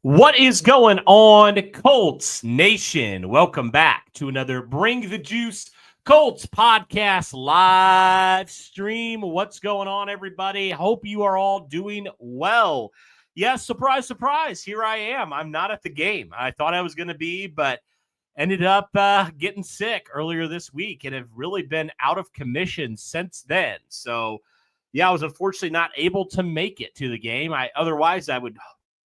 What is going on, Colts Nation? Welcome back to another Bring the Juice Colts podcast live stream. What's going on, everybody? Hope you are all doing well. Yes, surprise, surprise. Here I am. I'm not at the game. I thought I was going to be, but ended up getting sick earlier this week and have really been out of commission since then. So, yeah, I was unfortunately not able to make it to the game. Otherwise, I would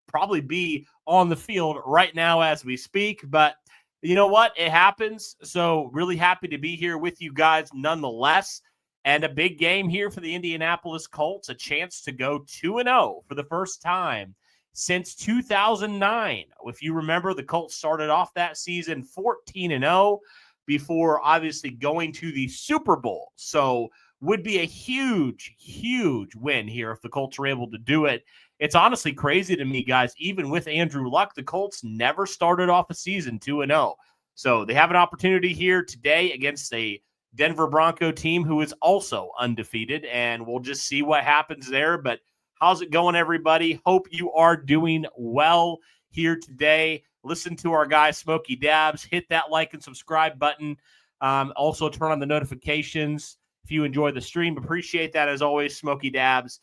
probably be on the field right now as we speak. But you know what? It happens. So really happy to be here with you guys nonetheless. And a big game here for the Indianapolis Colts, a chance to go 2-0 for the first time since 2009. If you remember, the Colts started off that season 14-0 before obviously going to the Super Bowl. So would be a huge, huge win here if the Colts are able to do it. It's honestly crazy to me, guys. Even with Andrew Luck, the Colts never started off a season 2-0. So they have an opportunity here today against a Denver Bronco team who is also undefeated, and we'll just see what happens there. But how's it going, everybody? Hope you are doing well here today. Listen to our guy, Smokey Dabs. Hit that like and subscribe button. Also, turn on the notifications if you enjoy the stream. Appreciate that, as always, Smokey Dabs.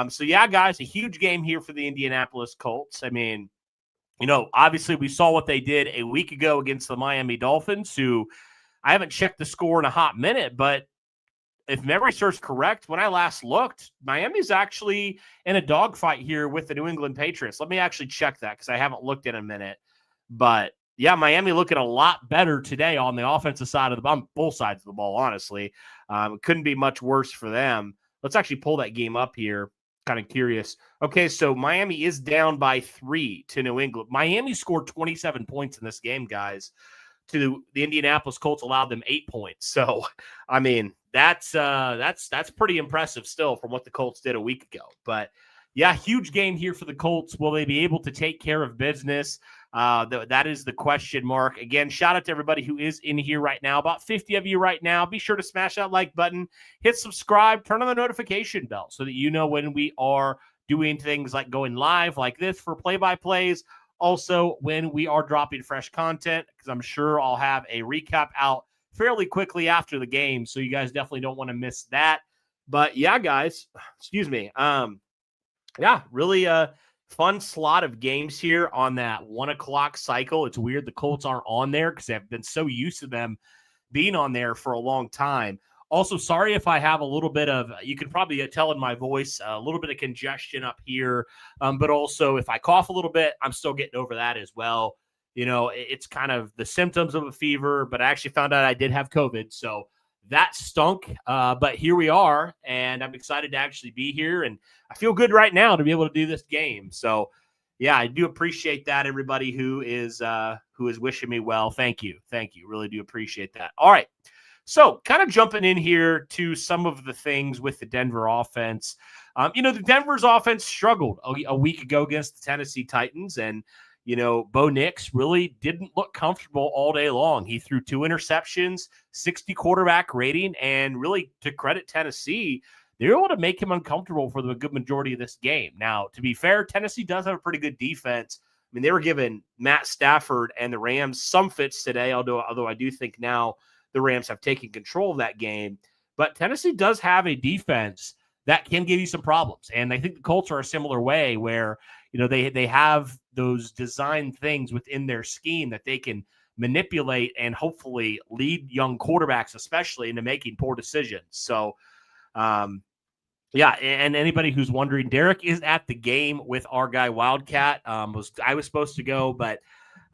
So, yeah, guys, a huge game here for the Indianapolis Colts. I mean, obviously we saw what they did a week ago against the Miami Dolphins, who I haven't checked the score in a hot minute, but if memory serves correct, when I last looked, Miami's actually in a dogfight here with the New England Patriots. Let me actually check that because I haven't looked in a minute. But, yeah, Miami looking a lot better today on the offensive side of the ball, both sides of the ball, honestly. It couldn't be much worse for them. Let's actually pull that game up here. Kind of curious. Okay, so Miami is down by 3 to New England. Miami scored 27 points in this game, guys. To the Indianapolis Colts allowed them 8 points. So, I mean, that's pretty impressive still from what the Colts did a week ago. But yeah, huge game here for the Colts. Will they be able to take care of business? That is the question mark. Again, shout out to everybody who is in here right now. About 50 of you right now. Be sure to smash that like button, hit subscribe, turn on the notification bell so that you know when we are doing things like going live like this for play-by-plays. Also, when we are dropping fresh content, because I'm sure I'll have a recap out fairly quickly after the game. So you guys definitely don't want to miss that. But yeah, guys, excuse me. Yeah, really fun slot of games here on that 1 o'clock cycle. It's weird the Colts aren't on there because I've been so used to them being on there for a long time. Also, sorry if I have a little bit of, you can probably tell in my voice, a little bit of congestion up here. But also, if I cough a little bit, I'm still getting over that as well. It's kind of the symptoms of a fever, but I actually found out I did have COVID. So that stunk, but here we are, and I'm excited to actually be here, and I feel good right now to be able to do this game. So, yeah, I do appreciate that, everybody who is wishing me well. Thank you. Really do appreciate that. All right, so kind of jumping in here to some of the things with the Denver offense. The Denver's offense struggled a week ago against the Tennessee Titans, and Bo Nix really didn't look comfortable all day long. He threw 2 interceptions, 60 quarterback rating, and really, to credit Tennessee, they were able to make him uncomfortable for the good majority of this game. Now, to be fair, Tennessee does have a pretty good defense. I mean, they were giving Matt Stafford and the Rams some fits today, although I do think now the Rams have taken control of that game. But Tennessee does have a defense that can give you some problems. And I think the Colts are a similar way where, they have those design things within their scheme that they can manipulate and hopefully lead young quarterbacks, especially, into making poor decisions. So, yeah, and anybody who's wondering, Derek is at the game with our guy Wildcat. I was supposed to go, but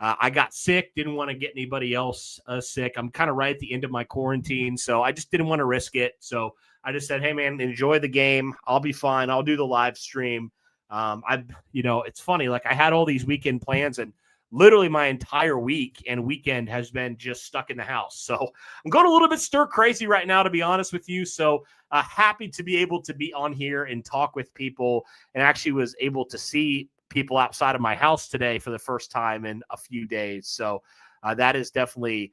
I got sick, didn't want to get anybody else sick. I'm kind of right at the end of my quarantine, so I just didn't want to risk it. So I just said, hey, man, enjoy the game. I'll be fine. I'll do the live stream. It's funny. Like, I had all these weekend plans, and literally my entire week and weekend has been just stuck in the house. So I'm going a little bit stir crazy right now, to be honest with you. So happy to be able to be on here and talk with people, and actually was able to see people outside of my house today for the first time in a few days. So that is definitely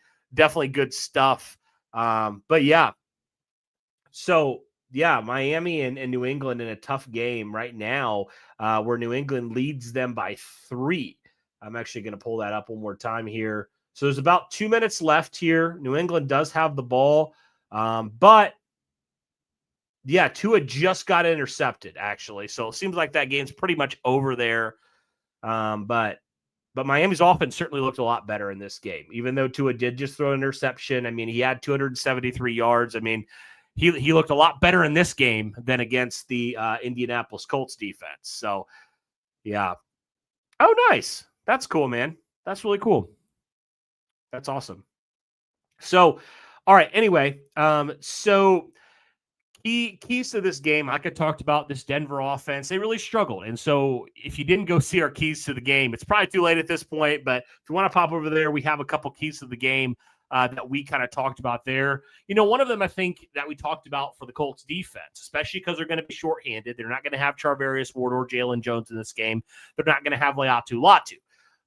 good stuff. But yeah, so yeah, Miami and New England in a tough game right now, where New England leads them by 3. I'm actually going to pull that up one more time here. So there's about 2 minutes left here. New England does have the ball, but yeah, Tua just got intercepted, actually. So it seems like that game's pretty much over there. But Miami's offense certainly looked a lot better in this game, even though Tua did just throw an interception. I mean, he had 273 yards. I mean, he looked a lot better in this game than against the Indianapolis Colts defense. So, yeah. Oh, nice. That's cool, man. That's really cool. That's awesome. So, all right. Anyway, so keys to this game, like I talked about, this Denver offense, they really struggled. And so if you didn't go see our keys to the game, it's probably too late at this point. But if you want to pop over there, we have a couple keys to the game that we kind of talked about there. You know, one of them I think that we talked about for the Colts defense, especially because they're going to be shorthanded. They're not going to have Charvarius Ward or Jalen Jones in this game. They're not going to have Leatu Latu.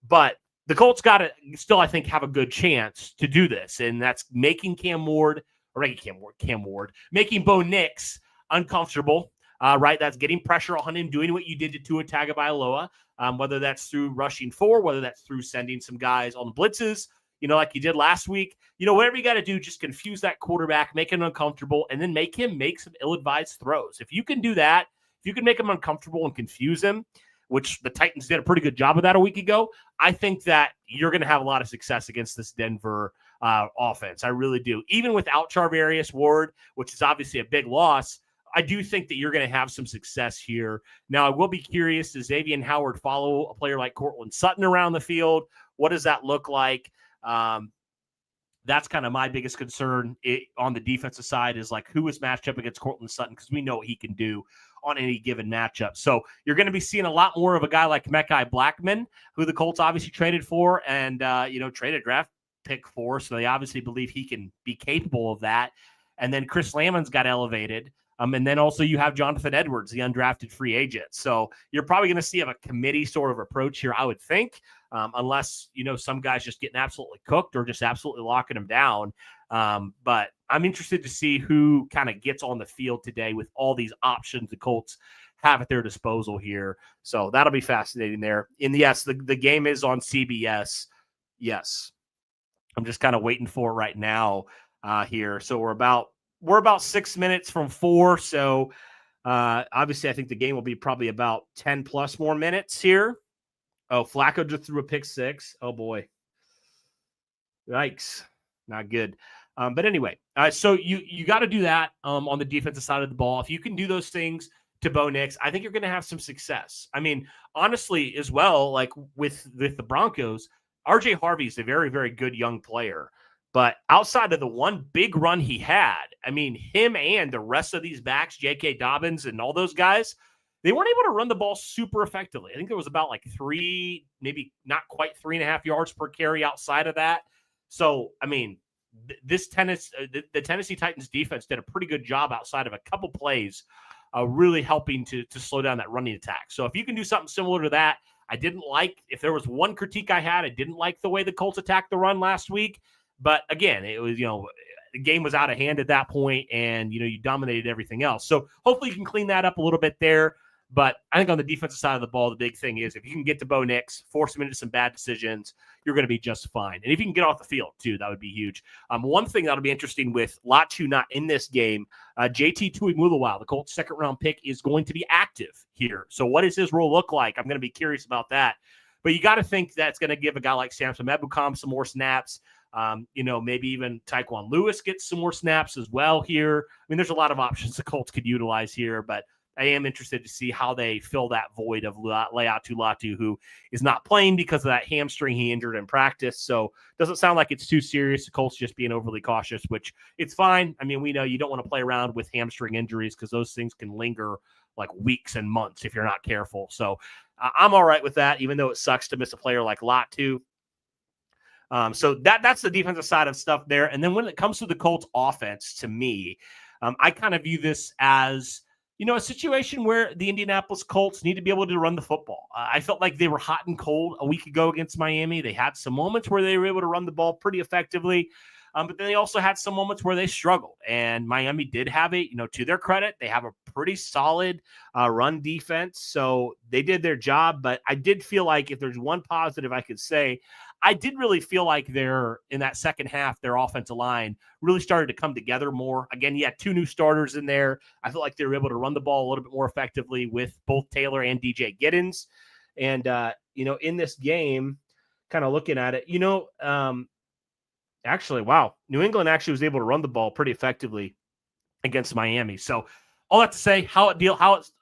But the Colts got to still, I think, have a good chance to do this. And that's making Cam Ward, making Bo Nix uncomfortable, right? That's getting pressure on him, doing what you did to Tua Tagovailoa, whether that's through rushing four, whether that's through sending some guys on blitzes, you know, like you did last week. You know, whatever you got to do, just confuse that quarterback, make him uncomfortable, and then make him make some ill-advised throws. If you can do that, if you can make him uncomfortable and confuse him, which the Titans did a pretty good job of that a week ago, I think that you're going to have a lot of success against this Denver offense. I really do. Even without Charvarius Ward, which is obviously a big loss, I do think that you're going to have some success here. Now, I will be curious, does Xavier Howard follow a player like Cortland Sutton around the field? What does that look like? That's kind of my biggest concern on the defensive side is like who is matched up against Cortland Sutton, because we know what he can do on any given matchup. So you're going to be seeing a lot more of a guy like Mekhi Blackman, who the Colts obviously traded for and, traded draft pick for. So they obviously believe he can be capable of that. And then Chris Lamon's got elevated. And then also you have Jonathan Edwards, the undrafted free agent. So you're probably going to see a committee sort of approach here, I would think, unless, some guys just getting absolutely cooked or just absolutely locking them down. But I'm interested to see who kind of gets on the field today with all these options the Colts have at their disposal here. So that'll be fascinating there. And yes, the game is on CBS. Yes. I'm just kind of waiting for it right now here. So we're about 6 minutes from 4. So obviously I think the game will be probably about 10 plus more minutes here. Oh, Flacco just threw a pick 6. Oh boy. Yikes. Not good. But anyway, so you got to do that on the defensive side of the ball. If you can do those things to Bo Nix, I think you're going to have some success. I mean, honestly, as well, like with the Broncos, RJ Harvey is a very, very good young player. But outside of the one big run he had, I mean, him and the rest of these backs, J.K. Dobbins and all those guys, they weren't able to run the ball super effectively. I think there was about like 3, maybe not quite 3.5 yards per carry outside of that. So, I mean, the Tennessee Titans defense did a pretty good job outside of a couple plays, really helping to slow down that running attack. So if you can do something similar to that, if there was one critique I had, I didn't like the way the Colts attacked the run last week. But again, it was, the game was out of hand at that point and, you dominated everything else. So hopefully you can clean that up a little bit there. But I think on the defensive side of the ball, the big thing is if you can get to Bo Nix, force him into some bad decisions, you're going to be just fine. And if you can get off the field, too, that would be huge. One thing that'll be interesting with Latu not in this game, JT Tuimoloau, the Colts' second-round pick, is going to be active here. So what does his role look like? I'm going to be curious about that. But you got to think that's going to give a guy like Samson Ebukam some more snaps. Maybe even Tyquan Lewis gets some more snaps as well here. I mean, there's a lot of options the Colts could utilize here, but I am interested to see how they fill that void of Leatu Latu, who is not playing because of that hamstring he injured in practice. So doesn't sound like it's too serious. The Colts just being overly cautious, which it's fine. I mean, we know you don't want to play around with hamstring injuries because those things can linger like weeks and months if you're not careful. So I'm all right with that, even though it sucks to miss a player like Latu. So that's the defensive side of stuff there. And then when it comes to the Colts offense, to me, I kind of view this as, a situation where the Indianapolis Colts need to be able to run the football. I felt like they were hot and cold a week ago against Miami. They had some moments where they were able to run the ball pretty effectively, but then they also had some moments where they struggled. And Miami did have to their credit, they have a pretty solid run defense. So they did their job, but I did feel like if there's one positive I could say, I did really feel like in that second half, their offensive line really started to come together more. Again, you had 2 new starters in there. I felt like they were able to run the ball a little bit more effectively with both Taylor and DJ Giddens. And, in this game, kind of looking at it, actually, wow, New England actually was able to run the ball pretty effectively against Miami. So all that to say, how it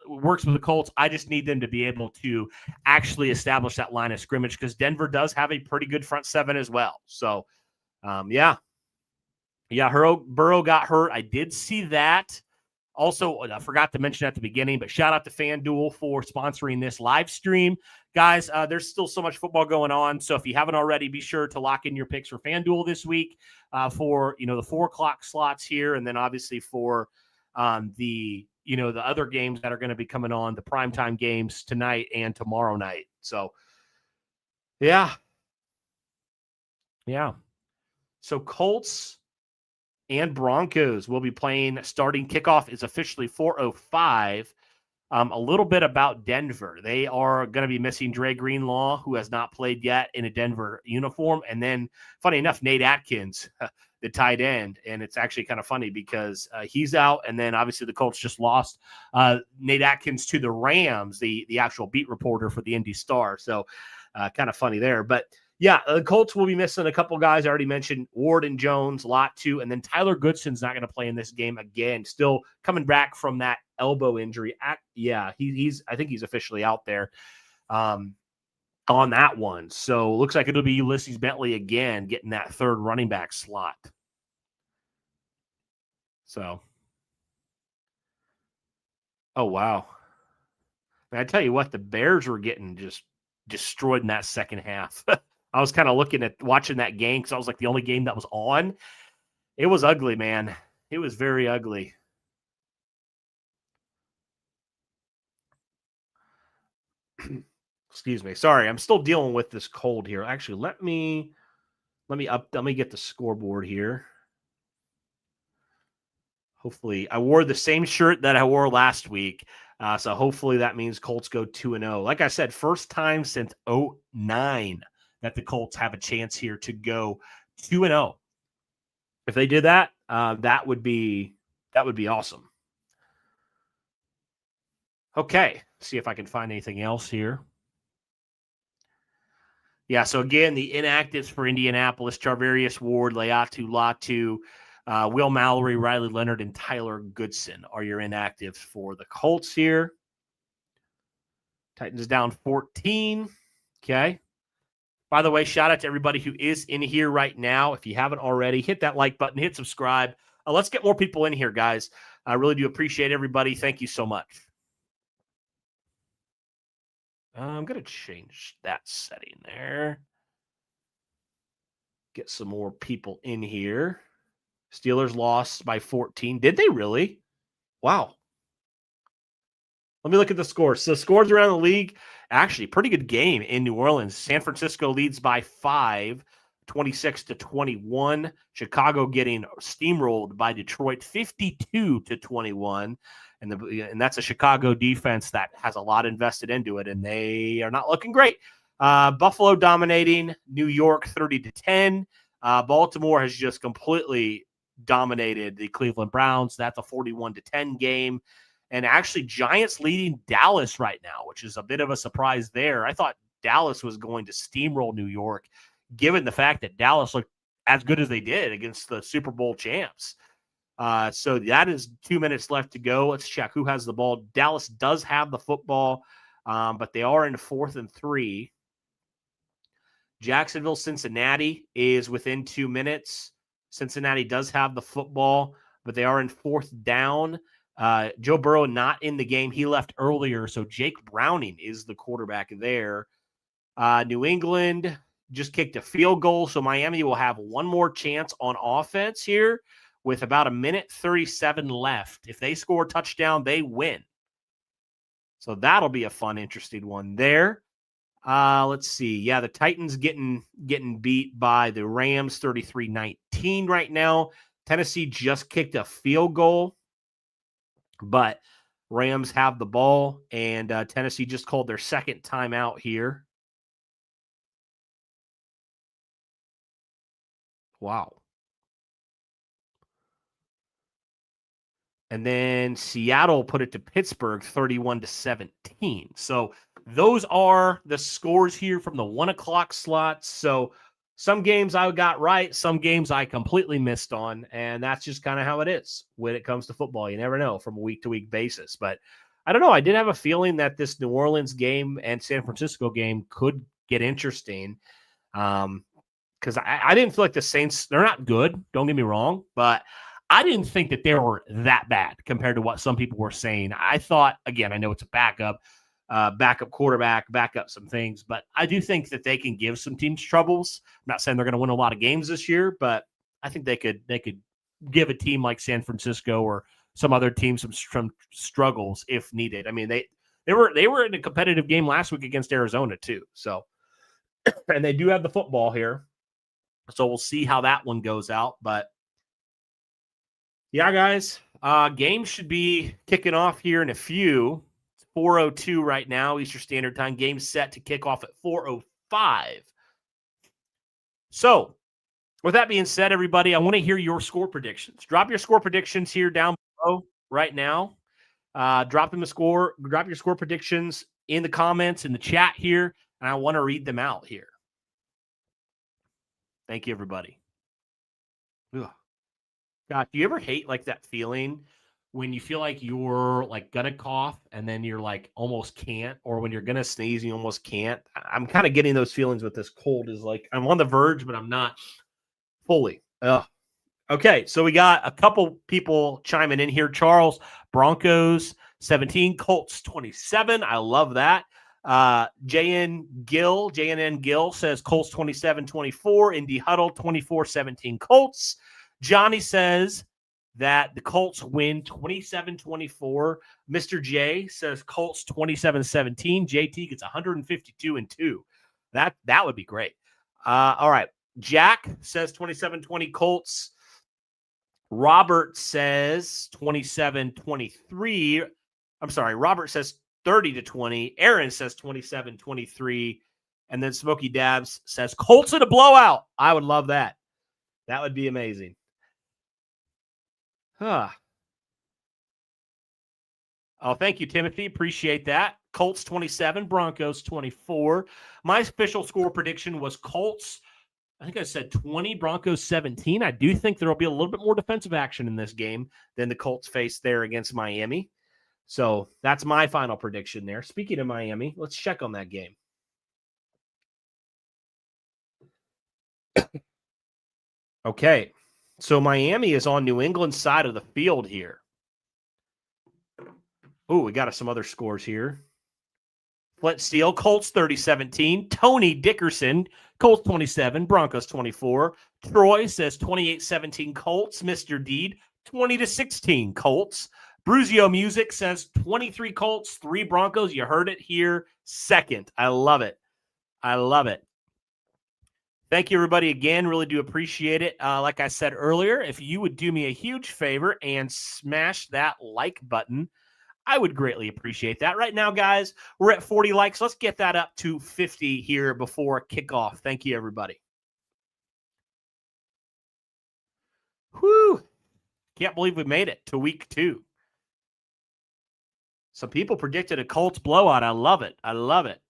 works with the Colts, I just need them to be able to actually establish that line of scrimmage because Denver does have a pretty good front seven as well. So, Burrow got hurt. I did see that. Also, I forgot to mention at the beginning, but shout out to FanDuel for sponsoring this live stream. Guys, there's still so much football going on. So if you haven't already, be sure to lock in your picks for FanDuel this week for, the 4 o'clock slots here. And then obviously for the other games that are going to be coming on, the primetime games tonight and tomorrow night. So, yeah. So Colts and Broncos will be playing. Starting kickoff is officially 4:05. A little bit about Denver. They are going to be missing Dre Greenlaw, who has not played yet in a Denver uniform. And then, funny enough, Nate Atkins, the tight end. And it's actually kind of funny because he's out. And then, obviously, the Colts just lost Nate Atkins to the Rams, the actual beat reporter for the Indy Star. So, kind of funny there. But, yeah, the Colts will be missing a couple guys. I already mentioned Ward and Jones, lot 2. And then Tyler Goodson's not going to play in this game again. Still coming back from that elbow injury. I think he's officially out there on that one. So looks like it'll be Ulysses Bentley again getting that third running back slot. So, oh, wow. And I tell you what, the Bears were getting just destroyed in that second half. I was kind of watching that game because I was like the only game that was on. It was ugly, man. It was very ugly. Excuse me. Sorry, I'm still dealing with this cold here. Actually, let me get the scoreboard here. Hopefully, I wore the same shirt that I wore last week. So hopefully that means Colts go 2-0. Like I said, first time since 2009 that the Colts have a chance here to go 2-0. If they did that, that would be awesome. Okay, see if I can find anything else here. Yeah, so again, the inactives for Indianapolis: Charvarius Ward, Leatu Latu, Will Mallory, Riley Leonard, and Tyler Goodson are your inactives for the Colts here. Titans down 14. Okay. By the way, shout out to everybody who is in here right now. If you haven't already, hit that like button, hit subscribe. Let's get more people in here, guys. I really do appreciate everybody. Thank you so much. I'm going to change that setting there. Get some more people in here. Steelers lost by 14. Did they really? Wow. Let me look at the scores. So scores around the league, actually pretty good game in New Orleans. San Francisco leads by 5, 26-21. Chicago getting steamrolled by Detroit, 52-21. And that's a Chicago defense that has a lot invested into it, and they are not looking great. Buffalo dominating New York 30-10. Baltimore has just completely dominated the Cleveland Browns. That's a 41-10 game. And actually, Giants leading Dallas right now, which is a bit of a surprise there. I thought Dallas was going to steamroll New York, given the fact that Dallas looked as good as they did against the Super Bowl champs. So that is 2 minutes left to go. Let's check who has the ball. Dallas does have the football, but they are in 4th and 3. Jacksonville, Cincinnati is within 2 minutes. Cincinnati does have the football, but they are in 4th down. Joe Burrow not in the game. He left earlier, so Jake Browning is the quarterback there. New England just kicked a field goal, so Miami will have one more chance on offense here with about 1:37 left. If they score a touchdown, they win. So that'll be a fun, interesting one there. Let's see. Yeah, the Titans getting beat by the Rams 33-19 right now. Tennessee just kicked a field goal, but Rams have the ball, and Tennessee just called their second timeout here. Wow. And then Seattle put it to Pittsburgh 31-17. So those are the scores here from the 1 o'clock slots. So some games I got right, some games I completely missed on, and that's just kind of how it is when it comes to football. You never know from a week-to-week basis. But I don't know. I did have a feeling that this New Orleans game and San Francisco game could get interesting because I didn't feel like the Saints, they're not good, don't get me wrong, but I didn't think that they were that bad compared to what some people were saying. I thought, again, I know it's a backup quarterback, backup some things, but I do think that they can give some teams troubles. I'm not saying they're going to win a lot of games this year, but I think they could give a team like San Francisco or some other team some struggles if needed. I mean, they were in a competitive game last week against Arizona too. So, and they do have the football here, so we'll see how that one goes out, but. Yeah, guys, game should be kicking off here in a few. It's 4:02 right now, Eastern Standard Time. Game set to kick off at 4:05. So, with that being said, everybody, I want to hear your score predictions. Drop your score predictions here down below right now. Drop your score predictions in the comments, in the chat here, and I want to read them out here. Thank you, everybody. Ugh. God, do you ever hate like that feeling when you feel like you're like gonna cough and then you're like almost can't, or when you're gonna sneeze and you almost can't? I'm kind of getting those feelings with this cold. Is like I'm on the verge, but I'm not fully. Okay, so we got a couple people chiming in here. Charles, Broncos 17, Colts 27. I love that. JNN Gill says Colts 27-24. Indy Huddle 24-17 Colts. Johnny says that the Colts win 27-24. Mr. J says Colts 27-17. JT gets 152-2. That would be great. All right. Jack says 27-20 Colts. Robert says 27-23. I'm sorry. Robert says 30-20. Aaron says 27-23. And then Smokey Dabs says Colts in a blowout. I would love that. That would be amazing. Oh, thank you, Timothy. Appreciate that. Colts 27, Broncos 24. My official score prediction was Colts, I think I said 20, Broncos 17. I do think there will be a little bit more defensive action in this game than the Colts faced there against Miami. So that's my final prediction there. Speaking of Miami, let's check on that game. Okay. So Miami is on New England's side of the field here. Oh, we got some other scores here. Flint Steel, Colts 30-17. Tony Dickerson, Colts 27, Broncos 24. Troy says 28-17 Colts. Mr. Deed, 20-16 Colts. Bruzio Music says 23 Colts, 3 Broncos. You heard it here second. I love it. I love it. Thank you, everybody, again. Really do appreciate it. Like I said earlier, if you would do me a huge favor and smash that like button, I would greatly appreciate that. Right now, guys, we're at 40 likes. Let's get that up to 50 here before kickoff. Thank you, everybody. Whew. Can't believe we made it to week 2. Some people predicted a Colts blowout. I love it. I love it.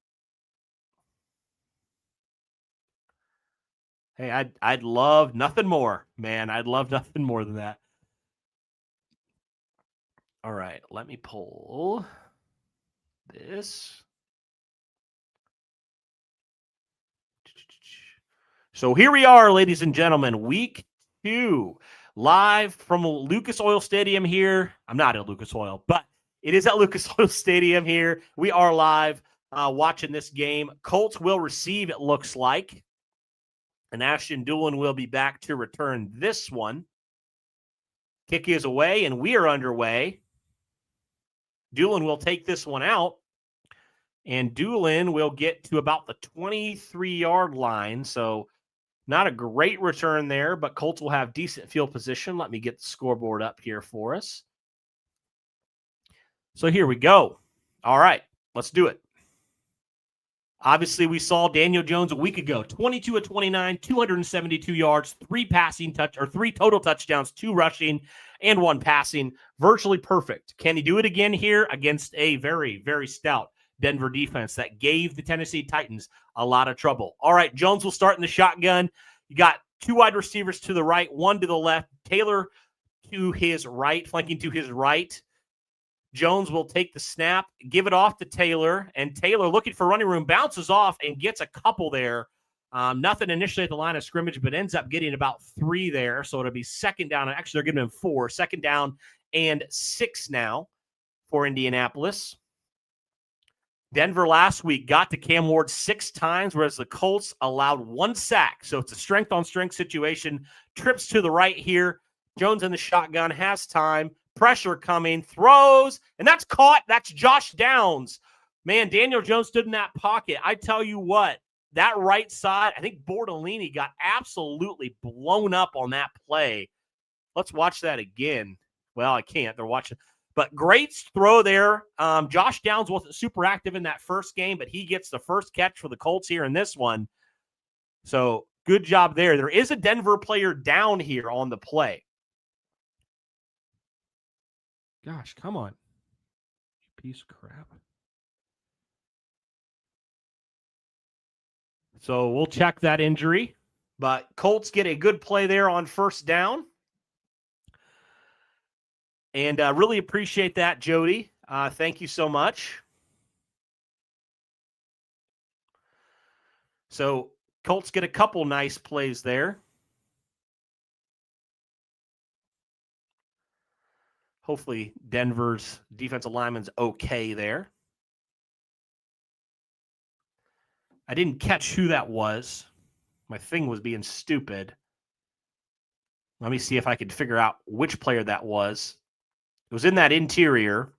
Hey, I'd love nothing more, man. I'd love nothing more than that. All right, let me pull this. So here we are, ladies and gentlemen, week 2, live from Lucas Oil Stadium here. I'm not at Lucas Oil, but it is at Lucas Oil Stadium here. We are live watching this game. Colts will receive, it looks like. And Ashton Doolin will be back to return this one. Kick is away, and we are underway. Doolin will take this one out. And Doolin will get to about the 23-yard line. So not a great return there, but Colts will have decent field position. Let me get the scoreboard up here for us. So here we go. All right, let's do it. Obviously, we saw Daniel Jones a week ago, 22 of 29, 272 yards, 3 total touchdowns, 2 rushing, and 1 passing. Virtually perfect. Can he do it again here against a very, very stout Denver defense that gave the Tennessee Titans a lot of trouble? All right, Jones will start in the shotgun. You got 2 wide receivers to the right, 1 to the left. Taylor to his right, flanking to his right. Jones will take the snap, give it off to Taylor, and Taylor, looking for running room, bounces off and gets a couple there. Nothing initially at the line of scrimmage, but ends up getting about 3 there. So it'll be second down. Actually, they're giving him 4. Second down and 6 now for Indianapolis. Denver last week got to Cam Ward 6 times, whereas the Colts allowed 1 sack. So it's a strength-on-strength situation. Trips to the right here. Jones in the shotgun, has time. Pressure coming, throws, and that's caught. That's Josh Downs. Man, Daniel Jones stood in that pocket. I tell you what, that right side, I think Bordolini got absolutely blown up on that play. Let's watch that again. Well, I can't. They're watching. But great throw there. Josh Downs wasn't super active in that first game, but he gets the first catch for the Colts here in this one. So good job there. There is a Denver player down here on the play. Gosh, come on. Piece of crap. So we'll check that injury. But Colts get a good play there on first down. And really appreciate that, Jody. Thank you so much. So Colts get a couple nice plays there. Hopefully Denver's defensive lineman's okay there. I didn't catch who that was. My thing was being stupid. Let me see if I could figure out which player that was. It was in that interior,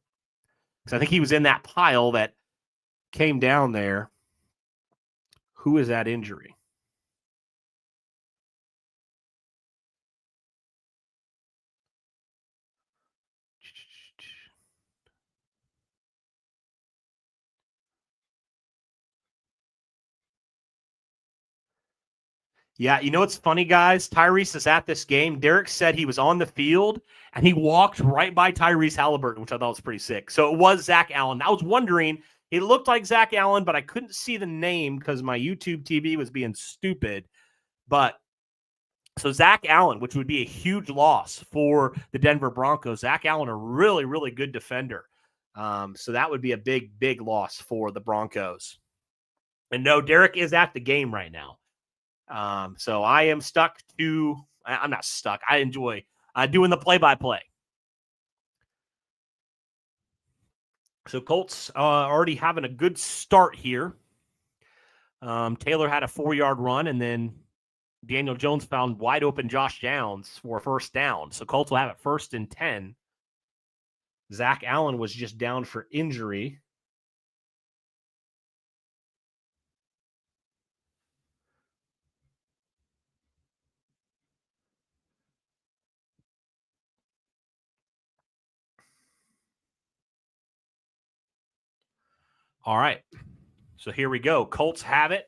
because I think he was in that pile that came down there. Who is that injury? Yeah, you know what's funny, guys? Tyrese is at this game. Derek said he was on the field, and he walked right by Tyrese Halliburton, which I thought was pretty sick. So it was Zach Allen. I was wondering, it looked like Zach Allen, but I couldn't see the name because my YouTube TV was being stupid. But so Zach Allen, which would be a huge loss for the Denver Broncos. Zach Allen, a really, really good defender. So that would be a big, big loss for the Broncos. And no, Derek is at the game right now. So I am stuck to – I'm not stuck. I enjoy doing the play-by-play. So Colts already having a good start here. Taylor had a 4-yard run, and then Daniel Jones found wide-open Josh Downs for a first down. So Colts will have it 1st and 10. Zach Allen was just down for injury. All right. So here we go. Colts have it.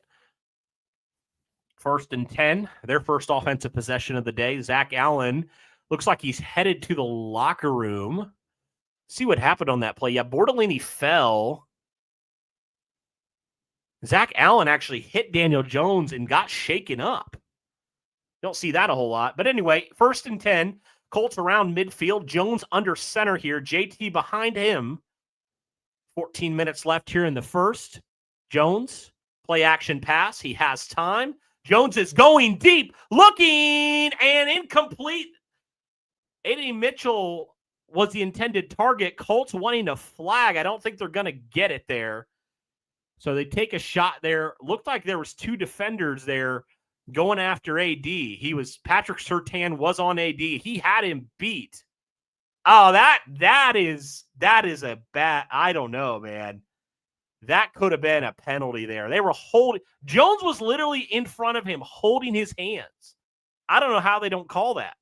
1st and 10. Their first offensive possession of the day. Zach Allen looks like he's headed to the locker room. See what happened on that play. Yeah, Bordolini fell. Zach Allen actually hit Daniel Jones and got shaken up. Don't see that a whole lot. But anyway, 1st and 10. Colts around midfield. Jones under center here. JT behind him. 14 minutes left here in the first. Jones, play action pass. He has time. Jones is going deep, looking, and incomplete. A.D. Mitchell was the intended target. Colts wanting a flag. I don't think they're going to get it there. So they take a shot there. Looked like there was 2 defenders there going after AD. Patrick Surtain was on AD. He had him beat. Oh, that is a bad. I don't know, man. That could have been a penalty there. They were holding. Jones was literally in front of him holding his hands. I don't know how they don't call that.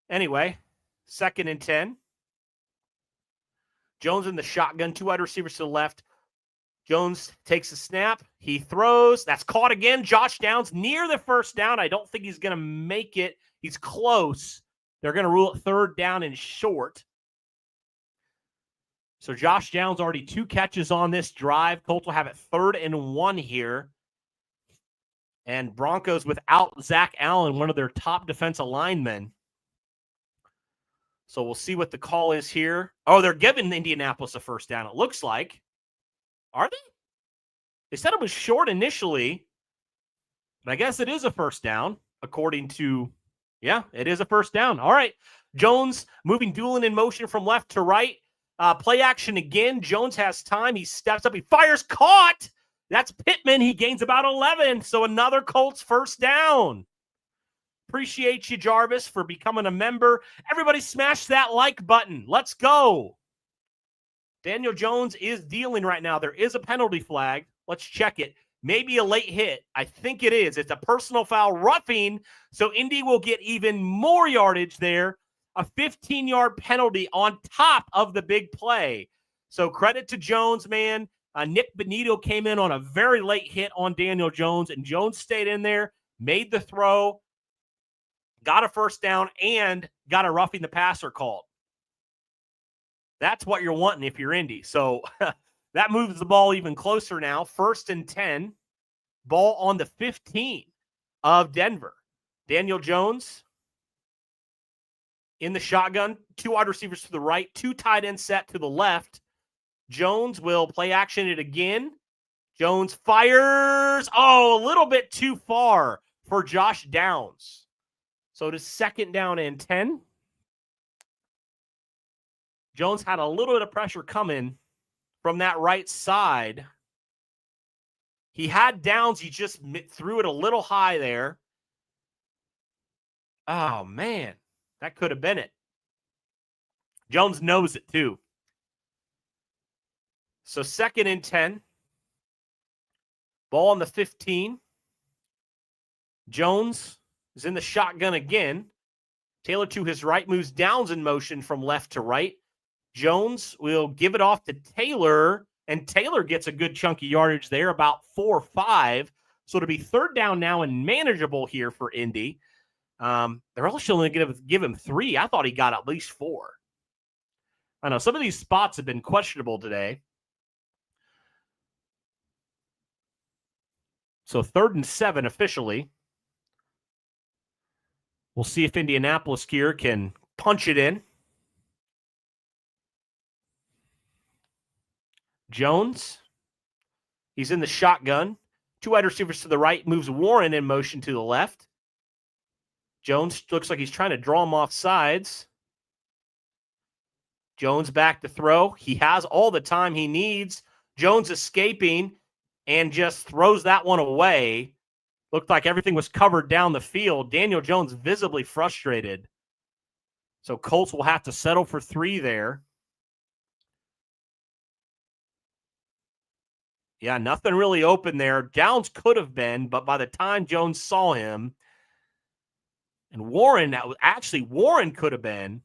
Anyway, 2nd and 10. Jones in the shotgun, 2 wide receivers to the left. Jones takes a snap. He throws. That's caught again. Josh Downs near the first down. I don't think he's going to make it. He's close. They're going to rule it 3rd down and short. So Josh Downs already 2 catches on this drive. Colts will have it 3rd and 1 here. And Broncos without Zach Allen, one of their top defensive linemen. So we'll see what the call is here. Oh, they're giving Indianapolis a first down, it looks like. Are they? They said it was short initially, but I guess it is a first down, according to, yeah, it is a first down. All right. Jones moving Doolin in motion from left to right. Play action again. Jones has time. He steps up. He fires. Caught. That's Pittman. He gains about 11. So another Colts first down. Appreciate you, Jarvis, for becoming a member. Everybody smash that like button. Let's go. Daniel Jones is dealing right now. There is a penalty flag. Let's check it. Maybe a late hit. I think it is. It's a personal foul, roughing. So Indy will get even more yardage there. A 15-yard penalty on top of the big play. So credit to Jones, man. Nick Benito came in on a very late hit on Daniel Jones, and Jones stayed in there, made the throw, got a first down, and got a roughing the passer called. That's what you're wanting if you're Indy. So that moves the ball even closer now. 1st and 10. Ball on the 15 of Denver. Daniel Jones in the shotgun. 2 wide receivers to the right. 2 tight ends set to the left. Jones will play action it again. Jones fires. Oh, a little bit too far for Josh Downs. So it is 2nd down and 10. Jones had a little bit of pressure coming from that right side. He had Downs. He just threw it a little high there. Oh, man. That could have been it. Jones knows it, too. So 2nd and 10. Ball on the 15. Jones is in the shotgun again. Taylor to his right, moves Downs in motion from left to right. Jones will give it off to Taylor, and Taylor gets a good chunky yardage there, about 4 or 5. So it'll be 3rd down now and manageable here for Indy. They're also only going to give him 3. I thought he got at least 4. I know some of these spots have been questionable today. So 3rd and 7 officially. We'll see if Indianapolis here can punch it in. Jones, he's in the shotgun. 2 wide receivers to the right, moves Warren in motion to the left. Jones looks like he's trying to draw him off sides. Jones back to throw. He has all the time he needs. Jones escaping and just throws that one away. Looked like everything was covered down the field. Daniel Jones visibly frustrated. So Colts will have to settle for 3 there. Yeah, nothing really open there. Downs could have been, but by the time Jones saw him, and Warren, Warren could have been.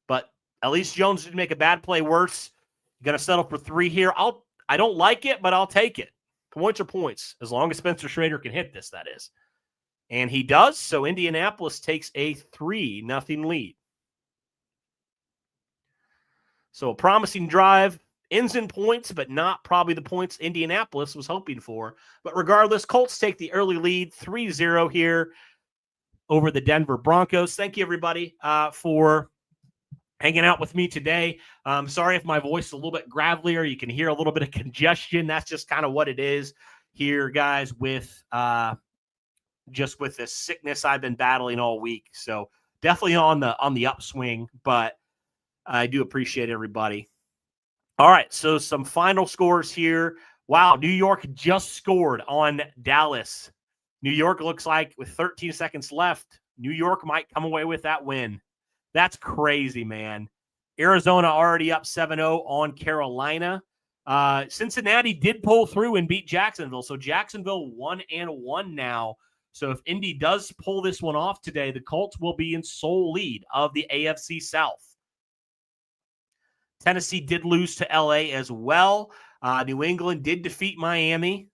But at least Jones didn't make a bad play worse. Going to settle for 3 here. I don't like it, but I'll take it. Points are points, as long as Spencer Schrader can hit this, that is. And he does, so Indianapolis takes a 3-0 lead. So a promising drive, ends in points, but not probably the points Indianapolis was hoping for. But regardless, Colts take the early lead, 3-0 here over the Denver Broncos. Thank you, everybody, for hanging out with me today. Sorry if my voice is a little bit gravelier. You can hear a little bit of congestion. That's just kind of what it is here, guys, with just with this sickness I've been battling all week. So definitely on the upswing, but I do appreciate everybody. All right, so some final scores here. Wow, New York just scored on Dallas. New York looks like with 13 seconds left, New York might come away with that win. That's crazy, man. Arizona already up 7-0 on Carolina. Cincinnati did pull through and beat Jacksonville. So Jacksonville 1-1 now. So if Indy does pull this one off today, the Colts will be in sole lead of the AFC South. Tennessee did lose to LA as well. New England did defeat Miami.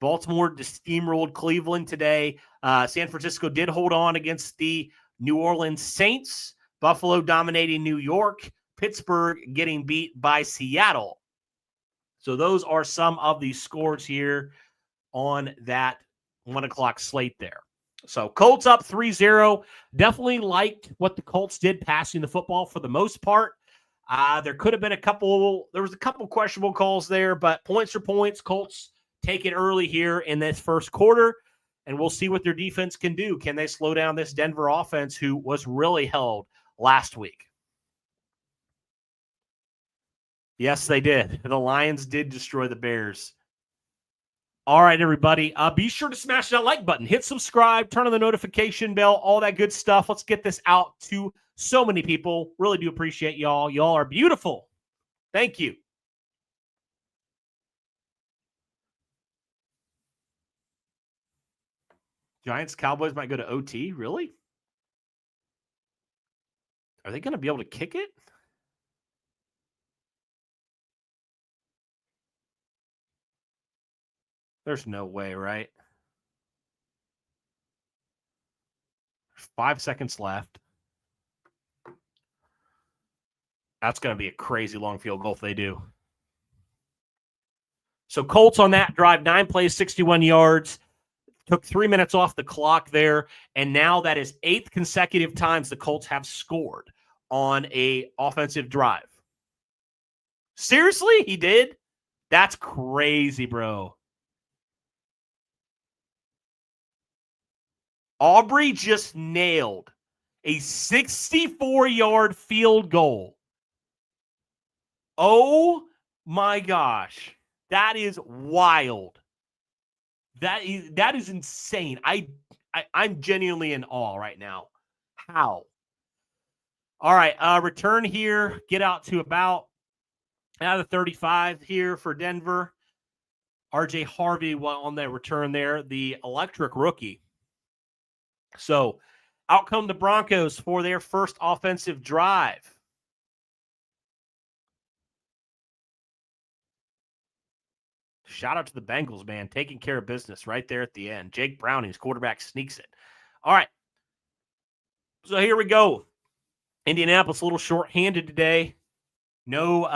Baltimore steamrolled Cleveland today. San Francisco did hold on against the New Orleans Saints. Buffalo dominating New York. Pittsburgh getting beat by Seattle. So those are some of the scores here on that 1 o'clock slate there. So Colts up 3-0. Definitely liked what the Colts did passing the football for the most part. There could have been there was a couple questionable calls there, but points are points. Colts take it early here in this first quarter, and we'll see what their defense can do. Can they slow down this Denver offense, who was really held last week? Yes, they did. The Lions did destroy the Bears. All right, everybody. Be sure to smash that like button. Hit subscribe. Turn on the notification bell. All that good stuff. Let's get this out to so many people. Really do appreciate y'all. Y'all are beautiful. Thank you. Giants, Cowboys might go to OT. Really? Are they going to be able to kick it? There's no way, right? 5 seconds left. That's going to be a crazy long field goal if they do. So Colts on that drive, 9 plays, 61 yards. Took 3 minutes off the clock there, and now that is 8th consecutive times the Colts have scored on a offensive drive. Seriously? He did? That's crazy, bro. Aubrey just nailed a 64-yard field goal. Oh, my gosh. That is wild. That is insane. I'm genuinely in awe right now. How? All right, return here. Get out to about out of the 35 here for Denver. RJ Harvey on that return there, the electric rookie. So out come the Broncos for their first offensive drive. Shout out to the Bengals, man, taking care of business right there at the end. Jake Browning's quarterback sneaks it. All right. So here we go. Indianapolis a little short-handed today. No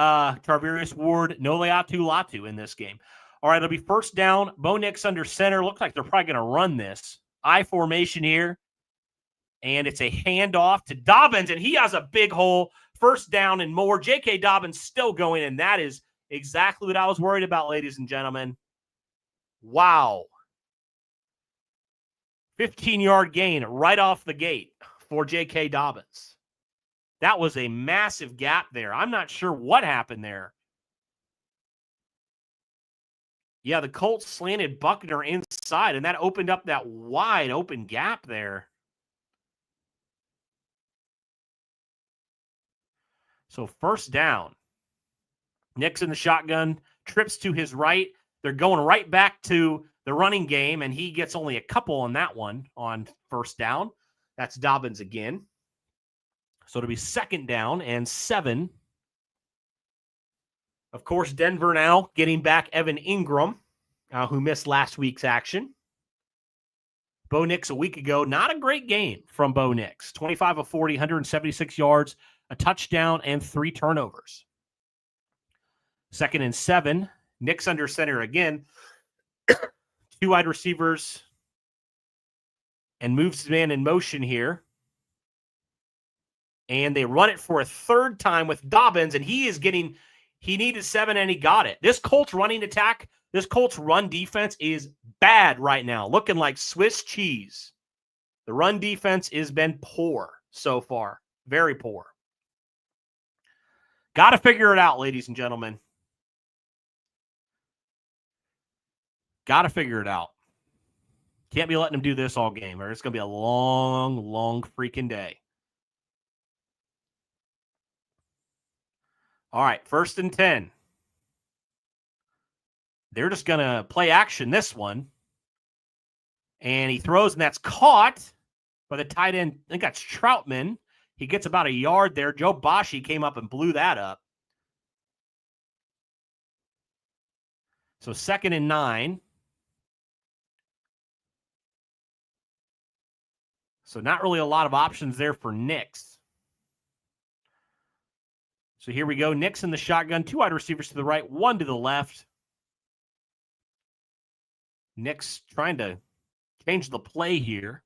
Tarvarius Ward, no Leatu Latu in this game. All right, it'll be first down. Bo Nix under center. Looks like they're probably going to run this. I formation here. And it's a handoff to Dobbins, and he has a big hole. First down and more. J.K. Dobbins still going, and that is exactly what I was worried about, ladies and gentlemen. Wow. 15-yard gain right off the gate for J.K. Dobbins. That was a massive gap there. I'm not sure what happened there. Yeah, the Colts slanted Buckner inside, and that opened up that wide open gap there. So first down. Nix in the shotgun, trips to his right. They're going right back to the running game, and he gets only a couple on that one on first down. That's Dobbins again. So it'll be second down and 7. Of course, Denver now getting back Evan Ingram, who missed last week's action. Bo Nix a week ago, not a great game from Bo Nix. 25 of 40, 176 yards, a touchdown, and 3 turnovers. Second and 7. Nix under center again. 2 wide receivers and moves the man in motion here. And they run it for a third time with Dobbins, and he needed 7 and he got it. This Colts running attack, this Colts run defense is bad right now, looking like Swiss cheese. The run defense has been poor so far, very poor. Got to figure it out, ladies and gentlemen. Got to figure it out. Can't be letting them do this all game, or it's going to be a long, long freaking day. All right, 1st and 10. They're just going to play action this one. And he throws, and that's caught by the tight end. I think that's Troutman. He gets about a yard there. Joe Bashi came up and blew that up. So 2nd and 9. So not really a lot of options there for Nix. So here we go. Nix in the shotgun. 2 wide receivers to the right, 1 to the left. Nix trying to change the play here.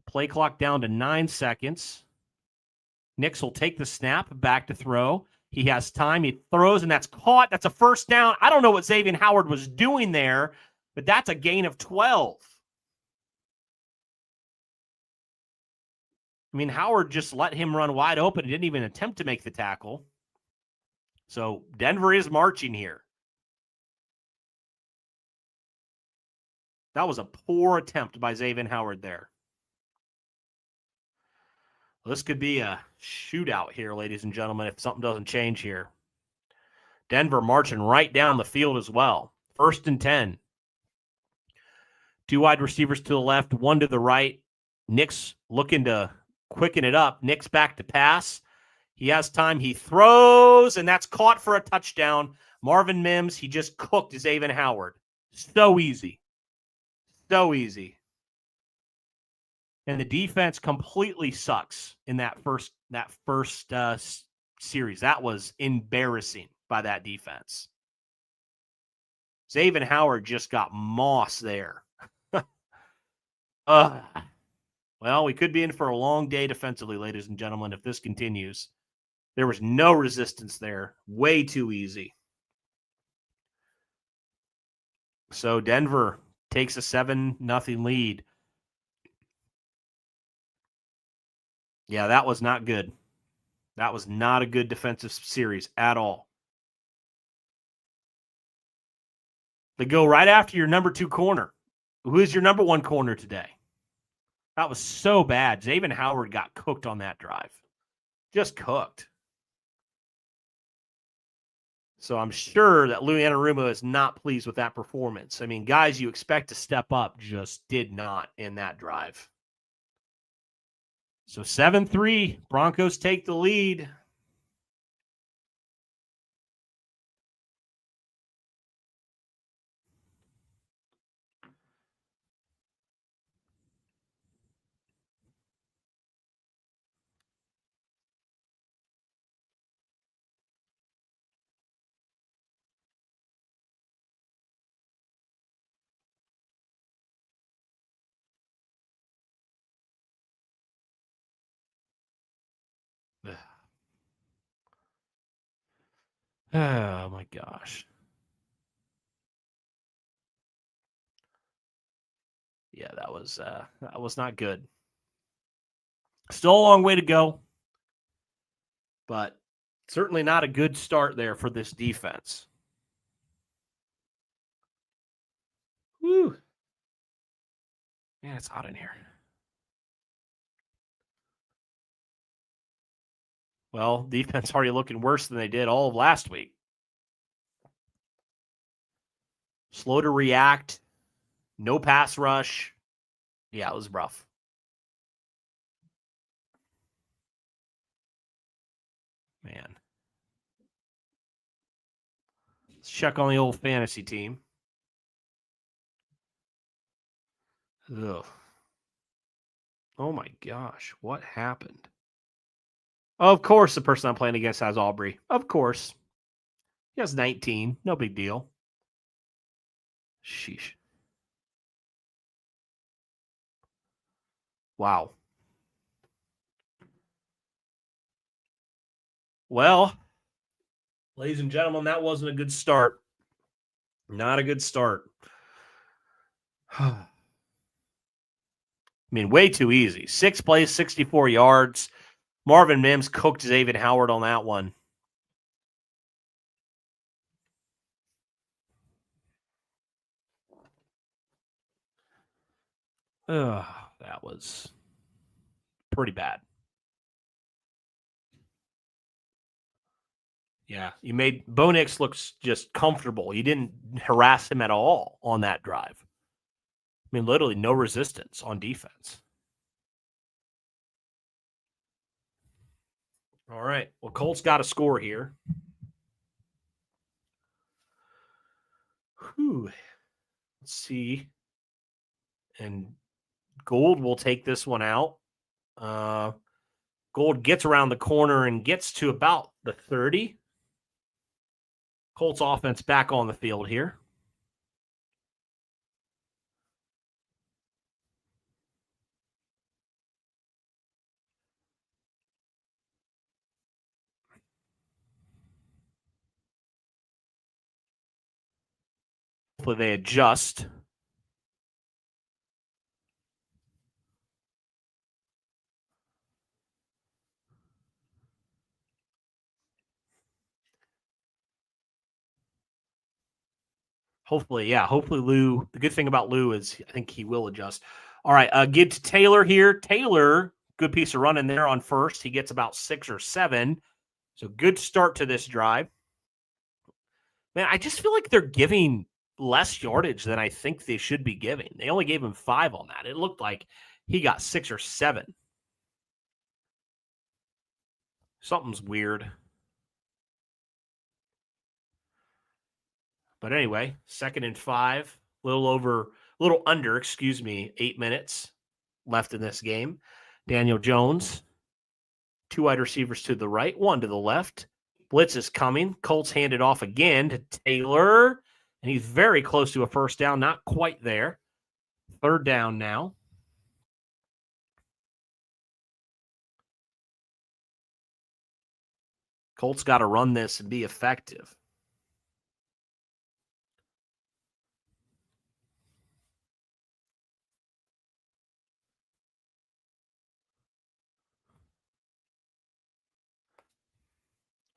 Play clock down to 9 seconds. Nix will take the snap, back to throw. He has time. He throws, and that's caught. That's a 1st down. I don't know what Xavier Howard was doing there, but that's a gain of 12. I mean, Howard just let him run wide open. He didn't even attempt to make the tackle. So Denver is marching here. That was a poor attempt by Xavier Howard there. Well, this could be a shootout here, ladies and gentlemen, if something doesn't change here. Denver marching right down the field as well. 1st and 10. 2 wide receivers to the left, 1 to the right. Nix looking to quicken it up. Nix back to pass. He has time. He throws, and that's caught for a touchdown. Marvin Mims, he just cooked Xavier Howard. So easy. So easy. And the defense completely sucks in that first series. That was embarrassing by that defense. Xavier Howard just got moss there. Well, we could be in for a long day defensively, ladies and gentlemen, if this continues. There was no resistance there. Way too easy. So Denver takes a 7-0 lead. Yeah, that was not good. That was not a good defensive series at all. They go right after your number 2 corner. Who is your number 1 corner today? That was so bad. Xavier Howard got cooked on that drive. Just cooked. So I'm sure that Lou Anarumo is not pleased with that performance. I mean, guys you expect to step up just did not in that drive. So 7-3, Broncos take the lead. Oh my gosh. Yeah, that was not good. Still a long way to go, but certainly not a good start there for this defense. Whew. Man, it's hot in here. Well, defense already looking worse than they did all of last week. Slow to react. No pass rush. Yeah, it was rough. Man. Let's check on the old fantasy team. Ugh. Oh my gosh, what happened? Of course, the person I'm playing against has Aubrey. Of course. He has 19. No big deal. Sheesh. Wow. Well, ladies and gentlemen, that wasn't a good start. Not a good start. I mean, way too easy. 6 plays, 64 yards. Marvin Mims cooked Xavier Howard on that one. That was pretty bad. Yeah, you made Bo Nix looks just comfortable. You didn't harass him at all on that drive. I mean, literally no resistance on defense. All right. Well, Colts got a score here. Whew. Let's see. And Gould will take this one out. Gould gets around the corner and gets to about the 30. Colts offense back on the field here. Hopefully they adjust. Hopefully, yeah. Hopefully Lou, the good thing about Lou is I think he will adjust. All right, get to Taylor here. Taylor, good piece of running there on first. He gets about 6 or 7. So good start to this drive. Man, I just feel like they're giving less yardage than I think they should be giving. They only gave him 5 on that. It looked like he got 6 or 7. Something's weird. But anyway, 2nd and 5, a little under, 8 minutes left in this game. Daniel Jones, 2 wide receivers to the right, 1 to the left. Blitz is coming. Colts hand it off again to Taylor, and he's very close to a first down, not quite there. 3rd down now. Colts got to run this and be effective.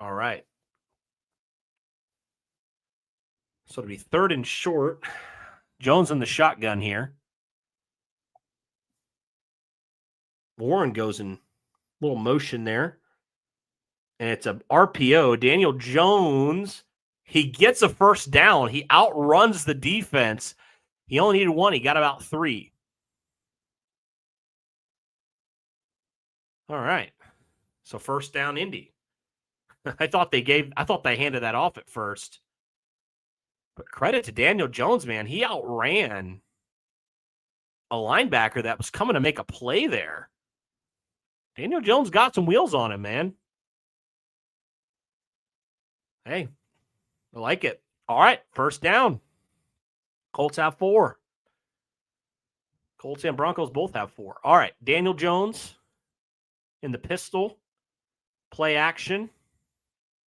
All right. So it'll be 3rd and short. Jones in the shotgun here. Warren goes in little motion there. And it's a RPO. Daniel Jones, he gets a first down. He outruns the defense. He only needed 1. He got about 3. All right. So first down, Indy. I thought they handed that off at first. But credit to Daniel Jones, man. He outran a linebacker that was coming to make a play there. Daniel Jones got some wheels on him, man. Hey, I like it. All right, first down. Colts have 4. Colts and Broncos both have 4. All right, Daniel Jones in the pistol. Play action.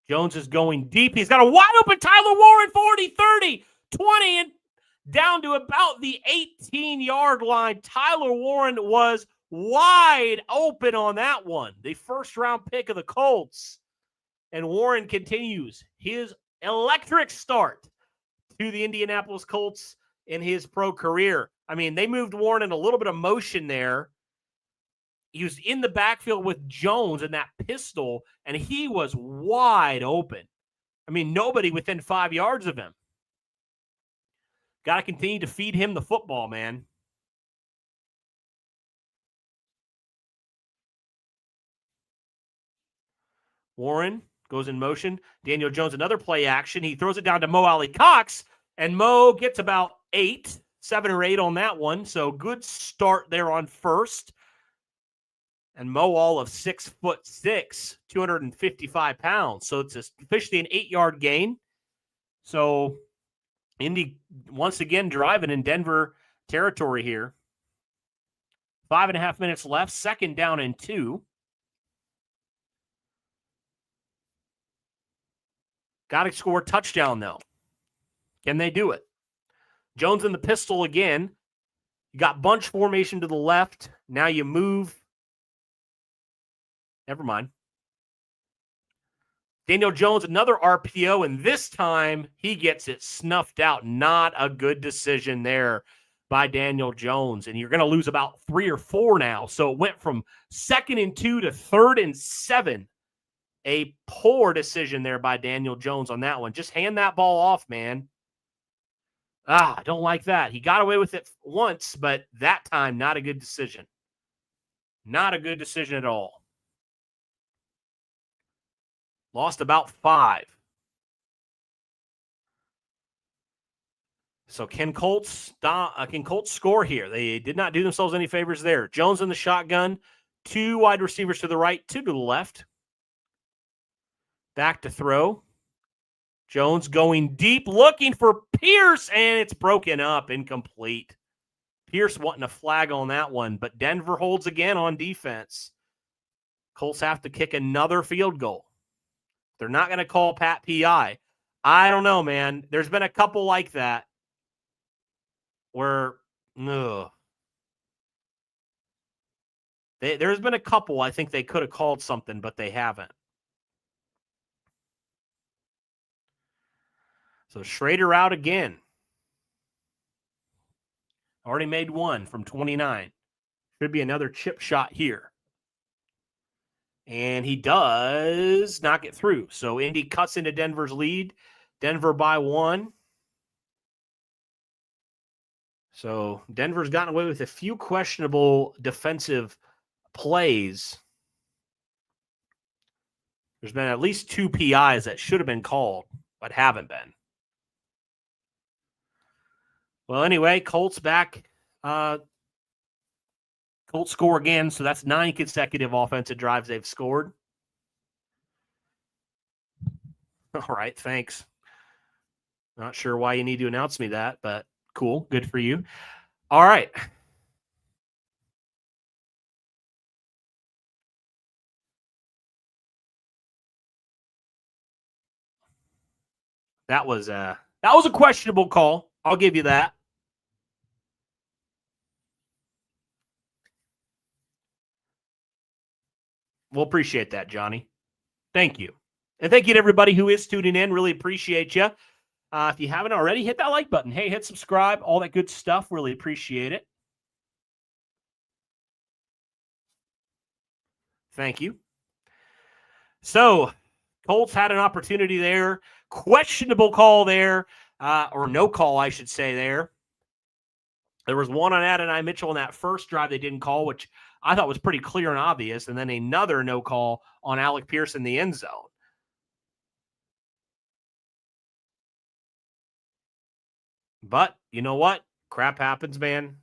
Jones is going deep. He's got a wide open Tyler Warren, 40, 30, 20, and down to about the 18-yard line. Tyler Warren was wide open on that one. The first-round pick of the Colts. And Warren continues his electric start to the Indianapolis Colts in his pro career. I mean, they moved Warren in a little bit of motion there. He was in the backfield with Jones in that pistol, and he was wide open. I mean, nobody within 5 yards of him. Got to continue to feed him the football, man. Warren goes in motion. Daniel Jones, another play action. He throws it down to Mo Alley-Cox, and Mo gets about 7 or 8 on that one. So good start there on first. And Mo all of 6'6", 255 pounds. So it's officially an 8-yard gain. So Indy once again driving in Denver territory here. 5.5 minutes left. 2nd down and 2. Got to score a touchdown, though. Can they do it? Jones in the pistol again. You got bunch formation to the left. Now you move. Never mind. Daniel Jones, another RPO, and this time he gets it snuffed out. Not a good decision there by Daniel Jones. And you're going to lose about 3 or 4 now. So it went from 2nd and 2 to 3rd and 7. A poor decision there by Daniel Jones on that one. Just hand that ball off, man. I don't like that. He got away with it once, but that time, not a good decision. Not a good decision at all. Lost about 5. So can Colts score here? They did not do themselves any favors there. Jones in the shotgun, 2 wide receivers to the right, 2 to the left. Back to throw. Jones going deep, looking for Pierce, and it's broken up, incomplete. Pierce wanting a flag on that one, but Denver holds again on defense. Colts have to kick another field goal. They're not going to call Pat PI. I don't know, man. There's been a couple like that where, there's been a couple I think they could have called something, but they haven't. So Schrader out again. Already made 1 from 29. Should be another chip shot here. And he does not get through. So Indy cuts into Denver's lead. Denver by 1. So Denver's gotten away with a few questionable defensive plays. There's been at least 2 PIs that should have been called, but haven't been. Well, anyway, Colts back. Colts score again, so that's 9 consecutive offensive drives they've scored. All right, thanks. Not sure why you need to announce me that, but cool. Good for you. All right. That was a questionable call. I'll give you that. We'll appreciate that, Johnny. Thank you. And thank you to everybody who is tuning in. Really appreciate you. If you haven't already, hit that like button. Hey, hit subscribe, all that good stuff. Really appreciate it. Thank you. So, Colts had an opportunity there. Questionable call there, or no call, I should say there. There was one on Adonai Mitchell in that first drive they didn't call, which I thought was pretty clear and obvious, and then another no call on Alec Pierce in the end zone. But you know what? Crap happens, man.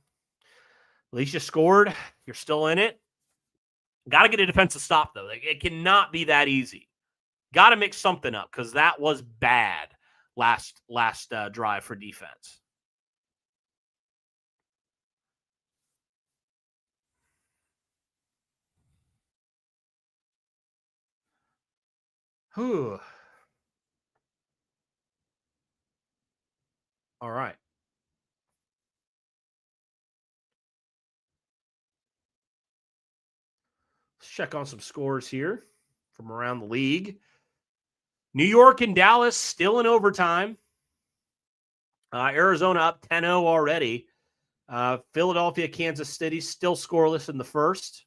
At least you scored. You're still in it. Got to get a defensive stop, though. It cannot be that easy. Got to mix something up because that was bad last drive for defense. Whew. All right. Let's check on some scores here from around the league. New York and Dallas still in overtime. Arizona up 10-0 already. Philadelphia, Kansas City still scoreless in the first.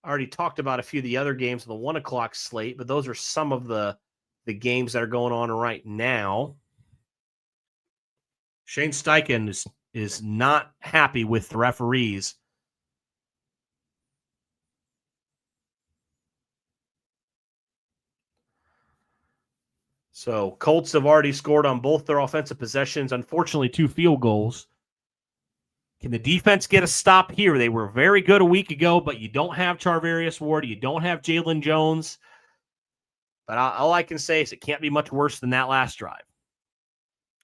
I already talked about a few of the other games on the 1 o'clock slate, but those are some of the games that are going on right now. Shane Steichen is not happy with the referees. So Colts have already scored on both their offensive possessions. Unfortunately, 2 field goals. Can the defense get a stop here? They were very good a week ago, but you don't have Charvarius Ward. You don't have Jalen Jones. But all I can say is it can't be much worse than that last drive.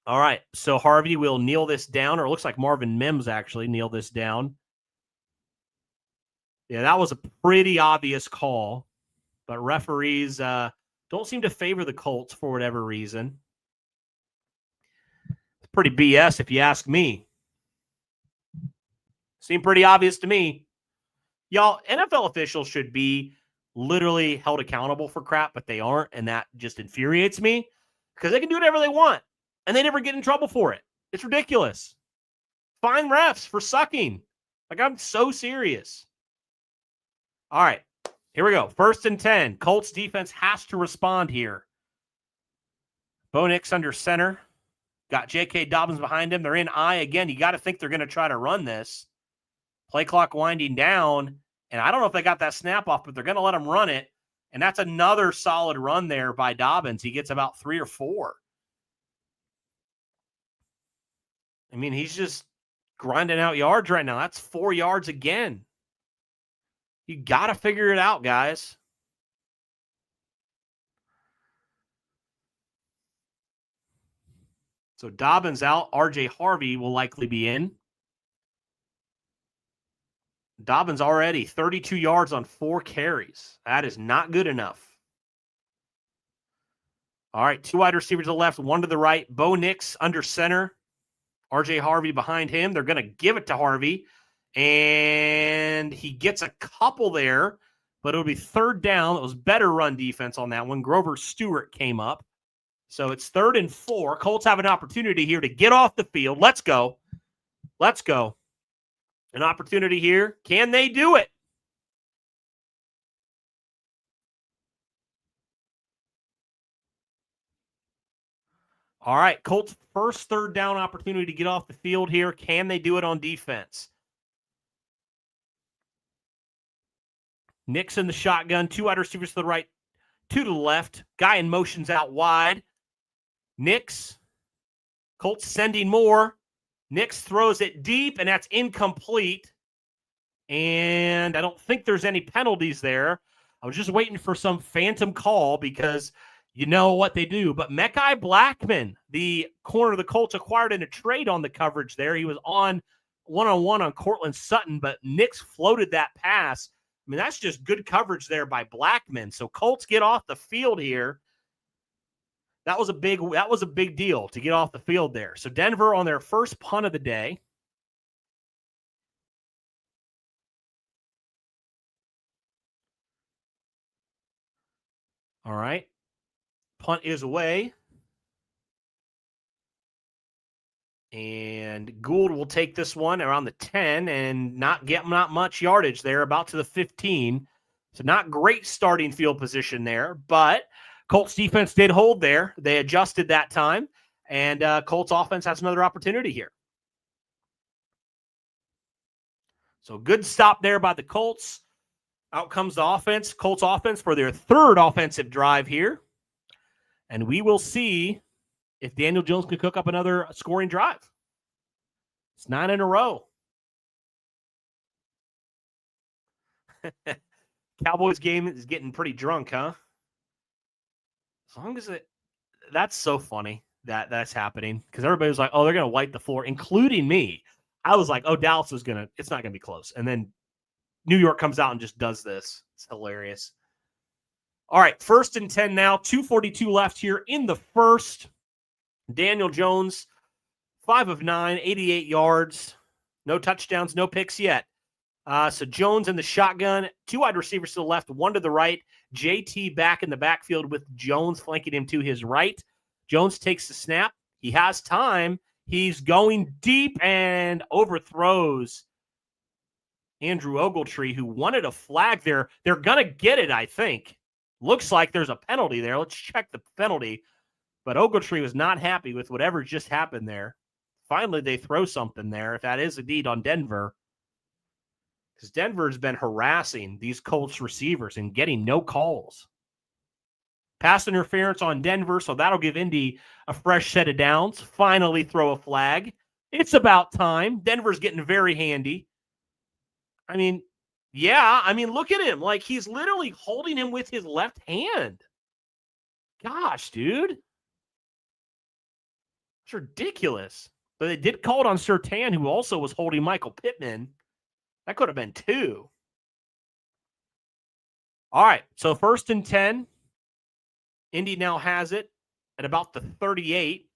All right, so Harvey will kneel this down, or it looks like Marvin Mims actually kneel this down. Yeah, that was a pretty obvious call, but referees don't seem to favor the Colts for whatever reason. It's pretty BS if you ask me. Seemed pretty obvious to me. Y'all, NFL officials should be literally held accountable for crap, but they aren't, and that just infuriates me because they can do whatever they want, and they never get in trouble for it. It's ridiculous. Fine refs for sucking. Like, I'm so serious. All right, Here we go. 1st and 10. Colts defense has to respond here. Bo Nix under center. Got J.K. Dobbins behind him. They're in I again. You got to think they're going to try to run this. Play clock winding down. And I don't know if they got that snap off, but they're going to let him run it. And that's another solid run there by Dobbins. He gets about 3 or 4. I mean, he's just grinding out yards right now. That's 4 yards again. You got to figure it out, guys. So Dobbins out. R.J. Harvey will likely be in. Dobbins already 32 yards on 4 carries. That is not good enough. All right, 2 wide receivers to the left, 1 to the right. Bo Nix under center. R.J. Harvey behind him. They're going to give it to Harvey. And he gets a couple there, but it'll be 3rd down. It was better run defense on that one. Grover Stewart came up. So it's 3rd and 4. Colts have an opportunity here to get off the field. Let's go. Let's go. An opportunity here. Can they do it? All right, Colts' first 3rd down opportunity to get off the field here. Can they do it on defense? Nix in the shotgun, 2 wide receivers to the right, 2 to the left. Guy in motion's out wide. Nix. Colts sending more. Nix throws it deep, and that's incomplete. And I don't think there's any penalties there. I was just waiting for some phantom call because you know what they do. But Mekhi Blackmon, the corner of the Colts, acquired in a trade on the coverage there. He was on one-on-one on Cortland Sutton, but Nix floated that pass. I mean, that's just good coverage there by Blackmon. So Colts get off the field here. That was a big deal to get off the field there. So Denver on their first punt of the day. All right. Punt is away. And Gould will take this one around the 10 and not much yardage there, about to the 15. So not great starting field position there, but Colts defense did hold there. They adjusted that time, and Colts offense has another opportunity here. So good stop there by the Colts. Out comes the offense, Colts offense, for their 3rd offensive drive here. And we will see if Daniel Jones can cook up another scoring drive. It's 9 in a row. Cowboys game is getting pretty drunk, huh? As long as that's so funny that that's happening, because everybody was like, oh, they're going to wipe the floor, including me. I was like, oh, Dallas is it's not going to be close. And then New York comes out and just does this. It's hilarious. All right, 1st and 10 now, 2:42 left here in the first. Daniel Jones, 5 of 9, 88 yards. No touchdowns, no picks yet. So Jones in the shotgun, 2 wide receivers to the left, 1 to the right. JT back in the backfield with Jones flanking him to his right. Jones takes the snap. He has time. He's going deep and overthrows Andrew Ogletree, who wanted a flag there. They're going to get it, I think. Looks like there's a penalty there. Let's check the penalty. But Ogletree was not happy with whatever just happened there. Finally, they throw something there, if that is indeed on Denver. Because Denver's been harassing these Colts receivers and getting no calls. Pass interference on Denver, so that'll give Indy a fresh set of downs. Finally throw a flag. It's about time. Denver's getting very handy. I mean, yeah, look at him. Like, he's literally holding him with his left hand. Gosh, dude. It's ridiculous. But they did call it on Surtain, who also was holding Michael Pittman. That could have been 2. All right, so 1st and 10. Indy now has it at about the 38.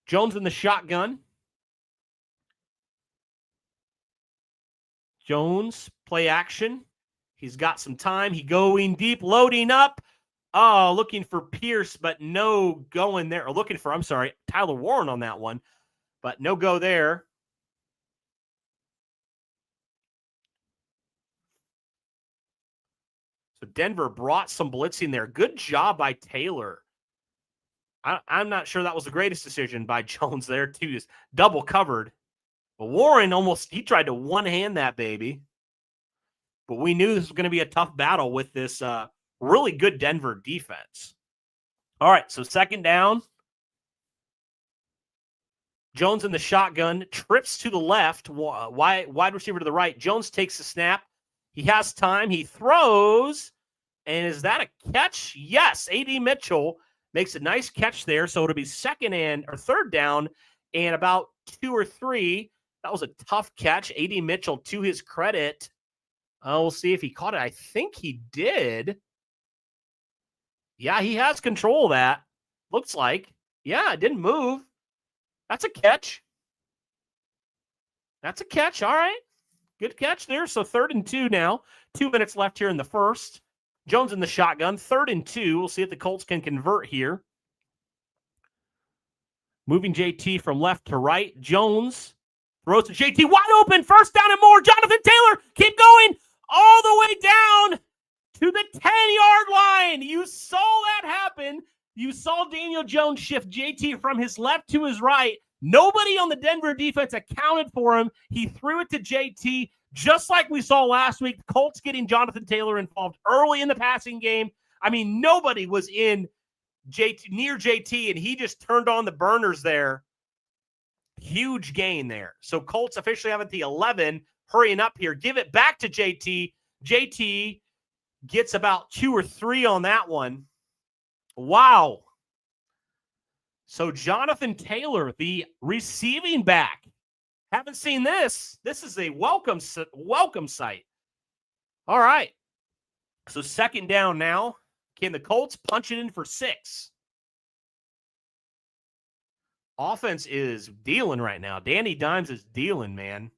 Jones in the shotgun. Jones, play action. He's got some time. He going deep, loading up. Oh, looking for Pierce, but no going there. Or looking for, Tyler Warren on that one. But no go there. So Denver brought some blitzing there. Good job by Taylor. I'm not sure that was the greatest decision by Jones there, too. Just double covered. But Warren he tried to one-hand that baby. But we knew this was going to be a tough battle with this really good Denver defense. All right, so second down. Jones in the shotgun, trips to the left, wide receiver to the right. Jones takes the snap. He has time. He throws. And is that a catch? Yes. A.D. Mitchell makes a nice catch there. So it'll be third down and about 2 or 3. That was a tough catch. A.D. Mitchell, to his credit. We'll see if he caught it. I think he did. Yeah, he has control of that. Looks like. Yeah, it didn't move. That's a catch. That's a catch. All right. Good catch there. So 3rd and 2 now. 2 minutes left here in the first. Jones in the shotgun. 3rd and 2. We'll see if the Colts can convert here. Moving JT from left to right. Jones throws to JT. Wide open. 1st down and more. Jonathan Taylor. Keep going all the way down to the 10-yard line. You saw that happen. You saw Daniel Jones shift JT from his left to his right. Nobody on the Denver defense accounted for him. He threw it to JT, just like we saw last week. The Colts getting Jonathan Taylor involved early in the passing game. I mean, nobody was near JT, and he just turned on the burners there. Huge gain there. So Colts officially have it at the 11, hurrying up here. Give it back to JT. JT gets about 2 or 3 on that one. Wow. So Jonathan Taylor, the receiving back. Haven't seen this. This is a welcome sight. All right. So 2nd down now. Can the Colts punch it in for 6? Offense is dealing right now. Danny Dimes is dealing, man.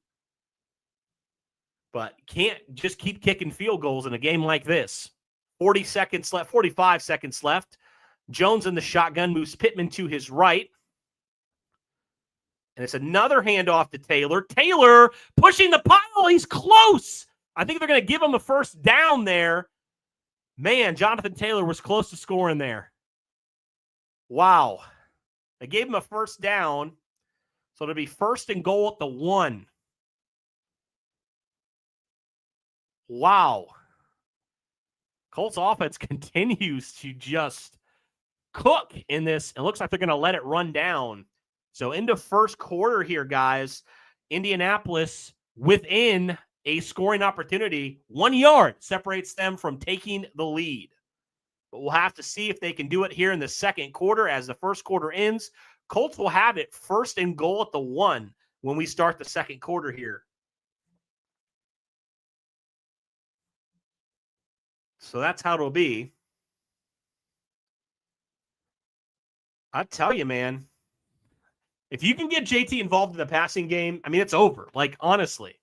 But can't just keep kicking field goals in a game like this. 45 seconds left. Jones in the shotgun moves Pittman to his right. And it's another handoff to Taylor. Taylor pushing the pile. He's close. I think they're going to give him a 1st down there. Man, Jonathan Taylor was close to scoring there. Wow. They gave him a 1st down. So it'll be 1st and goal at the 1. Wow. Colts offense continues to just cook in this. It looks like they're going to let it run down. So into first quarter here, guys, Indianapolis within a scoring opportunity. 1 yard separates them from taking the lead. But we'll have to see if they can do it here in the second quarter as the first quarter ends. Colts will have it 1st and goal at the 1 when we start the second quarter here. So that's how it'll be. I tell you, man, if you can get JT involved in the passing game, I mean, it's over. Like, honestly,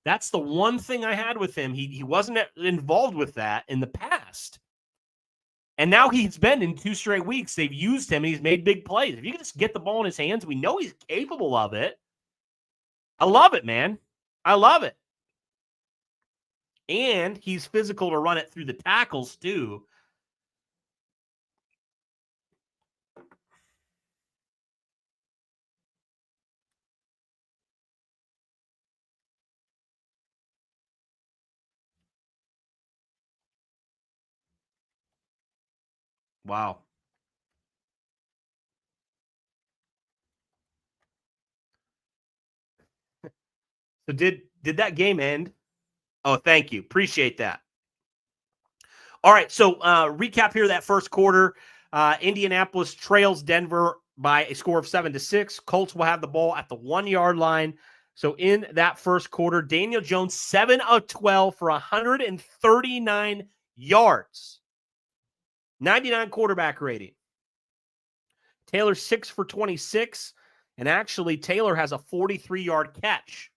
that's the one thing I had with him. He wasn't involved with that in the past. And now he's been in 2 straight weeks. They've used him, and he's made big plays. If you can just get the ball in his hands, we know he's capable of it. I love it, man. I love it. And he's physical to run it through the tackles, too. Wow. So did that game end? Oh, thank you. Appreciate that. All right, so recap here that first quarter. Indianapolis trails Denver by a score of 7-6. Colts will have the ball at the 1 yard line. So in that first quarter, Daniel Jones 7 of 12 for 139 yards. 99 quarterback rating. Taylor 6 for 26. And actually, Taylor has a 43-yard catch.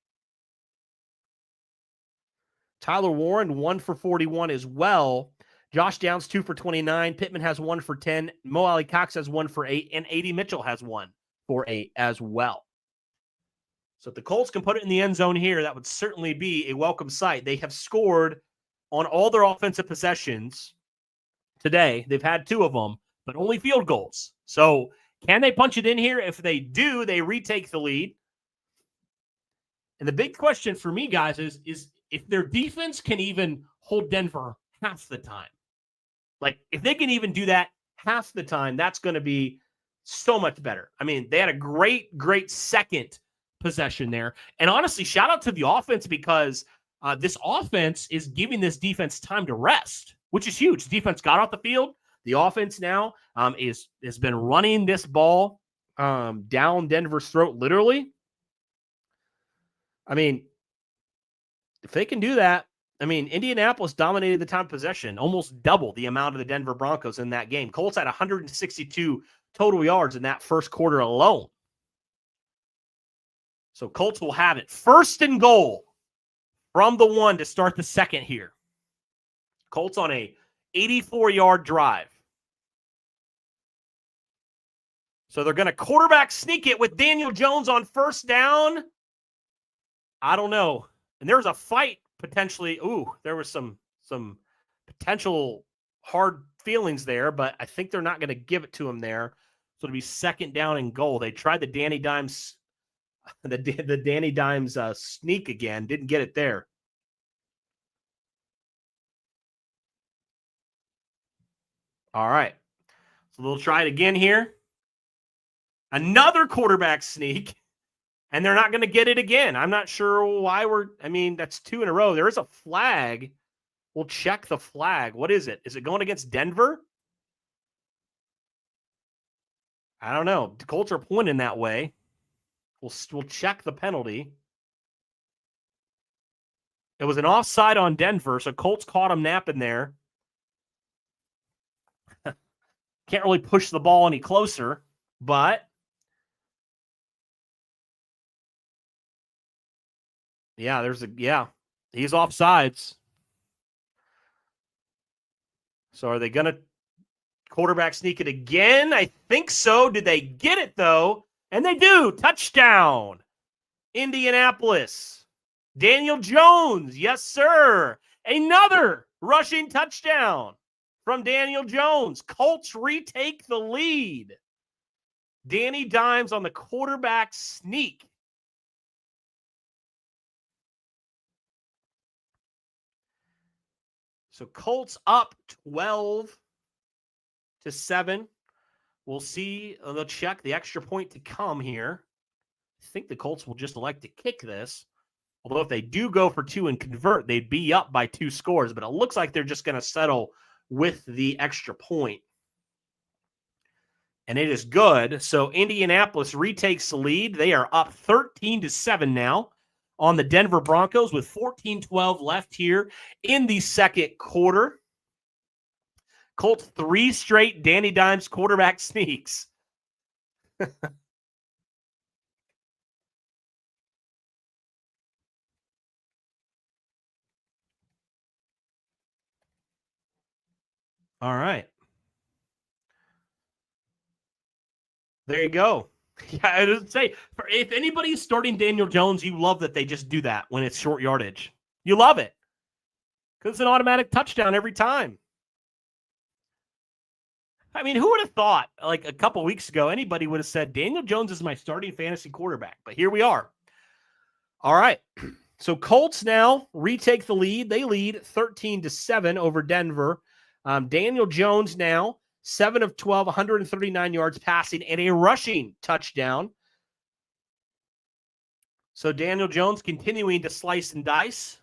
Tyler Warren 1 for 41 as well. Josh Downs 2 for 29. Pittman has 1 for 10. Mo Ali Cox has 1 for 8. And A.D. Mitchell has 1 for 8 as well. So if the Colts can put it in the end zone here, that would certainly be a welcome sight. They have scored on all their offensive possessions today. They've had 2 of them, but only field goals. So can they punch it in here? If they do, they retake the lead. And the big question for me, guys, is if their defense can even hold Denver half the time. Like, if they can even do that half the time, that's going to be so much better. I mean, they had a great second possession there. And honestly, shout out to the offense because this offense is giving this defense time to rest, which is huge. The defense got off the field. The offense now has been running this ball down Denver's throat, literally. I mean, if they can do that, I mean, Indianapolis dominated the time of possession, almost double the amount of the Denver Broncos in that game. Colts had 162 total yards in that first quarter alone. So Colts will have it. 1st and goal from the 1 to start the second here. Colts on a 84-yard drive. So they're going to quarterback sneak it with Daniel Jones on 1st down. I don't know. And there's a fight potentially. Ooh, there was some potential hard feelings there, but I think they're not going to give it to him there. So it'll be 2nd down and goal. They tried the Danny Dimes sneak again. Didn't get it there. All right. So they'll try it again here. Another quarterback sneak. And they're not going to get it again. I'm not sure why that's 2 in a row. There is a flag. We'll check the flag. What is it? Is it going against Denver? I don't know. The Colts are pointing that way. We'll check the penalty. It was an offside on Denver, so Colts caught him napping there. Can't really push the ball any closer, but yeah, he's offsides. So are they going to quarterback sneak it again? I think so. Did they get it, though? And they do. Touchdown. Indianapolis. Daniel Jones. Yes, sir. Another rushing touchdown from Daniel Jones. Colts retake the lead. Danny Dimes on the quarterback sneak. So Colts up 12-7. We'll see. They'll check the extra point to come here. I think the Colts will just elect to kick this. Although if they do go for 2 and convert, they'd be up by 2 scores. But it looks like they're just going to settle with the extra point. And it is good. So Indianapolis retakes the lead. They are up 13-7 now on the Denver Broncos with 14-12 left here in the second quarter. Colts 3 straight Danny Dimes quarterback sneaks. All right. There you go. Yeah, I would say, if anybody's starting Daniel Jones, you love that they just do that when it's short yardage. You love it. Because it's an automatic touchdown every time. I mean, who would have thought, like a couple weeks ago, anybody would have said, Daniel Jones is my starting fantasy quarterback. But here we are. All right. So Colts now retake the lead. They lead 13-7 over Denver. Daniel Jones now 7 of 12, 139 yards passing and a rushing touchdown. So Daniel Jones continuing to slice and dice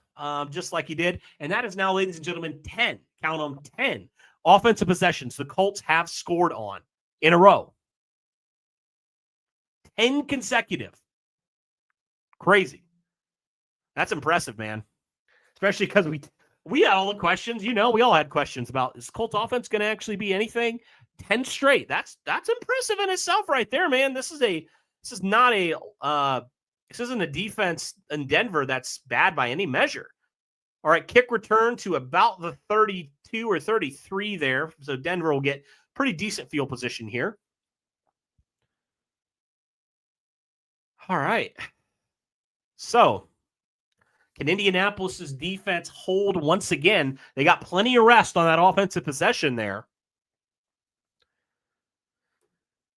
just like he did. And that is now, ladies and gentlemen, 10. Count them, 10 offensive possessions the Colts have scored on in a row. 10 consecutive. Crazy. That's impressive, man. Especially because we had all the questions. You know, we all had questions about, is Colts offense going to actually be anything? 10 straight. That's impressive in itself right there, man. This isn't a defense in Denver that's bad by any measure. All right, kick return to about the 32 or 33 there. So Denver will get pretty decent field position here. All right. So Can Indianapolis's defense hold once again? They got plenty of rest on that offensive possession there.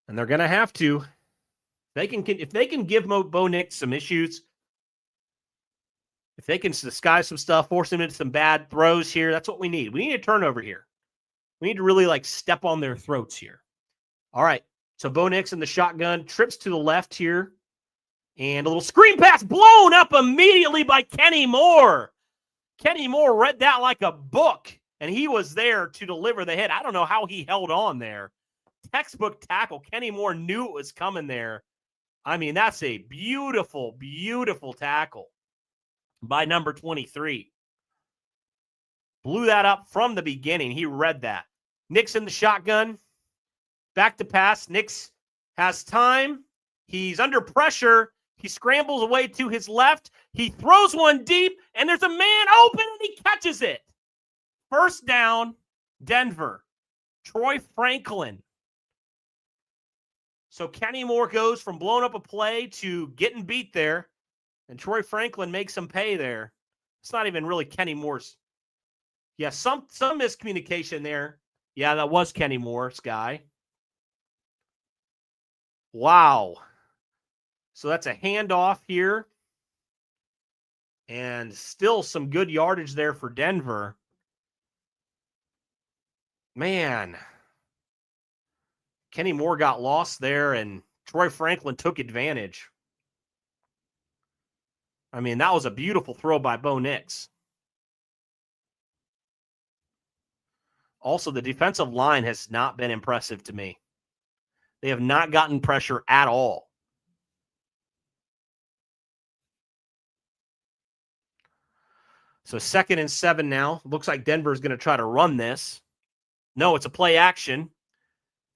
And they're going to have to. If they can give Bo Nix some issues, if they can disguise some stuff, force him into some bad throws here, that's what we need. We need a turnover here. We need to really step on their throats here. All right. So Bo Nix in the shotgun, trips to the left here. And a little screen pass blown up immediately by Kenny Moore. Kenny Moore read that like a book, and he was there to deliver the hit. I don't know how he held on there. Textbook tackle. Kenny Moore knew it was coming there. I mean, that's a beautiful, beautiful tackle by number 23. Blew that up from the beginning. He read that. Nix in the shotgun. Back to pass. Nix has time. He's under pressure. He scrambles away to his left. He throws one deep, and there's a man open, and he catches it. First down, Denver. Troy Franklin. So Kenny Moore goes from blowing up a play to getting beat there, and Troy Franklin makes him pay there. It's not even really Kenny Moore's. Yeah, some miscommunication there. Yeah, that was Kenny Moore's guy. Wow. So that's a handoff here. And still some good yardage there for Denver. Man. Kenny Moore got lost there, and Troy Franklin took advantage. I mean, that was a beautiful throw by Bo Nix. Also, the defensive line has not been impressive to me. They have not gotten pressure at all. So 2nd and 7 now. Looks like Denver is going to try to run this. No, it's a play action.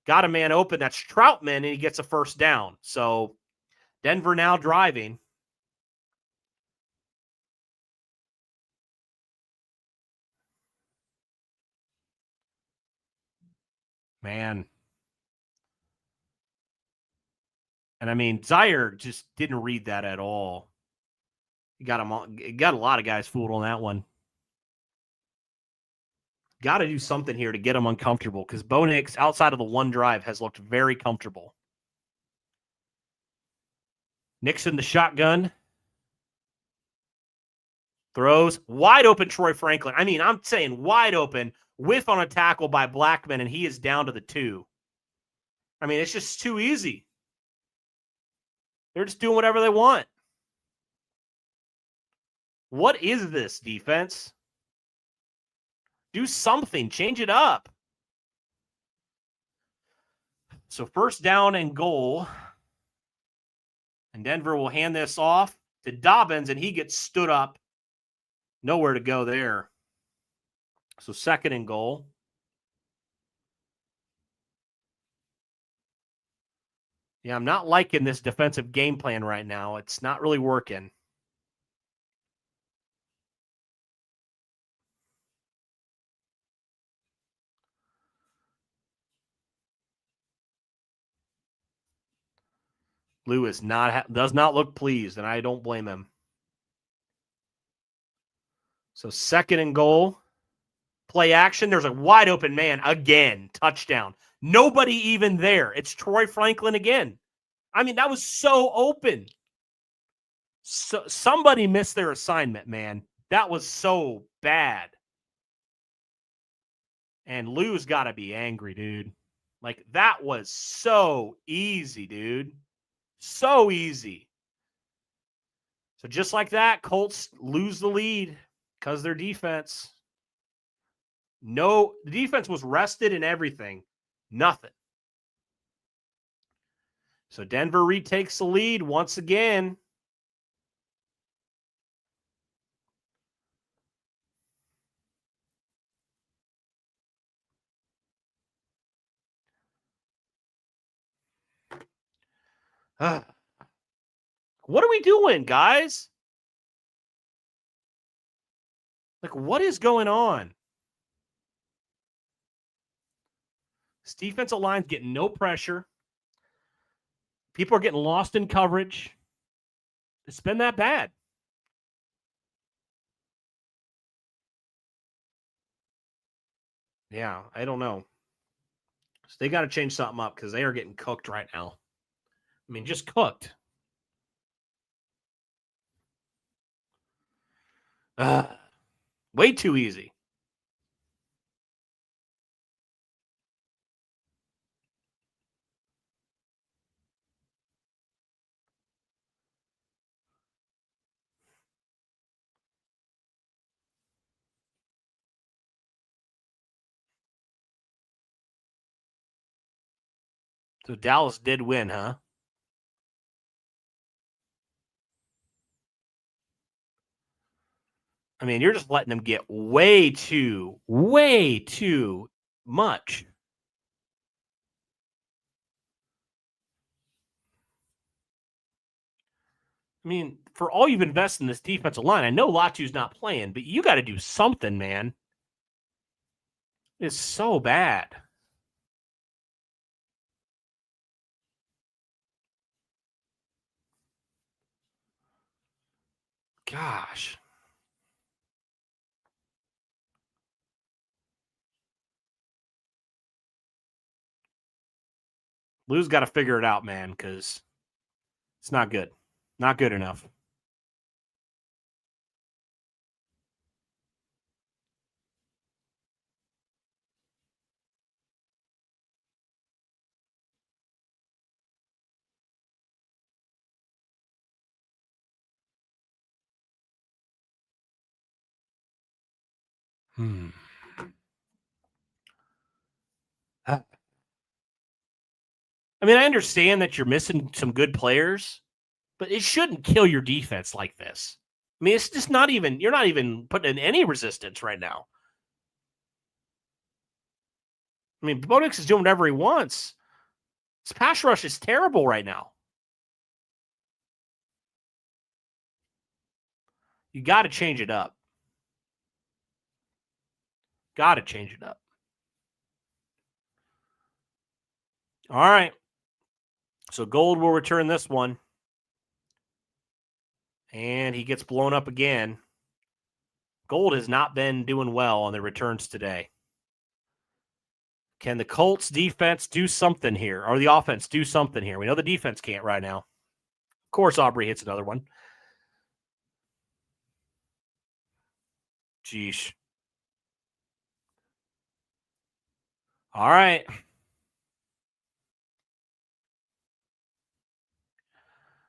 Got a man open. That's Troutman, and he gets a first down. So Denver now driving. Man. And I mean, Zaire just didn't read that at all. He got a lot of guys fooled on that one. Got to do something here to get him uncomfortable, because Bo Nix, outside of the one drive, has looked very comfortable. Nix in the shotgun. Throws. Wide open Troy Franklin. I mean, I'm saying wide open. Whiff on a tackle by Blackman, and he is down to the 2. I mean, it's just too easy. They're just doing whatever they want. What is this defense? Do something. Change it up. So 1st down and goal. And Denver will hand this off to Dobbins, and he gets stood up. Nowhere to go there. So 2nd and goal. Yeah, I'm not liking this defensive game plan right now. It's not really working. Lou does not look pleased, and I don't blame him. So 2nd and goal. Play action. There's a wide open man again. Touchdown. Nobody even there. It's Troy Franklin again. I mean, that was so open. So somebody missed their assignment, man. That was so bad. And Lou's got to be angry, dude. That was so easy, dude. So easy. So just like that, Colts lose the lead because their defense. No, the defense was rested and everything. Nothing. So Denver retakes the lead once again. What are we doing, guys? What is going on? This defensive line's getting no pressure. People are getting lost in coverage. It's been that bad. Yeah, I don't know. So they got to change something up because they are getting cooked right now. I mean, just cooked. Way too easy. So Dallas did win, huh? I mean, you're just letting them get way too much. I mean, for all you've invested in this defensive line, I know Latu's not playing, but you got to do something, man. It's so bad. Gosh. Lou's got to figure it out, man, because it's not good. Not good enough. I mean, I understand that you're missing some good players, but it shouldn't kill your defense like this. I mean, it's just not even, you're not even putting in any resistance right now. I mean, Bodix is doing whatever he wants. His pass rush is terrible right now. You got to change it up. Got to change it up. All right. So Gold will return this one. And he gets blown up again. Gold has not been doing well on the returns today. Can the Colts defense do something here? Or the offense do something here? We know the defense can't right now. Of course, Aubrey hits another one. Jeesh. All right.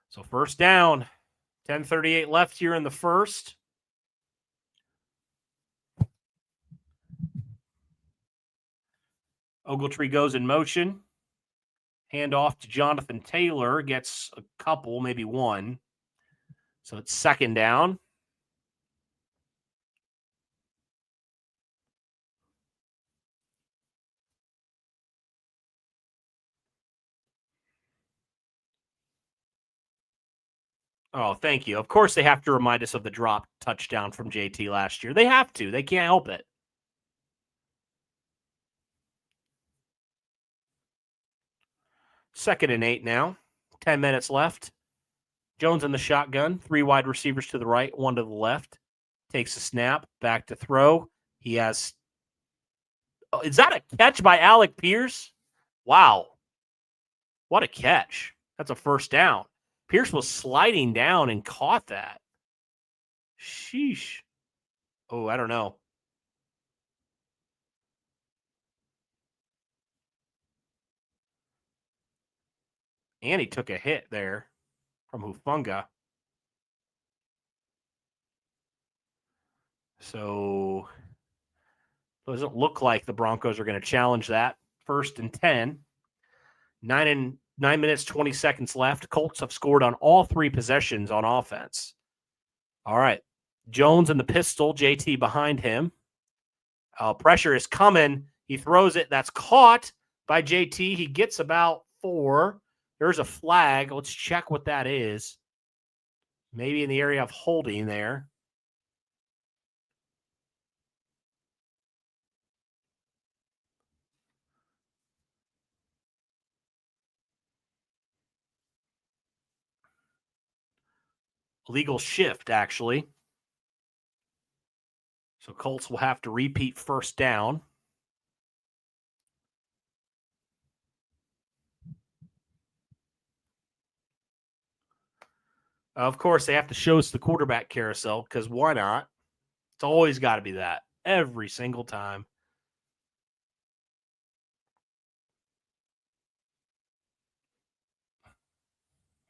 So first down. 10:38 left here in the first. Ogletree goes in motion. Hand off to Jonathan Taylor. Gets a couple, maybe one. So it's second down. Oh, thank you. Of course, they have to remind us of the drop touchdown from JT last year. They have to. They can't help it. Second and 8 now. 10 minutes left. Jones in the shotgun. 3 wide receivers to the right, 1 to the left. Takes a snap. Back to throw. He has. Oh, is that a catch by Alec Pierce? Wow. What a catch. That's a first down. Pierce was sliding down and caught that. Sheesh. Oh, I don't know. And he took a hit there from Hufanga. So doesn't look like the Broncos are going to challenge that. First and 10. 9 minutes, 20 seconds left. Colts have scored on all 3 possessions on offense. All right. Jones in the pistol, JT behind him. Pressure is coming. He throws it. That's caught by JT. He gets about 4. There's a flag. Let's check what that is. Maybe in the area of holding there. Legal shift, actually. So Colts will have to repeat first down. Of course, they have to show us the quarterback carousel because why not? It's always got to be that every single time.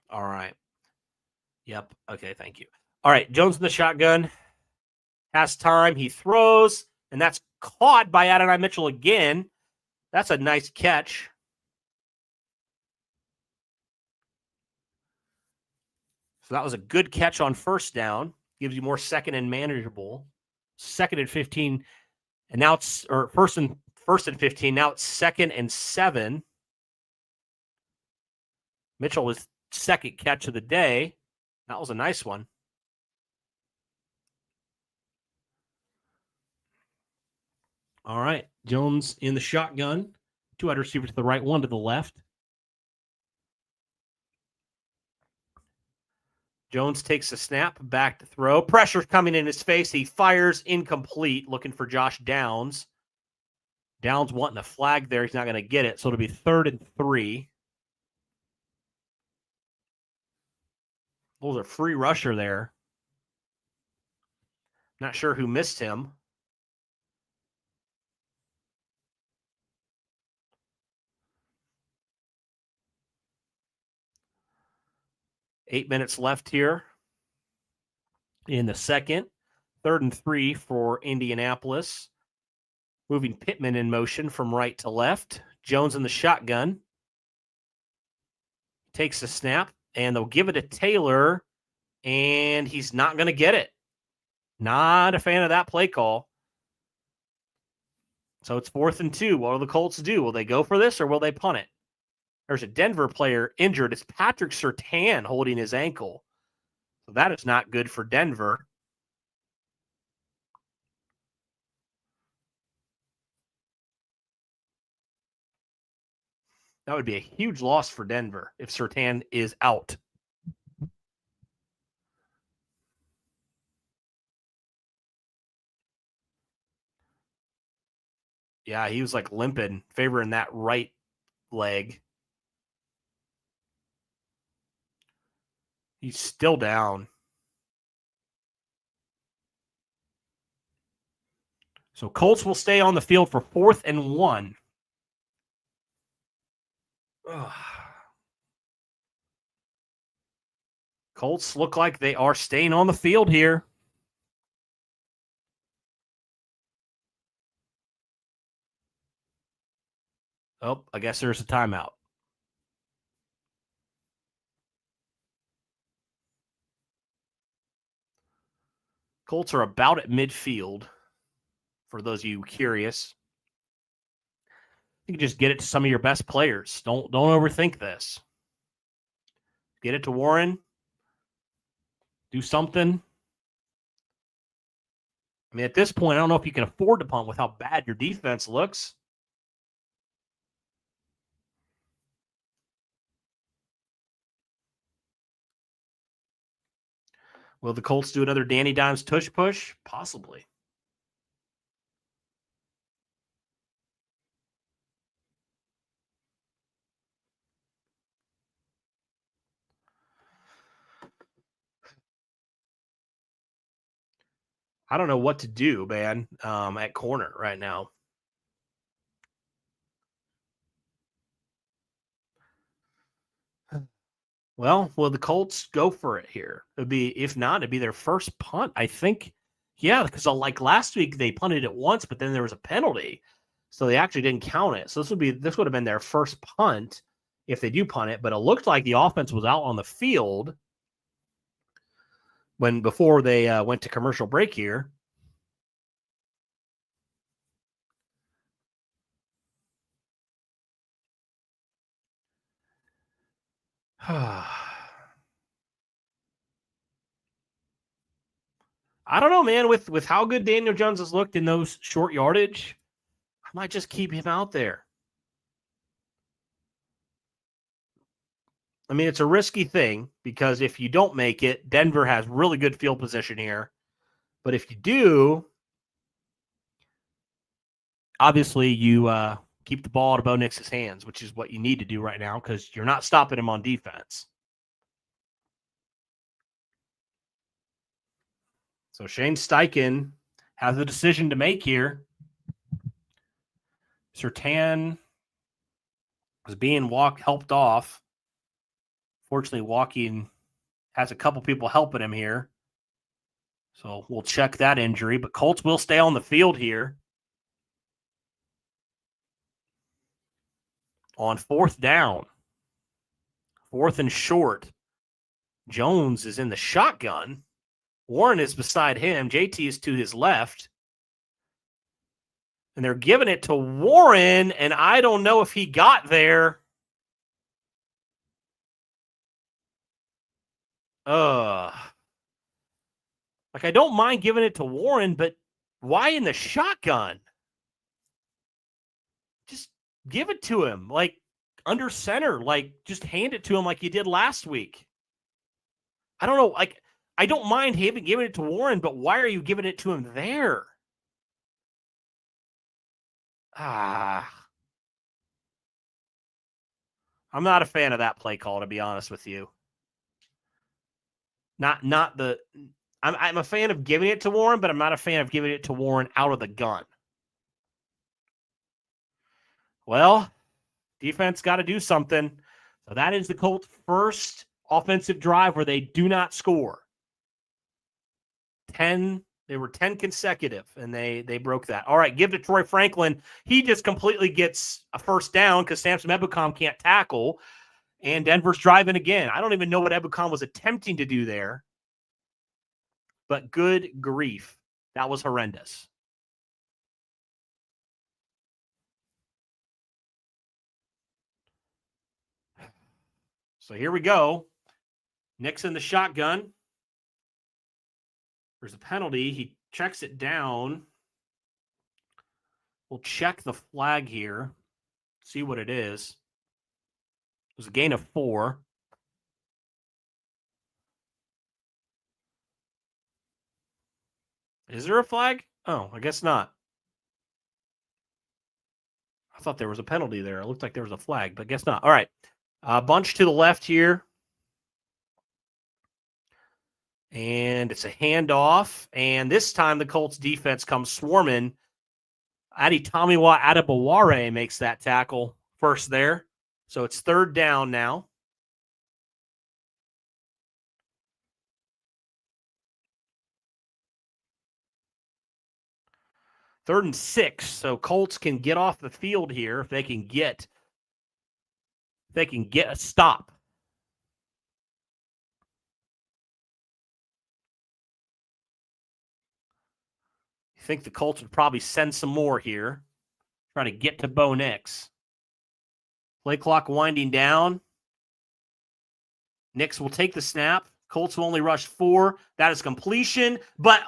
All right. Yep. Okay. Thank you. All right. Jones in the shotgun. Has time. He throws, and that's caught by Adonai Mitchell again. That's a nice catch. So that was a good catch on first down. Gives you more second and manageable. Second and 15. And now it's first and 15. Now it's second and 7. Mitchell was second catch of the day. That was a nice one. All right. Jones in the shotgun. 2 wide receivers to the right, 1 to the left. Jones takes a snap, back to throw. Pressure's coming in his face. He fires incomplete, looking for Josh Downs. Downs wanting a flag there. He's not going to get it, so it'll be 3rd and 3. There's a free rusher there. Not sure who missed him. Eight minutes left here in the second. 3rd and 3 for Indianapolis. Moving Pittman in motion from right to left. Jones in the shotgun. Takes the snap, and they'll give it to Taylor, and he's not going to get it. Not a fan of that play call. So it's 4th and 2. What will the Colts do? Will they go for this, or will they punt it? There's a Denver player injured. It's Patrick Surtain holding his ankle. So that is not good for Denver. That would be a huge loss for Denver if Surtain is out. Yeah, he was like limping, favoring that right leg. He's still down. So Colts will stay on the field for 4th and 1. Ugh. Colts look like they are staying on the field here. Oh, I guess there's a timeout. Colts are about at midfield, for those of you curious. You can just get it to some of your best players. Don't overthink this. Get it to Warren. Do something. I mean, at this point, I don't know if you can afford to punt with how bad your defense looks. Will the Colts do another Danny Dimes tush push? Possibly. I don't know what to do, man, at corner right now. Well, will the Colts go for it here? It'd be, if not, it'd be their first punt. I think, yeah, because like last week they punted it once, but then there was a penalty, so they actually didn't count it. So this would have been their first punt if they do punt it. But it looked like the offense was out on the field before they went to commercial break here. I don't know, man. With how good Daniel Jones has looked in those short yardage, I might just keep him out there. I mean, it's a risky thing because if you don't make it, Denver has really good field position here. But if you do, obviously you keep the ball out of Bo Nix's hands, which is what you need to do right now because you're not stopping him on defense. So Shane Steichen has a decision to make here. Surtain was being helped off. Fortunately, walking has a couple people helping him here. So we'll check that injury. But Colts will stay on the field here. On 4th down. 4th and short. Jones is in the shotgun. Warren is beside him. JT is to his left. And they're giving it to Warren, and I don't know if he got there. Like, I don't mind giving it to Warren, but why in the shotgun? Just give it to him, like, under center. Like, just hand it to him like you did last week. I don't know. Like, I don't mind giving it to Warren, but why are you giving it to him there? I'm not a fan of that play call, to be honest with you. I'm a fan of giving it to Warren, but I'm not a fan of giving it to Warren out of the gun. Well, defense got to do something. So that is the Colts' first offensive drive where they do not score. They were 10 consecutive, and they broke that. All right, give to Troy Franklin. He just completely gets a first down because Samson Ebukam can't tackle, and Denver's driving again. I don't even know what Ebukam was attempting to do there, but good grief. That was horrendous. So here we go. Nick's in the shotgun. There's a penalty. He checks it down. We'll check the flag here. See what it is. It was a gain of 4. Is there a flag? Oh, I guess not. I thought there was a penalty there. It looked like there was a flag, but I guess not. All right. Bunch to the left here. And it's a handoff. And this time the Colts defense comes swarming. Adetomiwa Adebaware makes that tackle first there. So it's 3rd down now. Third and 6. So Colts can get off the field here if they can get a stop. I think the Colts would probably send some more here. Try to get to Bo Nix. Play clock winding down. Nix will take the snap. Colts will only rush 4. That is completion. But,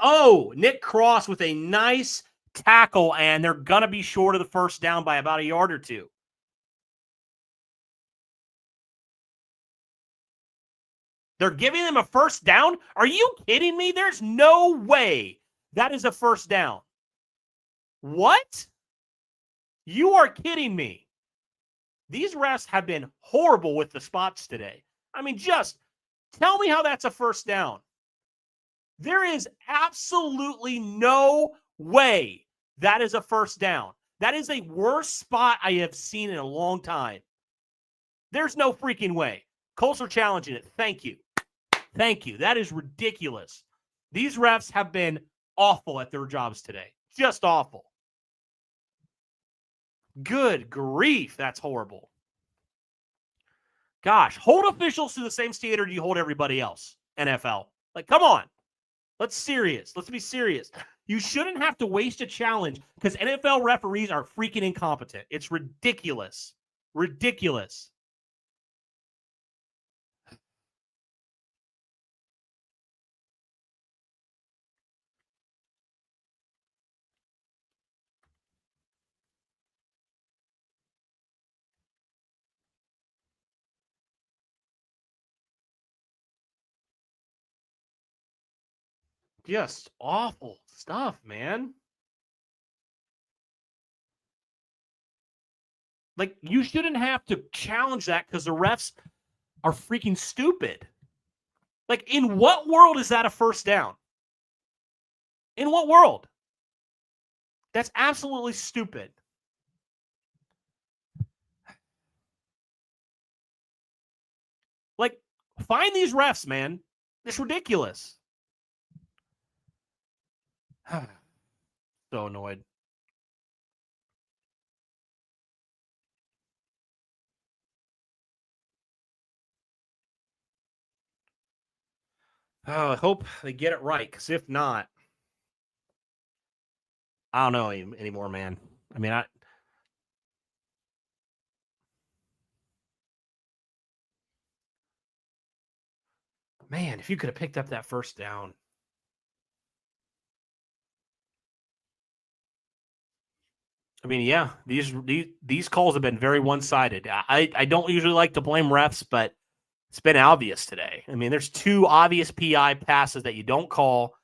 Nick Cross with a nice tackle, and they're going to be short of the first down by about a yard or 2. They're giving them a first down? Are you kidding me? There's no way that is a first down. What? You are kidding me. These refs have been horrible with the spots today. I mean, just tell me how that's a first down. There is absolutely no way that is a first down. That is a worse spot I have seen in a long time. There's no freaking way. Colts are challenging it. Thank you. Thank you. That is ridiculous. These refs have been awful at their jobs today. Just awful. Good grief. That's horrible. Gosh, hold officials to the same standard you hold everybody else, NFL. Like, come on. Let's be serious. You shouldn't have to waste a challenge because NFL referees are freaking incompetent. It's ridiculous. Ridiculous. Just awful stuff, man. Like, you shouldn't have to challenge that because the refs are freaking stupid. Like, in what world is that a first down? In what world? That's absolutely stupid. Like, find these refs, man. It's ridiculous. So annoyed. Oh, I hope they get it right, because if not, I don't know anymore, man. I mean, man, if you could have picked up that first down. I mean, yeah, these calls have been very one-sided. I don't usually like to blame refs, but it's been obvious today. I mean, there's two obvious PI passes that you don't call,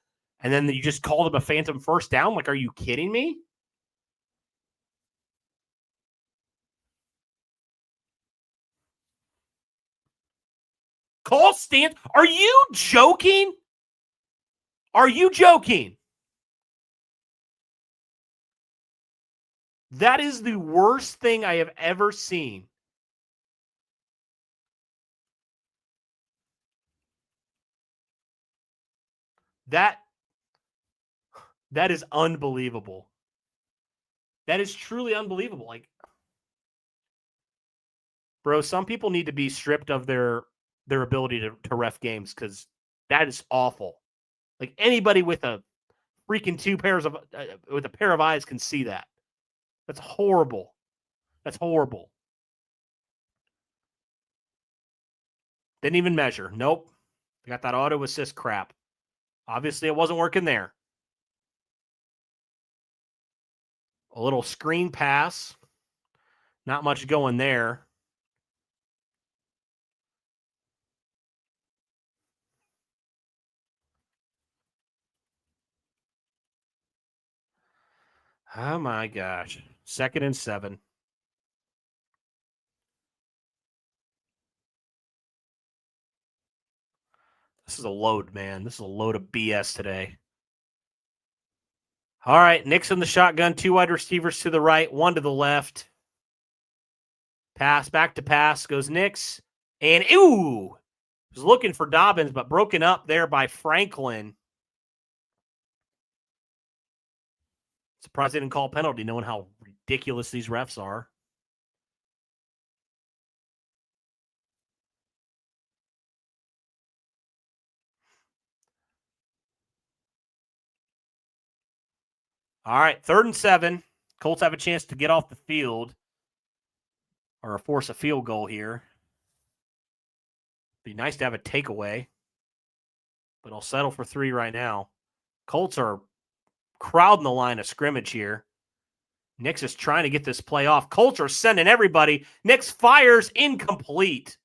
and then you just call them a phantom first down. Like, are you kidding me? Call stand. Are you joking? Are you joking? That is the worst thing I have ever seen. That is unbelievable. That is truly unbelievable. Like, bro, some people need to be stripped of their ability to ref games, because that is awful. Like, anybody with a freaking with a pair of eyes can see that. That's horrible. That's horrible. Didn't even measure. Nope. They got that auto assist crap. Obviously, it wasn't working there. A little screen pass. Not much going there. Oh, my gosh. 2nd and 7. This is a load, man. This is a load of BS today. All right, Nick's in the shotgun. 2 wide receivers to the right, 1 to the left. Pass, back to pass, goes Nix. And, ooh, was looking for Dobbins, but broken up there by Franklin. Surprised they didn't call a penalty, knowing how ridiculous these refs are. All right, 3rd and 7. Colts have a chance to get off the field or force a field goal here. Be nice to have a takeaway, but I'll settle for 3 right now. Colts are crowding the line of scrimmage here. Nix is trying to get this play off. Colts are sending everybody. Nix fires incomplete.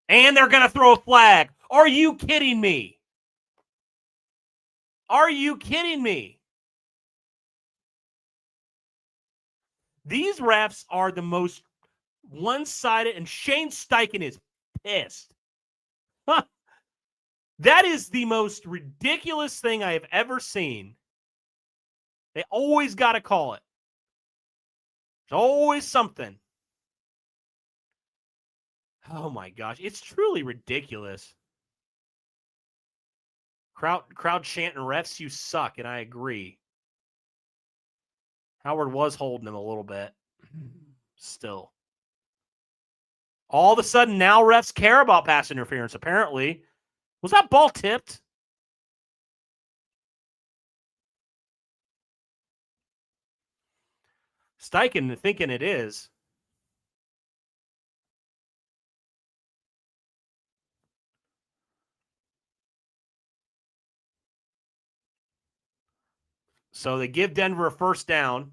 And they're going to throw a flag. Are you kidding me? Are you kidding me? These refs are the most one-sided, and Shane Steichen is pissed. That is the most ridiculous thing I have ever seen. They always got to call it. There's always something. Oh, my gosh. It's truly ridiculous. Crowd chanting, refs, you suck, and I agree. Howard was holding him a little bit. Still. All of a sudden, now refs care about pass interference, apparently. Was that ball tipped? Steichen thinking it is. So they give Denver a first down.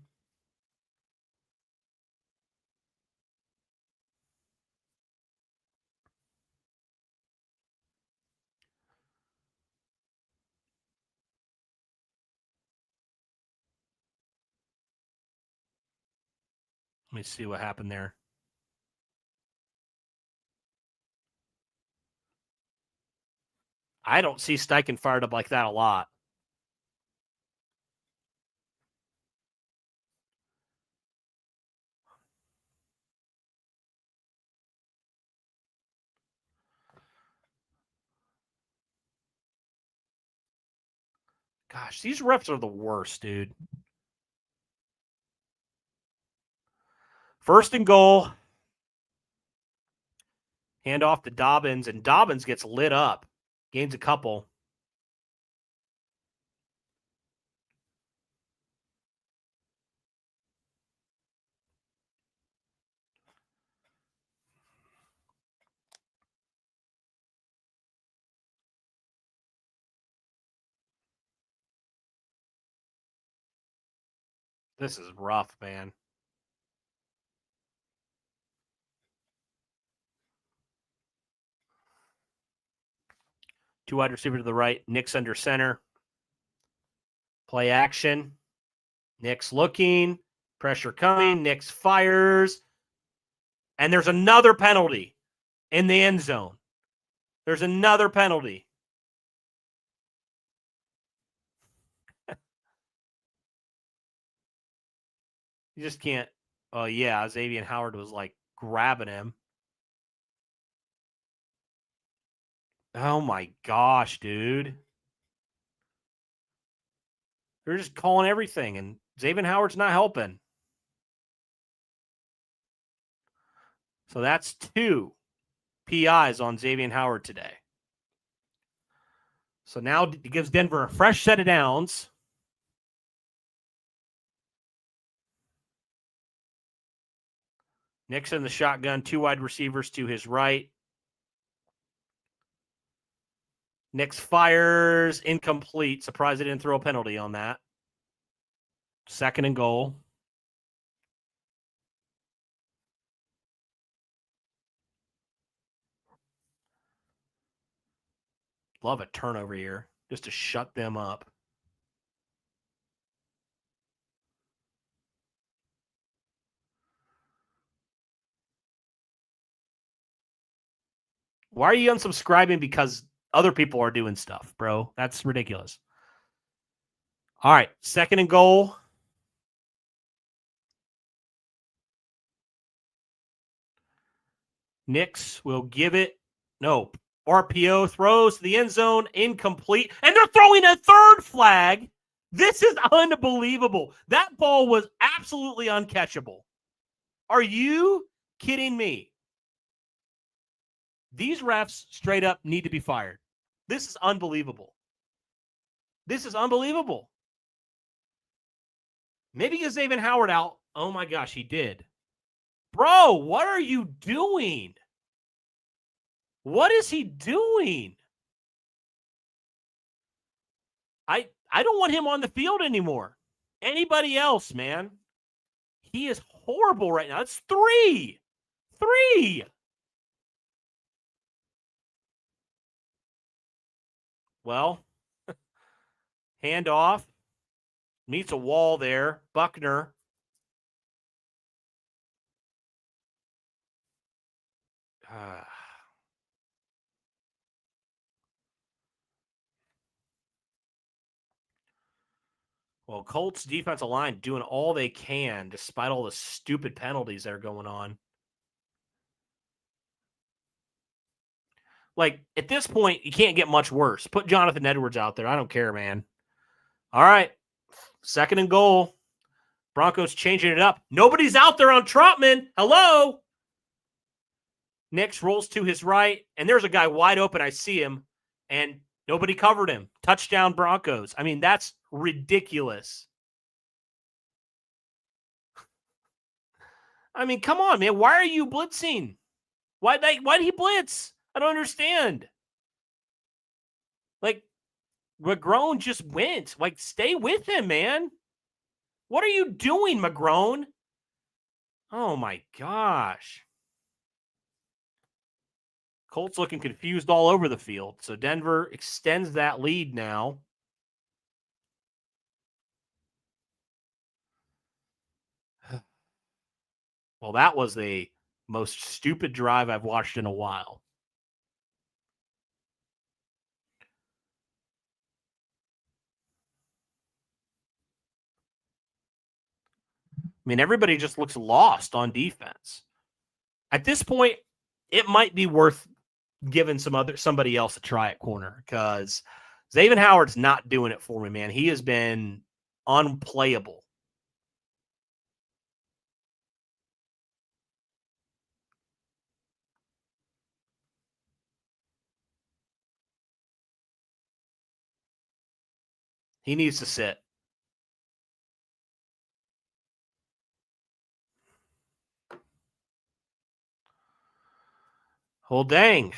Let me see what happened there. I don't see Steichen fired up like that a lot. Gosh, these refs are the worst, dude. First and goal. Hand off to Dobbins, and Dobbins gets lit up. Gains a couple. This is rough, man. Two wide receiver to the right. Nick's under center. Play action. Nick's looking. Pressure coming. Nick's fires. And there's another penalty in the end zone. There's another penalty. You just can't. Oh, yeah. Xavier Howard was like grabbing him. Oh, my gosh, dude. They're just calling everything, and Xavier Howard's not helping. So that's 2 PIs on Xavier Howard today. So now it gives Denver a fresh set of downs. Nixon the shotgun, 2 wide receivers to his right. Nix fires, incomplete. Surprised they didn't throw a penalty on that. Second and goal. Love a turnover here just to shut them up. Why are you unsubscribing because other people are doing stuff, bro? That's ridiculous. All right, second and goal. Nix will give it. Nope. RPO throws to the end zone, incomplete. And they're throwing a third flag. This is unbelievable. That ball was absolutely uncatchable. Are you kidding me? These refs straight up need to be fired. This is unbelievable. This is unbelievable. Maybe get Xavier Howard out. Oh my gosh, he did. Bro, what are you doing? What is he doing? I don't want him on the field anymore. Anybody else, man? He is horrible right now. It's 3. 3. Well, hand off. Meets a wall there. Buckner. Well, Colts defensive line doing all they can despite all the stupid penalties that are going on. Like, at this point, you can't get much worse. Put Jonathan Edwards out there. I don't care, man. All right. Second and goal. Broncos changing it up. Nobody's out there on Trotman. Hello. Nix rolls to his right, and there's a guy wide open. I see him, and nobody covered him. Touchdown Broncos. I mean, that's ridiculous. I mean, come on, man. Why are you blitzing? Why did he blitz? I don't understand. Like, McGrone just went. Like, stay with him, man. What are you doing, McGrone? Oh, my gosh. Colts looking confused all over the field. So Denver extends that lead now. Well, that was the most stupid drive I've watched in a while. I mean, everybody just looks lost on defense. At this point, it might be worth giving somebody else a try at corner because Xavier Howard's not doing it for me, man. He has been unplayable. He needs to sit. Well, dang.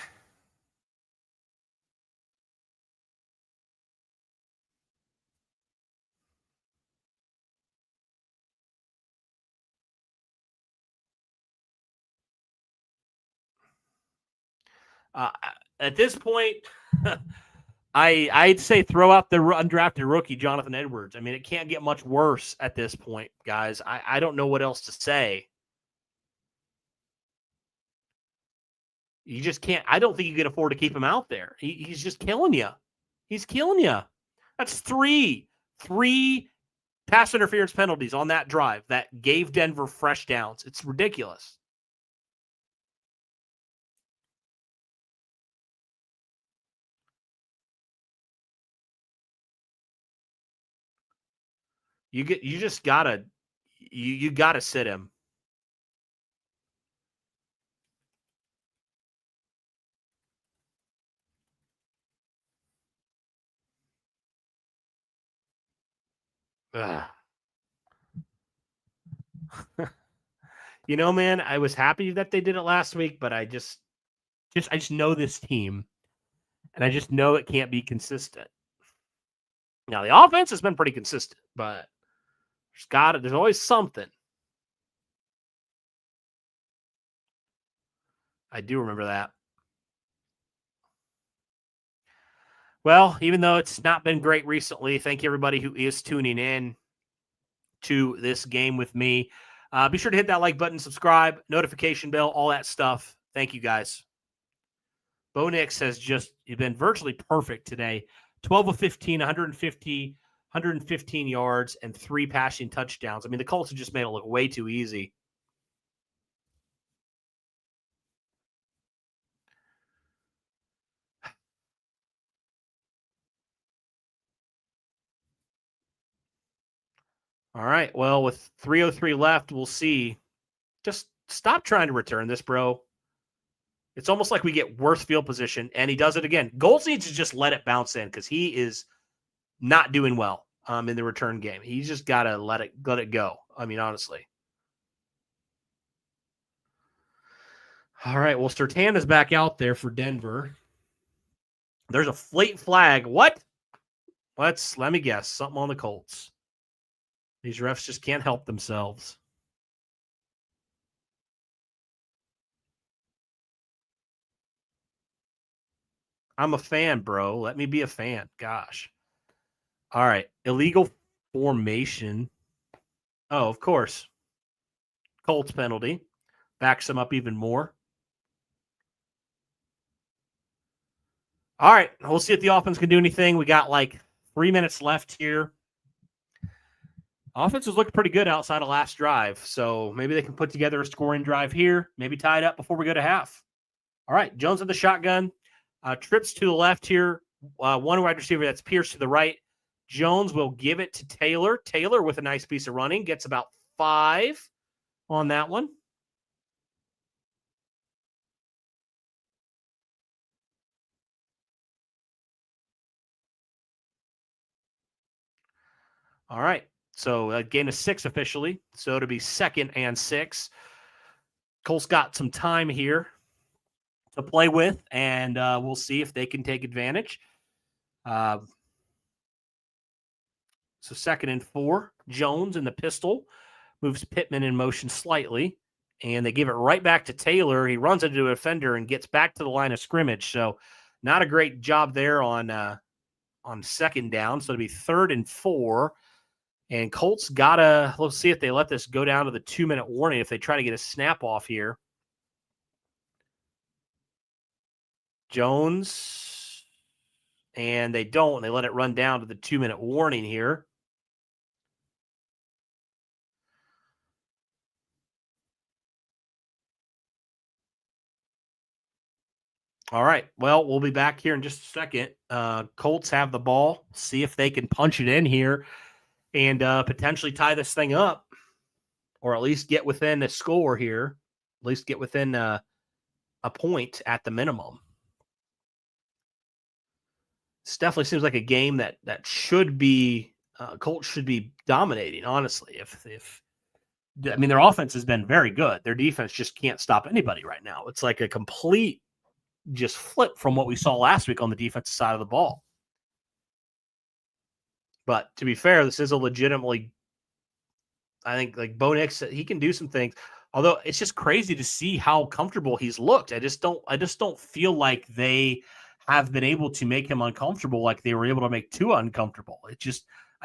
At this point, I'd say throw out the undrafted rookie, Jonathan Edwards. I mean, it can't get much worse at this point, guys. I don't know what else to say. You just can't. I don't think you can afford to keep him out there. He's just killing you. He's killing you. That's three pass interference penalties on that drive that gave Denver fresh downs. It's ridiculous. You just gotta you gotta sit him. You know, man, I was happy that they did it last week, but I just know this team, and I just know it can't be consistent. Now the offense has been pretty consistent, but there's always something. I do remember that. Well, even though it's not been great recently, thank you everybody who is tuning in to this game with me. Be sure to hit that like button, subscribe, notification bell, all that stuff. Thank you, guys. Bo Nix has just been virtually perfect today. 12 of 15, 115 yards, and 3 passing touchdowns. I mean, the Colts have just made it look way too easy. All right. Well, with 3:03 left, we'll see. Just stop trying to return this, bro. It's almost like we get worse field position, and he does it again. Golds needs to just let it bounce in because he is not doing well in the return game. He's just got to let it go. I mean, honestly. All right. Well, Surtain is back out there for Denver. There's a late flag. What? Let me guess. Something on the Colts. These refs just can't help themselves. I'm a fan, bro. Let me be a fan. Gosh. All right. Illegal formation. Oh, of course. Colts penalty. Backs them up even more. All right. We'll see if the offense can do anything. We got like 3 minutes left here. Offense has looked pretty good outside of last drive. So maybe they can put together a scoring drive here. Maybe tie it up before we go to half. All right. Jones in the shotgun. Trips to the left here. One wide receiver, that's Pierce, to the right. Jones will give it to Taylor. Taylor with a nice piece of running. Gets about 5 on that one. All right. So a gain of 6 officially. So to be 2nd and 6. Colts got some time here to play with, and we'll see if they can take advantage. So 2nd and 4. Jones in the pistol moves Pittman in motion slightly, and they give it right back to Taylor. He runs into a defender and gets back to the line of scrimmage. So not a great job there on 2nd down. So it'll be 3rd and 4. And Colts let's see if they let this go down to the 2-minute warning if they try to get a snap off here. Jones, and they don't. They let it run down to the 2-minute warning here. All right. Well, we'll be back here in just a second. Colts have the ball. See if they can punch it in here and potentially tie this thing up, or at least get within a score here. At least get within a point at the minimum. This definitely seems like a game that should be Colts should be dominating. Honestly, if I mean, their offense has been very good. Their defense just can't stop anybody right now. It's like a complete just flip from what we saw last week on the defensive side of the ball. But to be fair, this is a legitimately, I think, like Bo Nix, he can do some things. Although it's just crazy to see how comfortable he's looked. I just don't feel like they have been able to make him uncomfortable like they were able to make Tua uncomfortable. I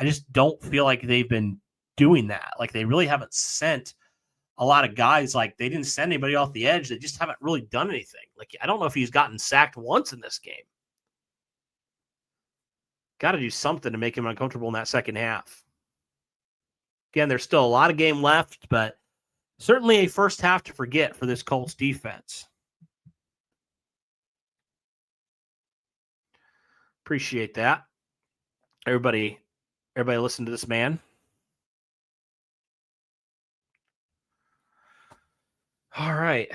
just don't feel like they've been doing that. Like they really haven't sent a lot of guys. Like they didn't send anybody off the edge. They just haven't really done anything. Like I don't know if he's gotten sacked once in this game. Got to do something to make him uncomfortable in that second half. Again, there's still a lot of game left, but certainly a first half to forget for this Colts defense. Appreciate that. Everybody listen to this man. All right.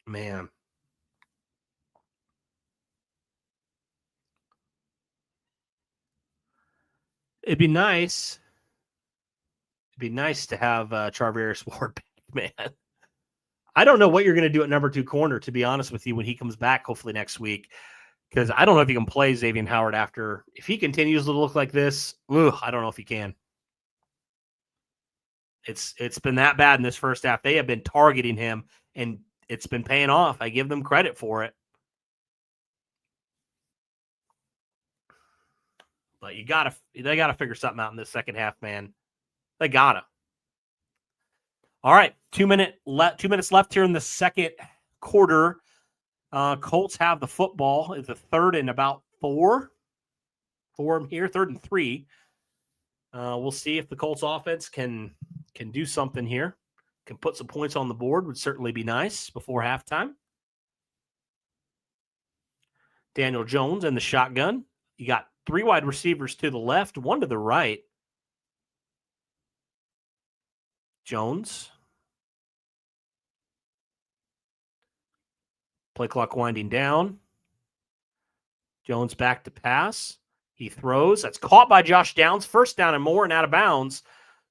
Man. It'd be nice. It'd be nice to have Charvarius Ward back, man. I don't know what you're going to do at number 2 corner, to be honest with you, when he comes back, hopefully next week. Because I don't know if he can play Xavier Howard after. If he continues to look like this, I don't know if he can. It's been that bad in this first half. They have been targeting him, and it's been paying off. I give them credit for it. But they gotta figure something out in this second half, man. They gotta. All right, 2 minutes left here in the second quarter. Colts have the football. It's a third and about 4. 4 here, 3rd and 3. We'll see if the Colts offense can do something here. Can put some points on the board. Would certainly be nice before halftime. Daniel Jones and the shotgun. You got 3 wide receivers to the left, 1 to the right. Jones. Play clock winding down. Jones back to pass. He throws. That's caught by Josh Downs. First down and more and out of bounds.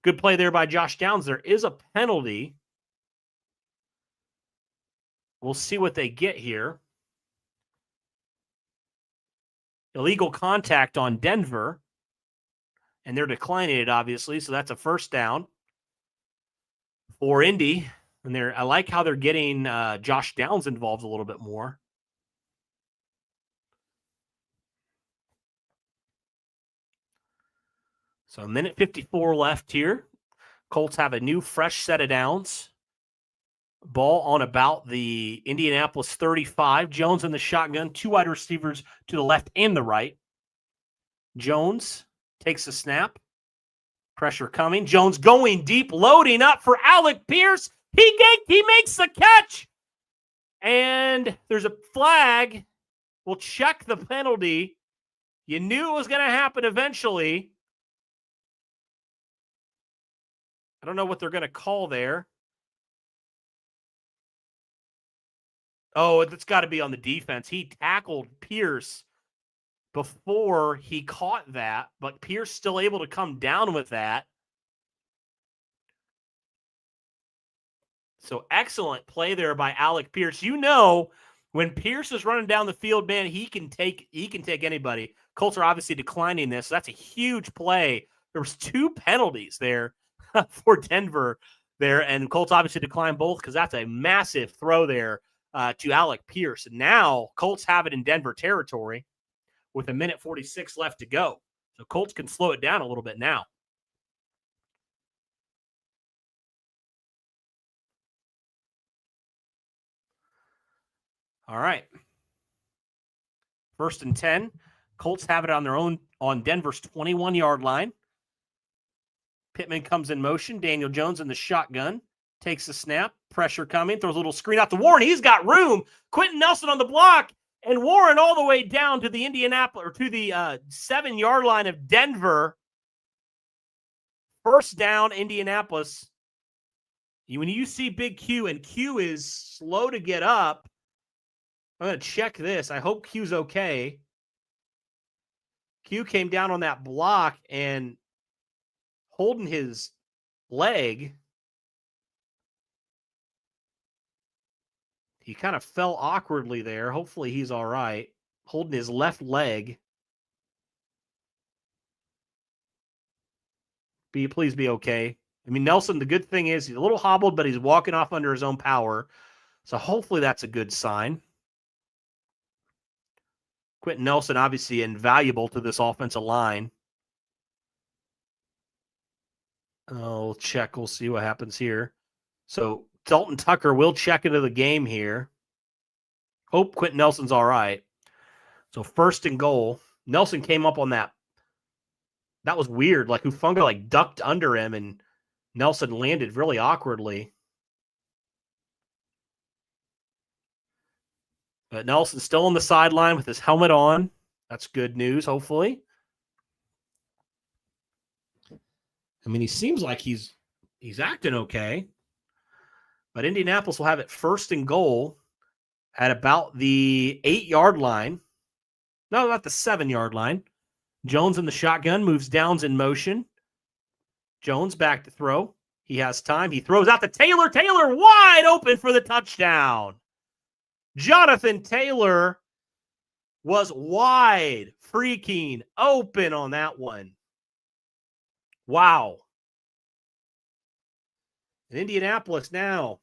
Good play there by Josh Downs. There is a penalty. We'll see what they get here. Illegal contact on Denver. And they're declining it, obviously. So that's a first down for Indy. And I like how they're getting Josh Downs involved a little bit more. So 1:54 left here. Colts have a new fresh set of downs. Ball on about the Indianapolis 35. Jones in the shotgun. 2 wide receivers to the left and the right. Jones takes a snap. Pressure coming. Jones going deep, loading up for Alec Pierce. He makes the catch. And there's a flag. We'll check the penalty. You knew it was going to happen eventually. I don't know what they're going to call there. Oh, it's got to be on the defense. He tackled Pierce before he caught that, but Pierce still able to come down with that. So excellent play there by Alec Pierce. You know, when Pierce is running down the field, man, he can take anybody. Colts are obviously declining this. So that's a huge play. There was 2 penalties there for Denver there, and Colts obviously declined both because that's a massive throw there to Alec Pierce. And now Colts have it in Denver territory with 1:46 left to go. So Colts can slow it down a little bit now. All right. 1st and 10. Colts have it on their own on Denver's 21-yard line. Pittman comes in motion. Daniel Jones in the shotgun. Takes the snap. Pressure coming. Throws a little screen out to Warren. He's got room. Quentin Nelson on the block. And Warren all the way down to the Indianapolis, or to the 7-yard line of Denver. 1st down, Indianapolis. When you see Big Q, and Q is slow to get up, I'm going to check this. I hope Q's okay. Q came down on that block and holding his leg. He kind of fell awkwardly there. Hopefully he's all right. Holding his left leg. Please be okay. I mean, Nelson, the good thing is he's a little hobbled, but he's walking off under his own power. So hopefully that's a good sign. Quentin Nelson, obviously invaluable to this offensive line. We'll check. We'll see what happens here. So Dalton Tucker will check into the game here. Hope Quentin Nelson's all right. So 1st and goal. Nelson came up on that. That was weird. Like Hufanga ducked under him, and Nelson landed really awkwardly. But Nelson's still on the sideline with his helmet on. That's good news, hopefully. I mean, he seems like he's acting okay. But Indianapolis will have it 1st and goal at about the 8-yard line. No, not the 7-yard line. Jones in the shotgun, moves Downs in motion. Jones back to throw. He has time. He throws out to Taylor. Taylor wide open for the touchdown. Jonathan Taylor was wide, freaking open on that one. Wow. In Indianapolis now.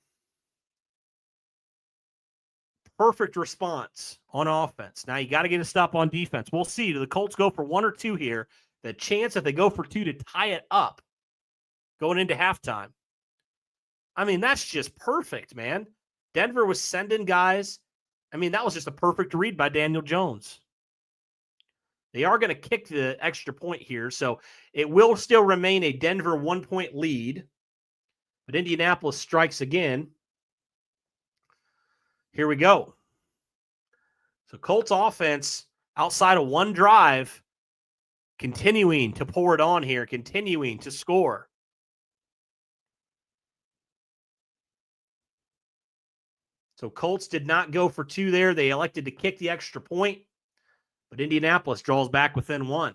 Perfect response on offense. Now you got to get a stop on defense. We'll see. Do the Colts go for 1 or 2 here? The chance that they go for 2 to tie it up going into halftime. I mean, that's just perfect, man. Denver was sending guys. I mean, that was just a perfect read by Daniel Jones. They are going to kick the extra point here, so it will still remain a Denver 1-point lead. But Indianapolis strikes again. Here we go. So Colts offense, outside of one drive, continuing to pour it on here, continuing to score. So Colts did not go for 2 there. They elected to kick the extra point, but Indianapolis draws back within 1.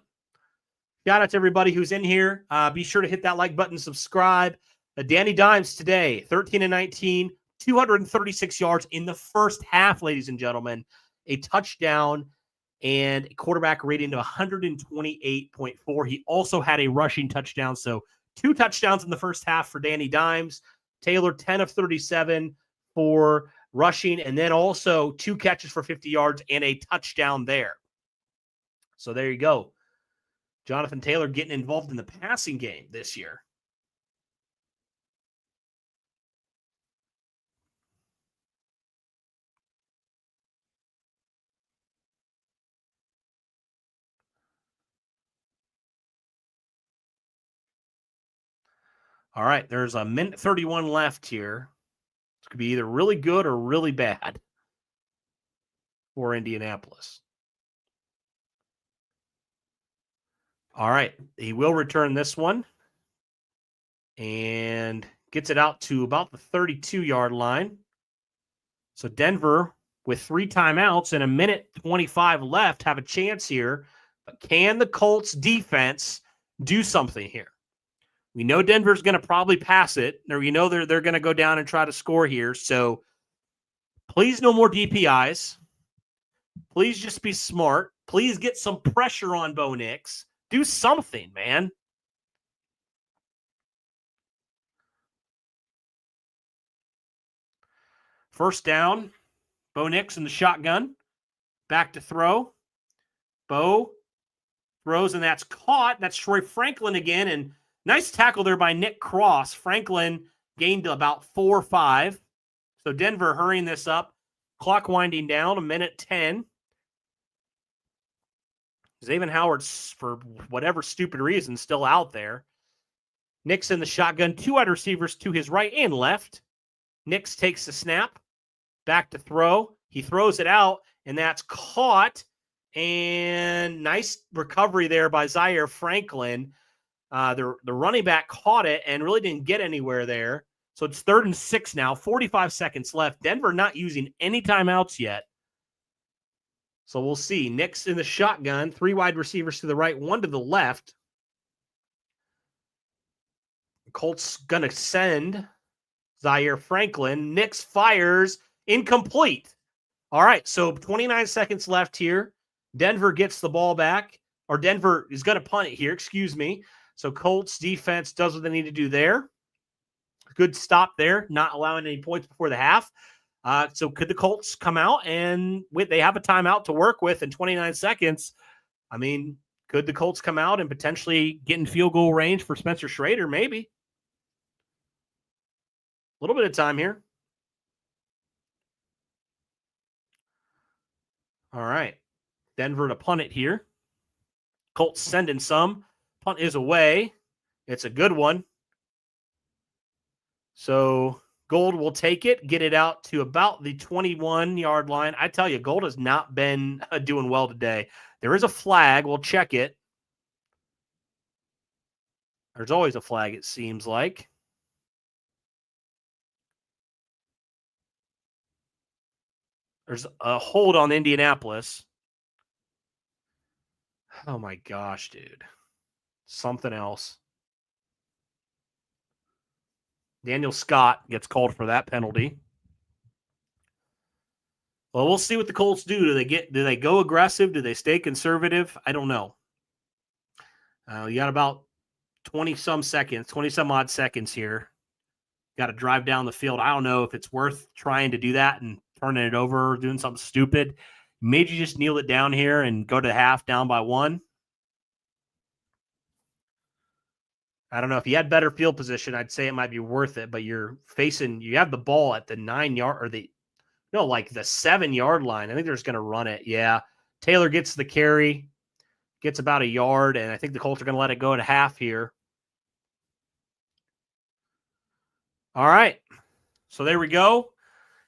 Shout out to everybody who's in here. Be sure to hit that like button, subscribe. Danny Dimes today, 13 and 19, 236 yards in the first half, ladies and gentlemen. A touchdown and a quarterback rating of 128.4. He also had a rushing touchdown, so 2 touchdowns in the first half for Danny Dimes. Taylor, 10 of 37 for rushing, and then also 2 catches for 50 yards and a touchdown there. So there you go. Jonathan Taylor getting involved in the passing game this year. All right, there's a minute 31 left here. It could be either really good or really bad for Indianapolis. All right, he will return this one and gets it out to about the 32-yard line. So Denver, with 3 timeouts and a minute 25 left, have a chance here. But can the Colts defense do something here? We know Denver's going to probably pass it, or we know they're going to go down and try to score here. So please no more DPIs. Please just be smart. Please get some pressure on Bo Nix. Do something, man. First down. Bo Nix in the shotgun. Back to throw. Bo throws, and that's caught. That's Troy Franklin again, and nice tackle there by Nick Cross. Franklin gained about 4 or 5. So Denver hurrying this up. Clock winding down, 1:10. Xavier Howard's, for whatever stupid reason, still out there. Nix in the shotgun, 2 wide receivers to his right and left. Nix takes the snap, back to throw. He throws it out, and that's caught. And nice recovery there by Zaire Franklin. The running back caught it and really didn't get anywhere there. So it's 3rd and 6 now, 45 seconds left. Denver not using any timeouts yet. So we'll see. Nix in the shotgun, 3 wide receivers to the right, 1 to the left. Colts going to send Zaire Franklin. Nix fires, incomplete. All right, so 29 seconds left here. Denver gets the ball back, or Denver is going to punt it here, excuse me. So Colts defense does what they need to do there. Good stop there, not allowing any points before the half. So could the Colts come out and they have a timeout to work with in 29 seconds? I mean, could the Colts come out and potentially get in field goal range for Spencer Schrader? Maybe. A little bit of time here. All right. Denver to punt it here. Colts sending some. Punt is away. It's a good one. So Gold will take it, get it out to about the 21-yard line. I tell you, Gold has not been doing well today. There is a flag. We'll check it. There's always a flag, it seems like. There's a hold on Indianapolis. Oh, my gosh, dude. Something else. Daniel Scott gets called for that penalty. Well, we'll see what the Colts do. Do they go aggressive? Do they stay conservative? I don't know. You got about 20-some odd seconds here. Got to drive down the field. I don't know if it's worth trying to do that and turning it over or doing something stupid. Maybe you just kneel it down here and go to half down by 1. I don't know. If you had better field position, I'd say it might be worth it, but you have the ball at the 9-yard or the 7-yard line. I think they're just going to run it. Yeah. Taylor gets the carry, gets about a yard, and I think the Colts are going to let it go at half here. All right. So there we go.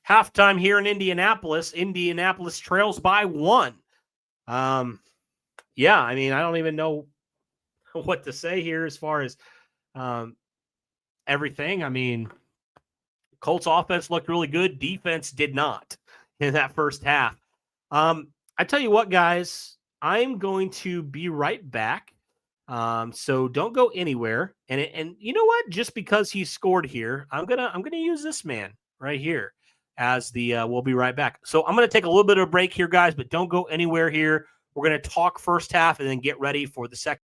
Halftime here in Indianapolis. Indianapolis trails by 1. Yeah, I mean, I don't even know what to say here as far as everything. I mean, Colts offense looked really good. Defense did not in that first half. I tell you what, guys, I'm going to be right back. So don't go anywhere. And you know what? Just because he scored here, I'm gonna use this man right here as the we'll be right back. So I'm gonna take a little bit of a break here, guys, but don't go anywhere here. We're gonna talk first half and then get ready for the second.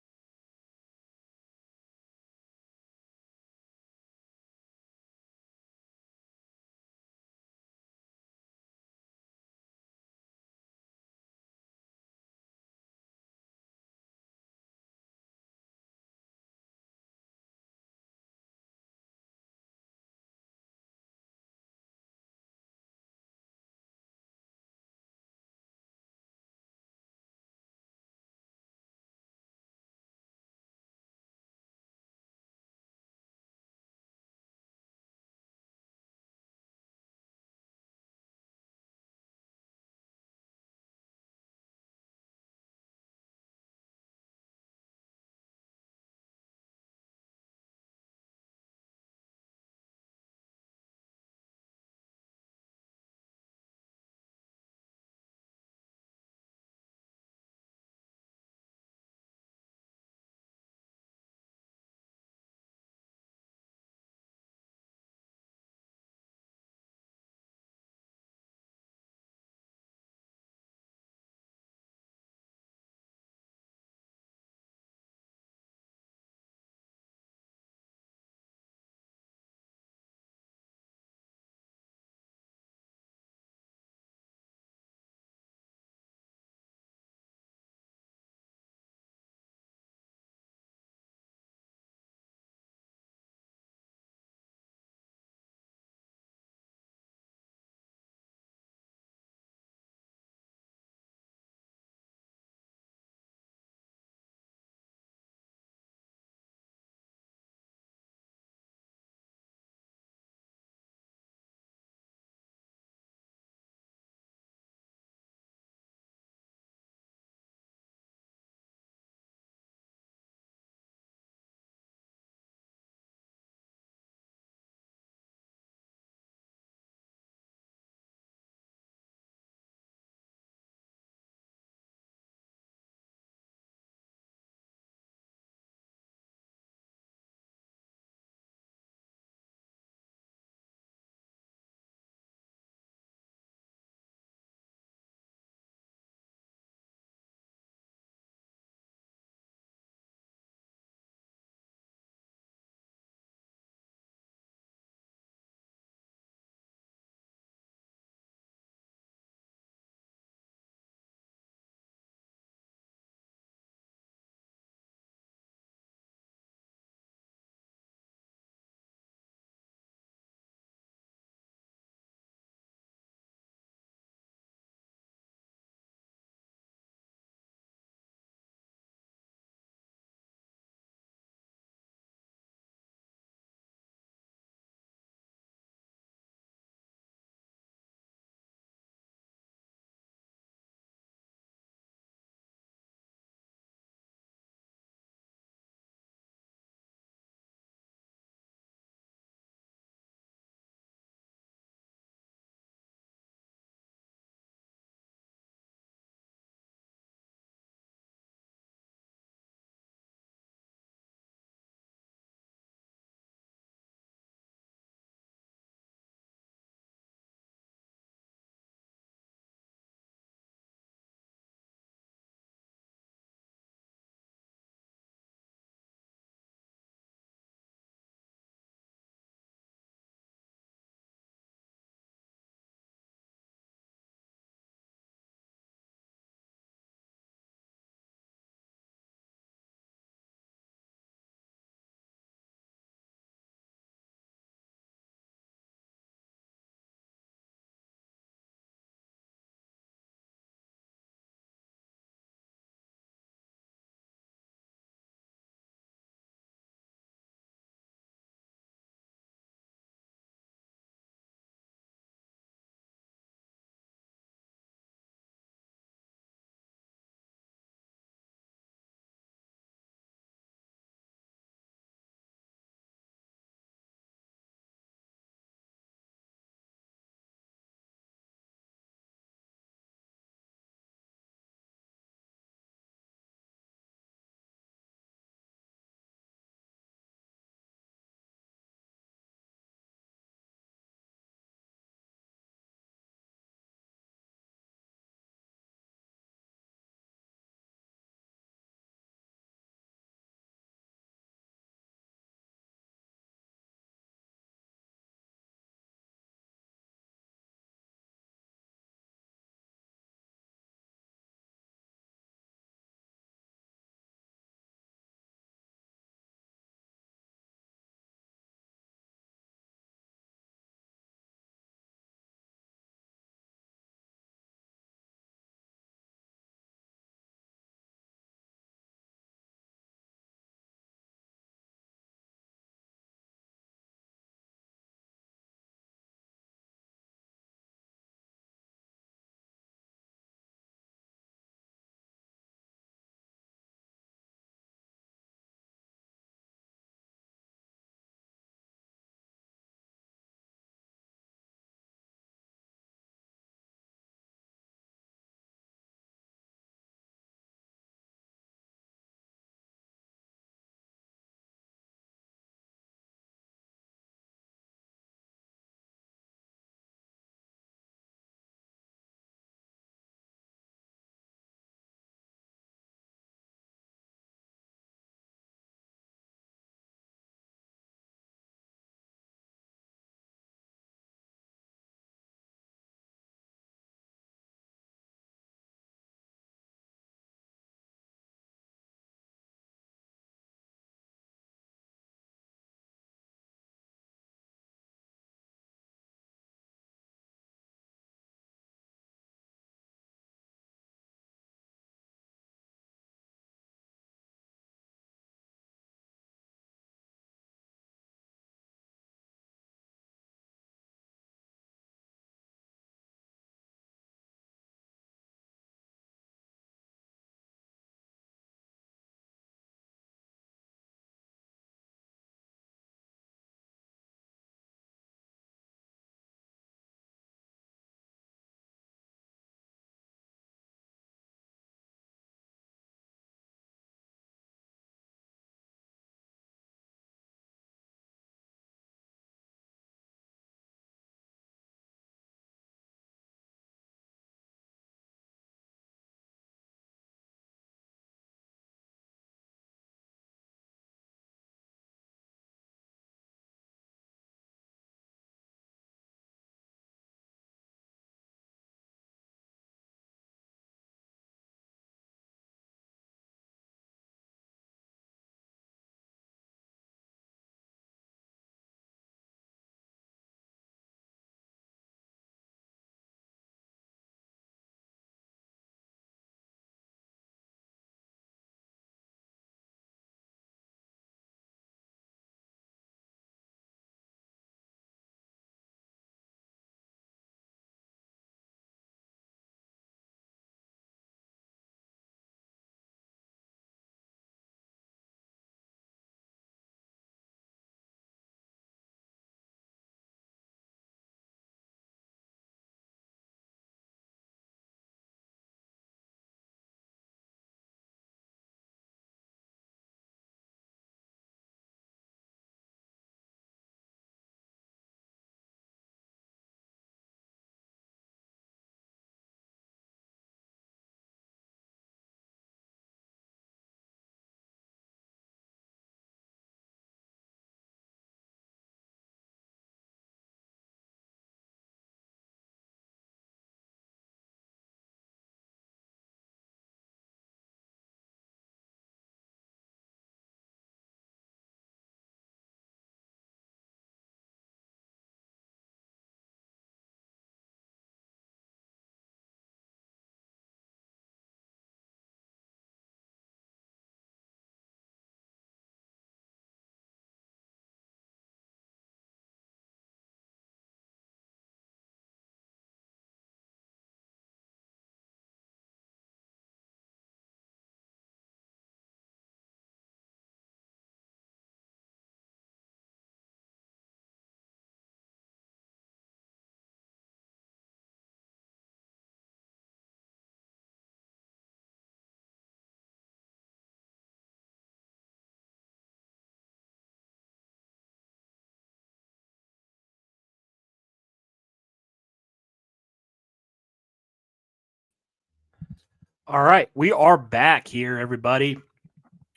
All right, we are back here, everybody.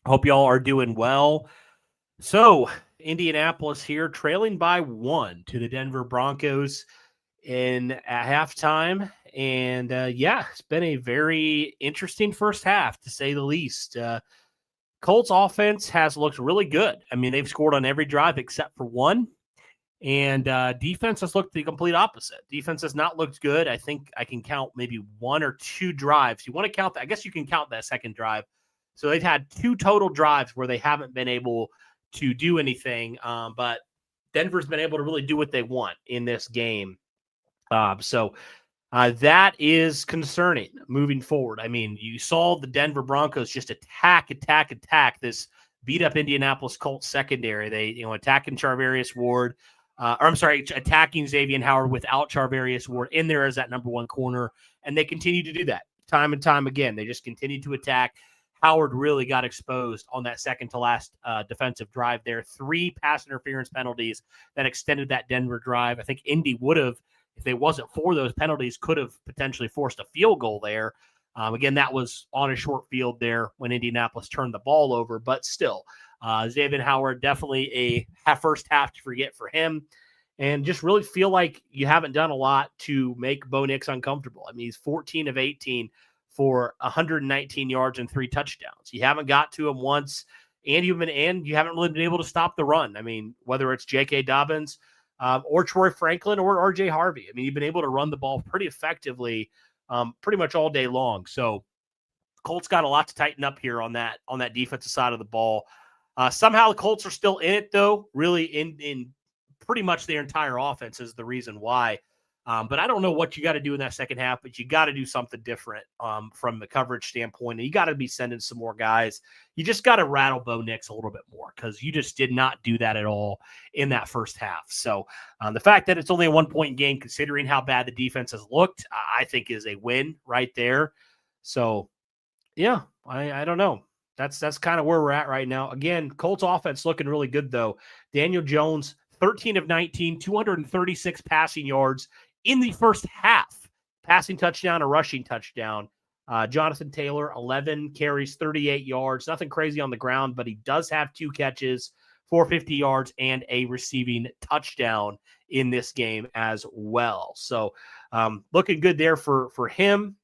Hope y'all are doing well. So, Indianapolis here, trailing by 1 to the Denver Broncos at halftime. And it's been a very interesting first half, to say the least. Colts offense has looked really good. I mean, they've scored on every drive except for one. And defense has looked the complete opposite. Defense has not looked good. I think I can count maybe one or two drives. You want to count that? I guess you can count that second drive. So they've had two total drives where they haven't been able to do anything. But Denver's been able to really do what they want in this game. So that is concerning moving forward. I mean, you saw the Denver Broncos just attack this beat up Indianapolis Colts secondary. They, attacking Charvarius Ward. Attacking Xavier Howard without Charvarius Ward in there as that number one corner. And they continue to do that time and time again. They just continue to attack. Howard really got exposed on that second to last defensive drive there. 3 pass interference penalties that extended that Denver drive. I think Indy would have, if they wasn't for those penalties, could have potentially forced a field goal there. Again, that was on a short field there when Indianapolis turned the ball over, but still, Xavier Howard, definitely a first half to forget for him, and just really feel like you haven't done a lot to make Bo Nix uncomfortable. I mean, he's 14 of 18 for 119 yards and 3 touchdowns. You haven't got to him once, and you haven't really been able to stop the run. I mean, whether it's J.K. Dobbins or Troy Franklin or R.J. Harvey. I mean, you've been able to run the ball pretty effectively pretty much all day long. So Colts got a lot to tighten up here on that defensive side of the ball. Somehow the Colts are still in it, though, really in pretty much their entire offense is the reason why. But I don't know what you got to do in that second half, but you got to do something different from the coverage standpoint. And you got to be sending some more guys. You just got to rattle Bo Nix a little bit more because you just did not do that at all in that first half. So the fact that it's only a 1-point game, considering how bad the defense has looked, I think is a win right there. So, yeah, I don't know. That's kind of where we're at right now. Again, Colts offense looking really good, though. Daniel Jones, 13 of 19, 236 passing yards in the first half. Passing touchdown, a rushing touchdown. Jonathan Taylor, 11 carries, 38 yards. Nothing crazy on the ground, but he does have 2 catches, 450 yards, and a receiving touchdown in this game as well. So looking good there for him.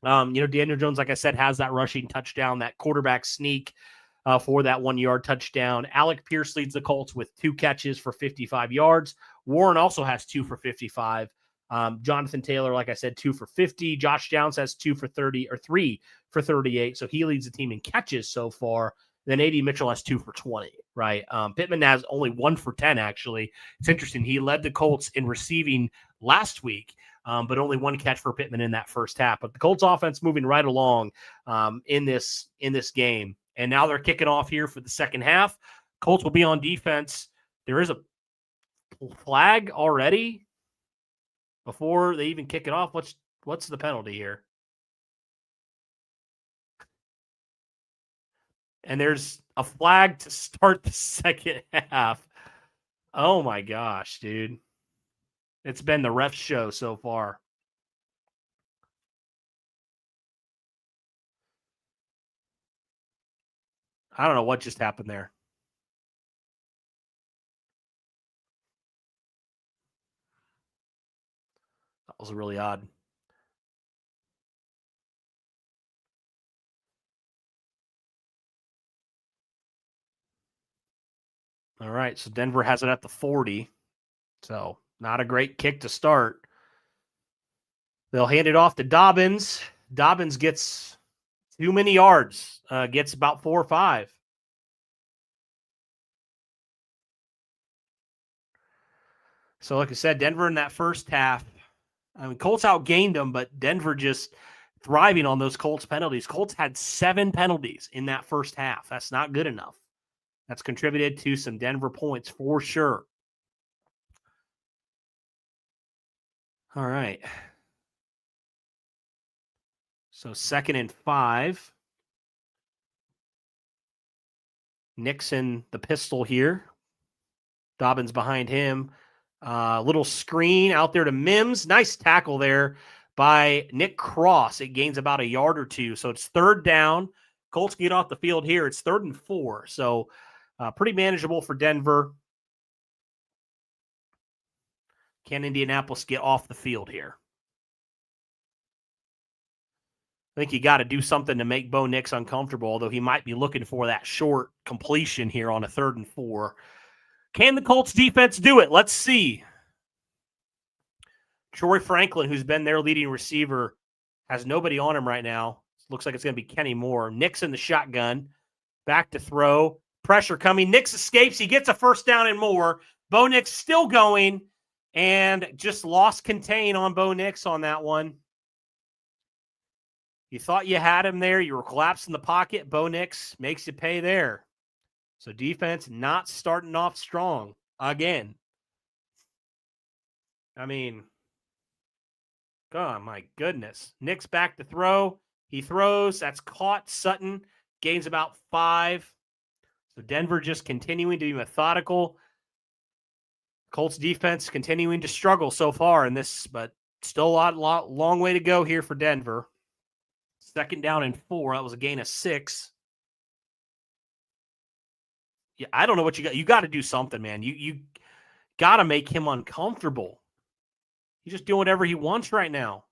Daniel Jones, like I said, has that rushing touchdown, that quarterback sneak for that 1-yard touchdown. Alec Pierce leads the Colts with 2 catches for 55 yards. Warren also has 2 for 55. Jonathan Taylor, like I said, 2 for 50. Josh Downs has 2 for 30 or 3 for 38. So he leads the team in catches so far. Then A.D. Mitchell has 2 for 20, right? Pittman has only 1 for 10, actually. It's interesting. He led the Colts in receiving last week, but only 1 catch for Pittman in that first half. But the Colts offense moving right along in this game. And now they're kicking off here for the second half. Colts will be on defense. There is a flag already before they even kick it off. What's the penalty here? And there's a flag to start the second half. Oh my gosh, dude. It's been the ref show so far. I don't know what just happened there. That was really odd. All right, so Denver has it at the 40. So not a great kick to start. They'll hand it off to Dobbins. Dobbins gets too many yards, gets about 4 or 5. So like I said, Denver in that first half, I mean, Colts outgained them, but Denver just thriving on those Colts penalties. Colts had 7 penalties in that first half. That's not good enough. That's contributed to some Denver points for sure. All right. So 2nd and 5. Nixon, the pistol here. Dobbins behind him. Little screen out there to Mims. Nice tackle there by Nick Cross. It gains about a yard or two. So it's third down. Colts get off the field here. It's 3rd and 4. So pretty manageable for Denver. Can Indianapolis get off the field here? I think you got to do something to make Bo Nix uncomfortable, although he might be looking for that short completion here on a 3rd and 4. Can the Colts defense do it? Let's see. Troy Franklin, who's been their leading receiver, has nobody on him right now. Looks like it's going to be Kenny Moore. Nix in the shotgun. Back to throw. Pressure coming. Nix escapes. He gets a first down and more. Bo Nix still going and just lost contain on Bo Nix on that one. You thought you had him there. You were collapsed in the pocket. Bo Nix makes you pay there. So defense not starting off strong again. I mean, God, my goodness. Nix back to throw. He throws. That's caught. Sutton gains about 5. So Denver just continuing to be methodical. Colts defense continuing to struggle so far in this, but still a long way to go here for Denver. 2nd down and 4. That was a gain of 6. Yeah, I don't know what you got. You got to do something, man. You got to make him uncomfortable. He's just doing whatever he wants right now.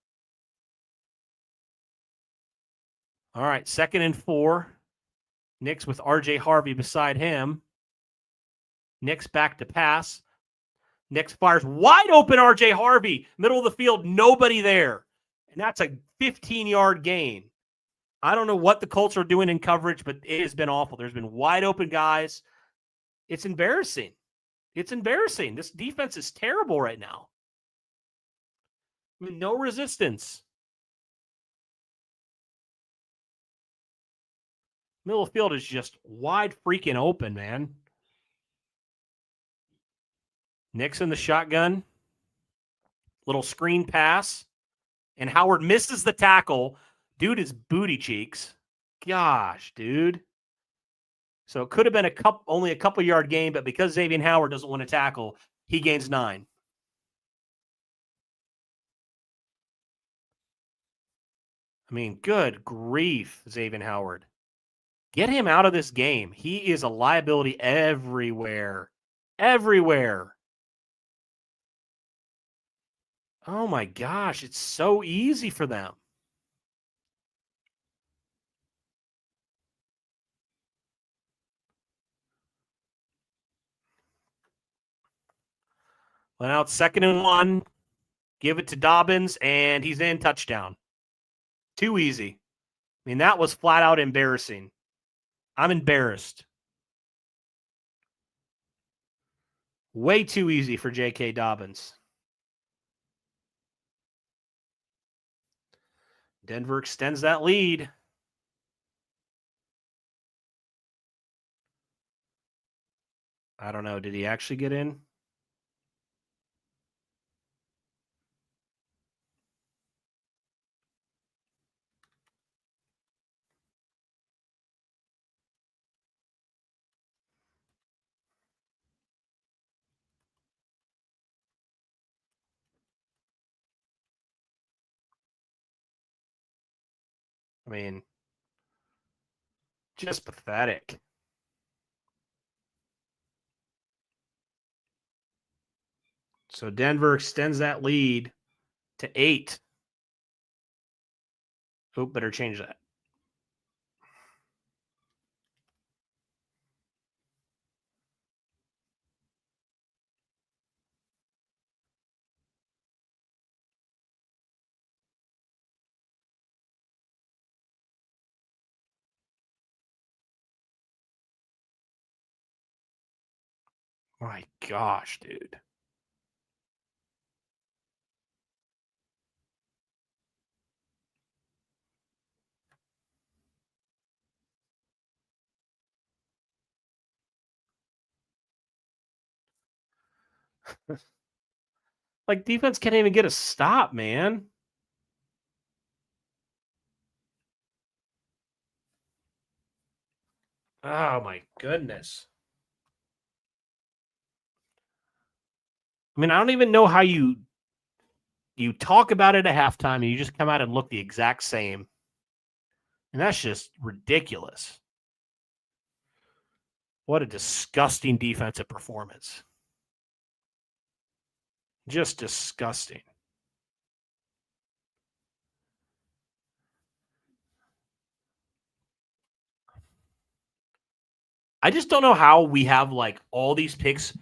All right, 2nd and 4. Nix with R.J. Harvey beside him. Nix back to pass. Nix fires wide open R.J. Harvey. Middle of the field, nobody there. And that's a 15-yard gain. I don't know what the Colts are doing in coverage, but it has been awful. There's been wide open guys. It's embarrassing. It's embarrassing. This defense is terrible right now. I mean, no resistance. Middle of the field is just wide freaking open, man. Nix in the shotgun. Little screen pass. And Howard misses the tackle. Dude is booty cheeks. Gosh, dude. So it could have been only a couple yard gain, but because Xavier Howard doesn't want to tackle, he gains 9. I mean, good grief, Xavier Howard. Get him out of this game. He is a liability everywhere. Everywhere. Oh my gosh, it's so easy for them. Went out 2nd and 1. Give it to Dobbins, and he's in. Touchdown. Too easy. I mean, that was flat out embarrassing. I'm embarrassed. Way too easy for J.K. Dobbins. Denver extends that lead. I don't know. Did he actually get in? I mean, just pathetic. So Denver extends that lead to 8. Oh, better change that. My gosh, dude. Like, defense can't even get a stop, man. Oh, my goodness. I mean, I don't even know how you you talk about it at halftime and you just come out and look the exact same. And that's just ridiculous. What a disgusting defensive performance. Just disgusting. I just don't know how we have like all these picks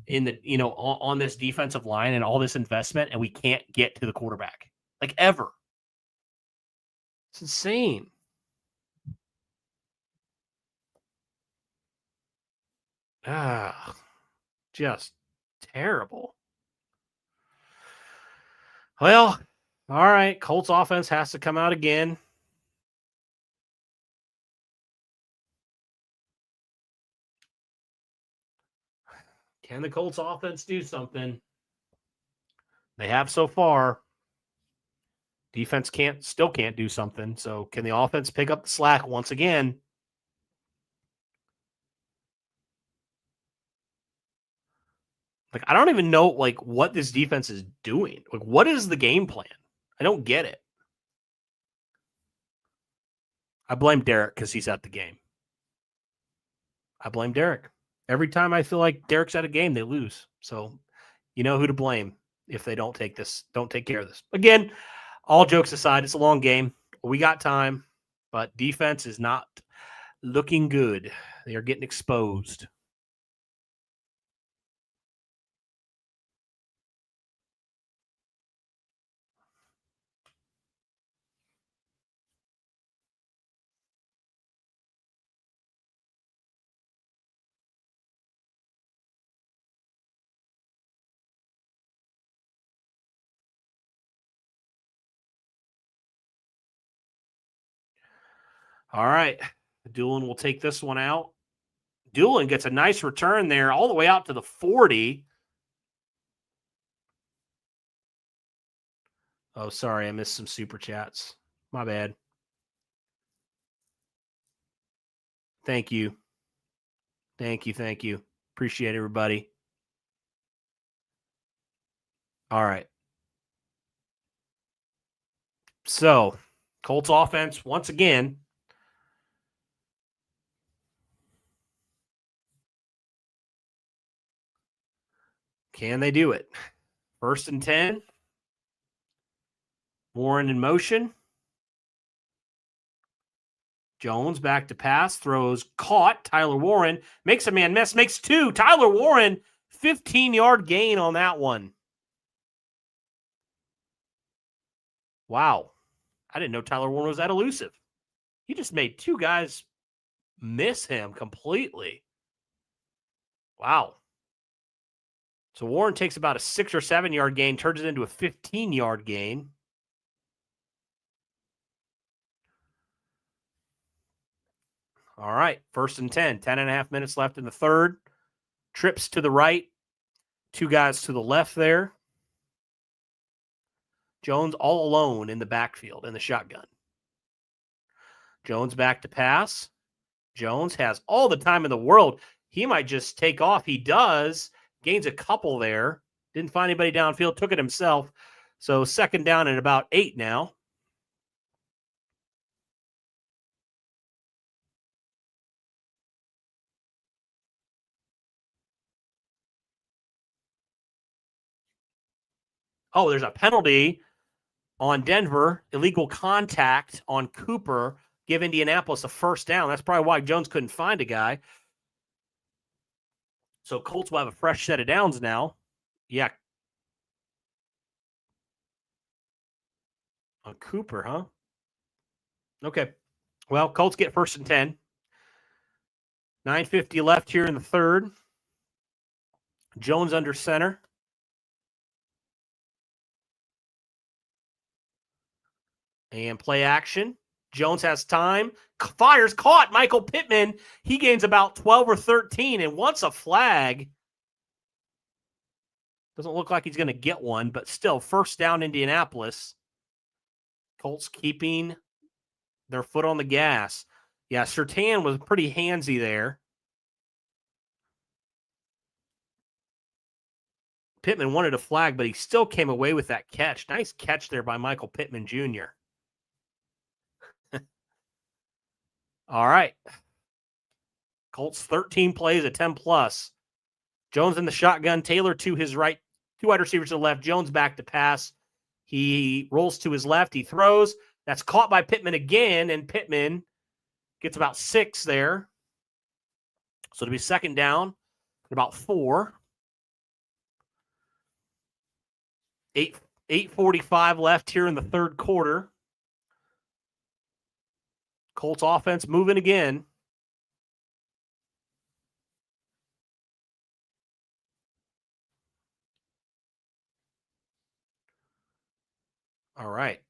in the, on this defensive line and all this investment, and we can't get to the quarterback like ever. It's insane. Just terrible. Well, all right. Colts offense has to come out again. Can the Colts offense do something? They have so far. Defense still can't do something. So can the offense pick up the slack once again? Like, I don't even know like what this defense is doing. Like, what is the game plan? I don't get it. I blame Derek because he's at the game. I blame Derek. Every time I feel like Derek's at a game, they lose. So you know who to blame if they don't take care of this. Again, all jokes aside, it's a long game. We got time, but defense is not looking good. They are getting exposed. All right. Doolin will take this one out. Doolin gets a nice return there all the way out to the 40. Oh, sorry. I missed some super chats. My bad. Thank you. Thank you. Appreciate everybody. All right. So, Colts offense, once again, can they do it? 1st and 10. Warren in motion. Jones back to pass, throws, caught. Tyler Warren makes a man miss, makes 2. Tyler Warren, 15-yard gain on that one. Wow. I didn't know Tyler Warren was that elusive. He just made 2 guys miss him completely. Wow. So Warren takes about a 6 or 7-yard gain, turns it into a 15-yard gain. All right, 1st and 10. 10.5 minutes left in the third. Trips to the right. 2 guys to the left there. Jones all alone in the backfield in the shotgun. Jones back to pass. Jones has all the time in the world. He might just take off. He does. Gains a couple there. Didn't find anybody downfield. Took it himself. So 2nd down and about 8 now. Oh, there's a penalty on Denver. Illegal contact on Cooper. Give Indianapolis a 1st down. That's probably why Jones couldn't find a guy. So Colts will have a fresh set of downs now. Yeah. On Cooper, huh? Okay. Well, Colts get 1st and 10. 9:50 left here in the third. Jones under center. And play action. Jones has time. Fires, caught. Michael Pittman. He gains about 12 or 13 and wants a flag. Doesn't look like he's going to get one, but still, 1st down Indianapolis. Colts keeping their foot on the gas. Yeah, Surtain was pretty handsy there. Pittman wanted a flag, but he still came away with that catch. Nice catch there by Michael Pittman Jr. All right. Colts 13 plays at 10+. Jones in the shotgun. Taylor to his right. 2 wide receivers to the left. Jones back to pass. He rolls to his left. He throws. That's caught by Pittman again, and Pittman gets about 6 there. So it'll be second down at about 4. 8:45 left here in the third quarter. Colts offense moving again. All right.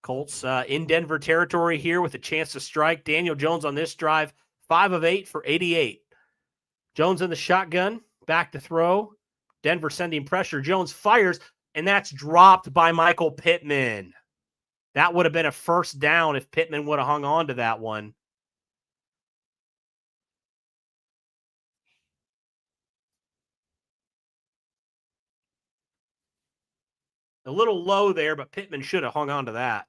Colts in Denver territory here with a chance to strike. Daniel Jones on this drive, 5 of 8 for 88. Jones in the shotgun, back to throw. Denver sending pressure. Jones fires, and that's dropped by Michael Pittman. That would have been a first down if Pittman would have hung on to that one. A little low there, but Pittman should have hung on to that.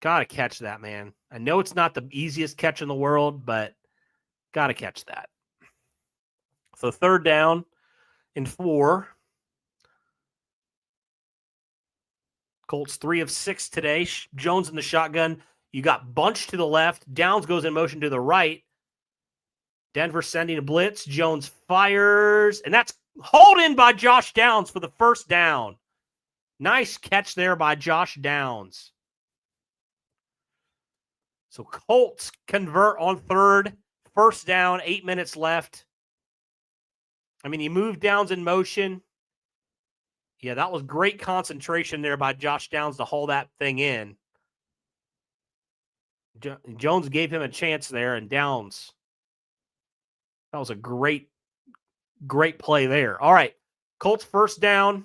Got to catch that, man. I know it's not the easiest catch in the world, but got to catch that. So third down and 4. Colts 3 of 6 today. Jones in the shotgun. You got Bunch to the left. Downs goes in motion to the right. Denver sending a blitz. Jones fires. And that's hauled in by Josh Downs for the first down. Nice catch there by Josh Downs. So Colts convert on third. First down, 8 minutes left. I mean, he moved Downs in motion. Yeah, that was great concentration there by Josh Downs to haul that thing in. Jones gave him a chance there, and Downs. That was a great play there. All right, Colts first down.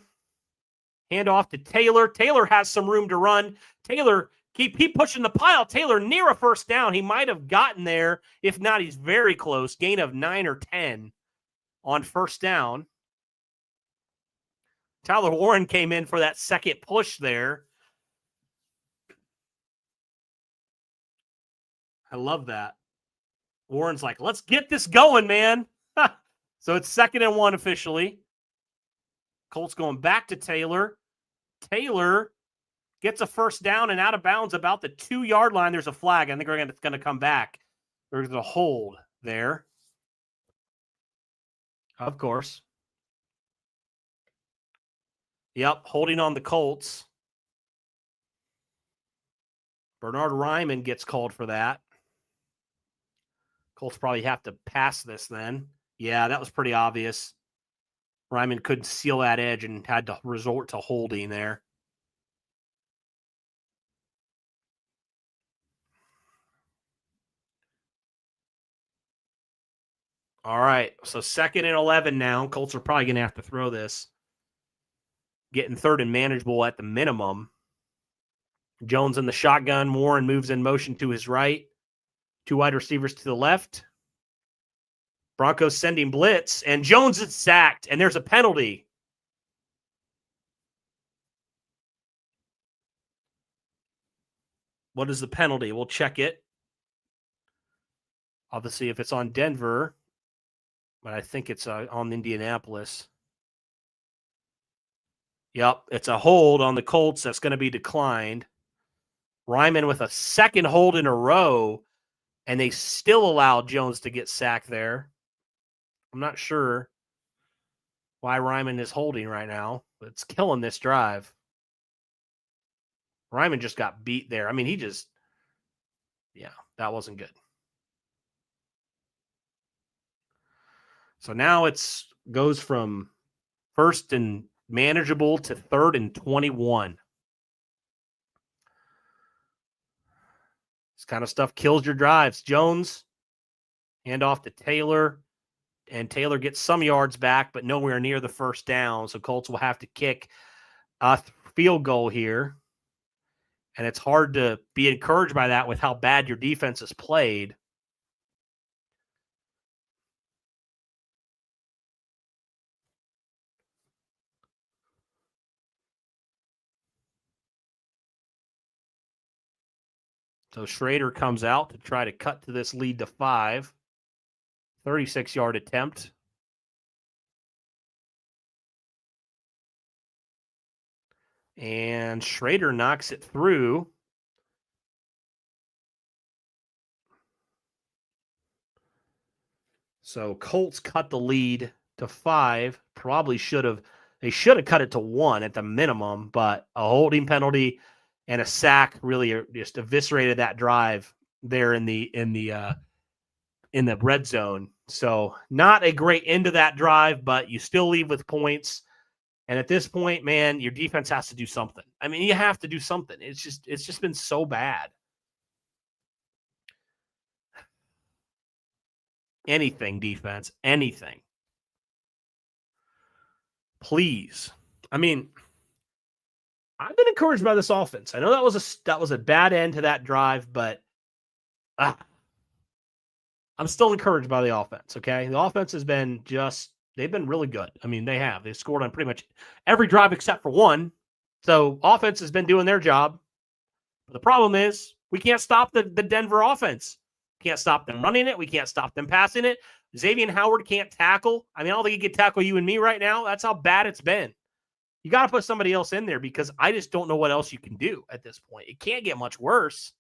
Hand off to Taylor. Taylor has some room to run. Taylor, keep pushing the pile. Taylor near a first down. He might have gotten there. If not, he's very close. Gain of 9 or 10 on first down. Tyler Warren came in for that second push there. I love that. Warren's like, let's get this going, man. So it's 2nd and 1 officially. Colts going back to Taylor. Taylor gets a first down and out of bounds about the 2-yard line. There's a flag. I think it's going to come back. There's a hold there. Of course. Yep, holding on the Colts. Bernard Ryman gets called for that. Colts probably have to pass this then. Yeah, that was pretty obvious. Ryman couldn't seal that edge and had to resort to holding there. All right, so 2nd and 11 now. Colts are probably going to have to throw this. Getting 3rd and manageable at the minimum. Jones in the shotgun. Warren moves in motion to his right. 2 wide receivers to the left. Broncos sending blitz, and Jones is sacked, and there's a penalty. What is the penalty? We'll check it. Obviously, if it's on Denver, but I think it's on Indianapolis. Yep, it's a hold on the Colts that's going to be declined. Ryman with a second hold in a row, and they still allowed Jones to get sacked there. I'm not sure why Ryman is holding right now, but it's killing this drive. Ryman just got beat there. I mean, that wasn't good. So now it's goes from 1st and manageable to 3rd and 21. This kind of stuff kills your drives. Jones, hand off to Taylor, and Taylor gets some yards back, but nowhere near the first down. So Colts will have to kick a field goal here. And it's hard to be encouraged by that with how bad your defense has played. So Schrader comes out to try to cut to this lead to 5. 36-yard attempt. And Schrader knocks it through. So Colts cut the lead to 5. They should have cut it to 1 at the minimum, but a holding penalty and a sack really just eviscerated that drive there in the red zone. So not a great end to that drive, but you still leave with points. And at this point, man, your defense has to do something. I mean, you have to do something. It's just been so bad. Anything, defense, anything. Please. I mean, I've been encouraged by this offense. I know that was a bad end to that drive, but I'm still encouraged by the offense, okay? The offense has been they've been really good. I mean, they've scored on pretty much every drive except for one. So offense has been doing their job. But the problem is we can't stop the Denver offense. Can't stop them running it. We can't stop them passing it. Xavier Howard can't tackle. I mean, I don't think he can tackle you and me right now. That's how bad it's been. You got to put somebody else in there because I just don't know what else you can do at this point. It can't get much worse.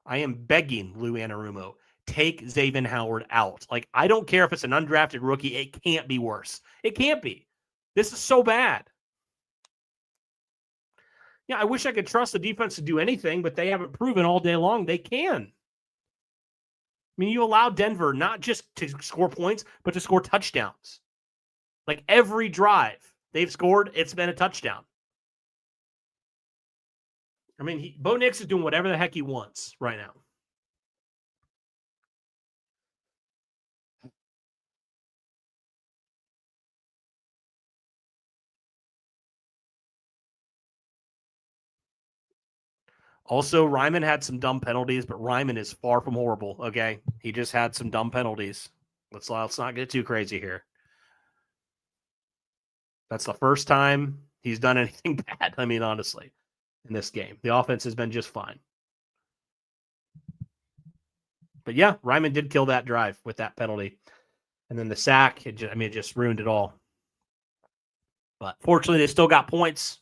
I am begging Lou Anarumo, take Xavier Howard out. Like, I don't care if it's an undrafted rookie. It can't be worse. It can't be. This is so bad. Yeah, I wish I could trust the defense to do anything, but they haven't proven all day long they can. I mean, you allow Denver not just to score points, but to score touchdowns. Like every drive they've scored, it's been a touchdown. I mean, Bo Nix is doing whatever the heck he wants right now. Also, Ryman had some dumb penalties, but Ryman is far from horrible, okay? He just had some dumb penalties. Let's not get too crazy here. That's the first time he's done anything bad, I mean, honestly, in this game. The offense has been just fine. But yeah, Ryman did kill that drive with that penalty. And then the sack, it just ruined it all. But fortunately, they still got points.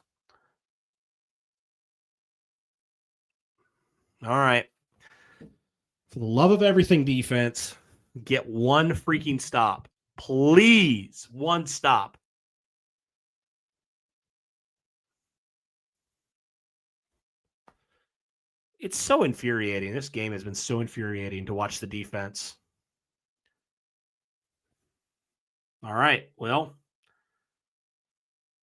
All right. For the love of everything, defense, get one freaking stop. Please, one stop. It's so infuriating. This game has been so infuriating to watch the defense. All right. Well,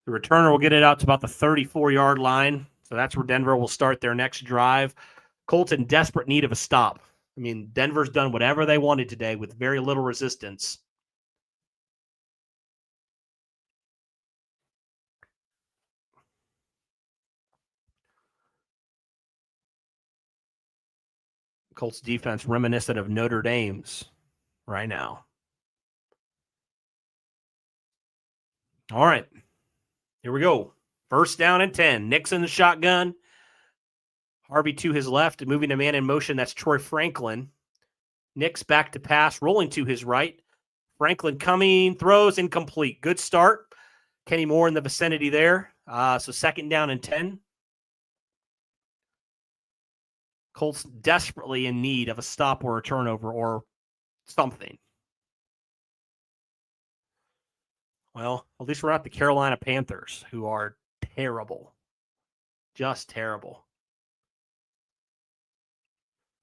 the returner will get it out to about the 34-yard line. So that's where Denver will start their next drive. Colts in desperate need of a stop. I mean, Denver's done whatever they wanted today with very little resistance. Colts defense reminiscent of Notre Dame's right now. All right. Here we go. First down and 10. Nixon the shotgun. Harvey to his left, moving a man in motion. That's Troy Franklin. Nix back to pass, rolling to his right. Franklin coming, throws, incomplete. Good start. Kenny Moore in the vicinity there. So second down and 10. Colts desperately in need of a stop or a turnover or something. Well, at least we're not the Carolina Panthers, who are terrible. Just terrible.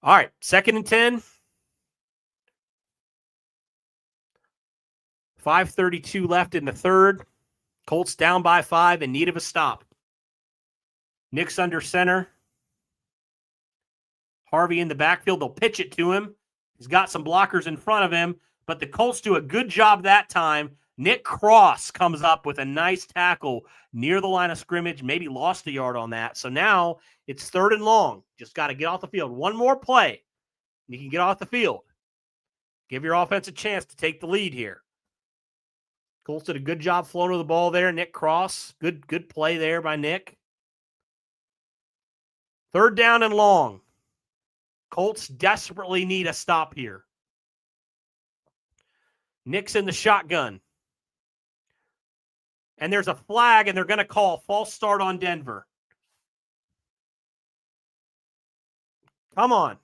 All right, second and 10. 5:32 left in the third. Colts down by 5 in need of a stop. Nix under center. Harvey in the backfield. They'll pitch it to him. He's got some blockers in front of him, but the Colts do a good job that time. Nick Cross comes up with a nice tackle near the line of scrimmage, maybe lost a yard on that. So now it's third and long. Just got to get off the field. One more play, and you can get off the field. Give your offense a chance to take the lead here. Colts did a good job flowing to the ball there. Nick Cross, good play there by Nick. 3rd down and long. Colts desperately need a stop here. Nick's in the shotgun. And there's a flag, and they're going to call false start on Denver. Come on.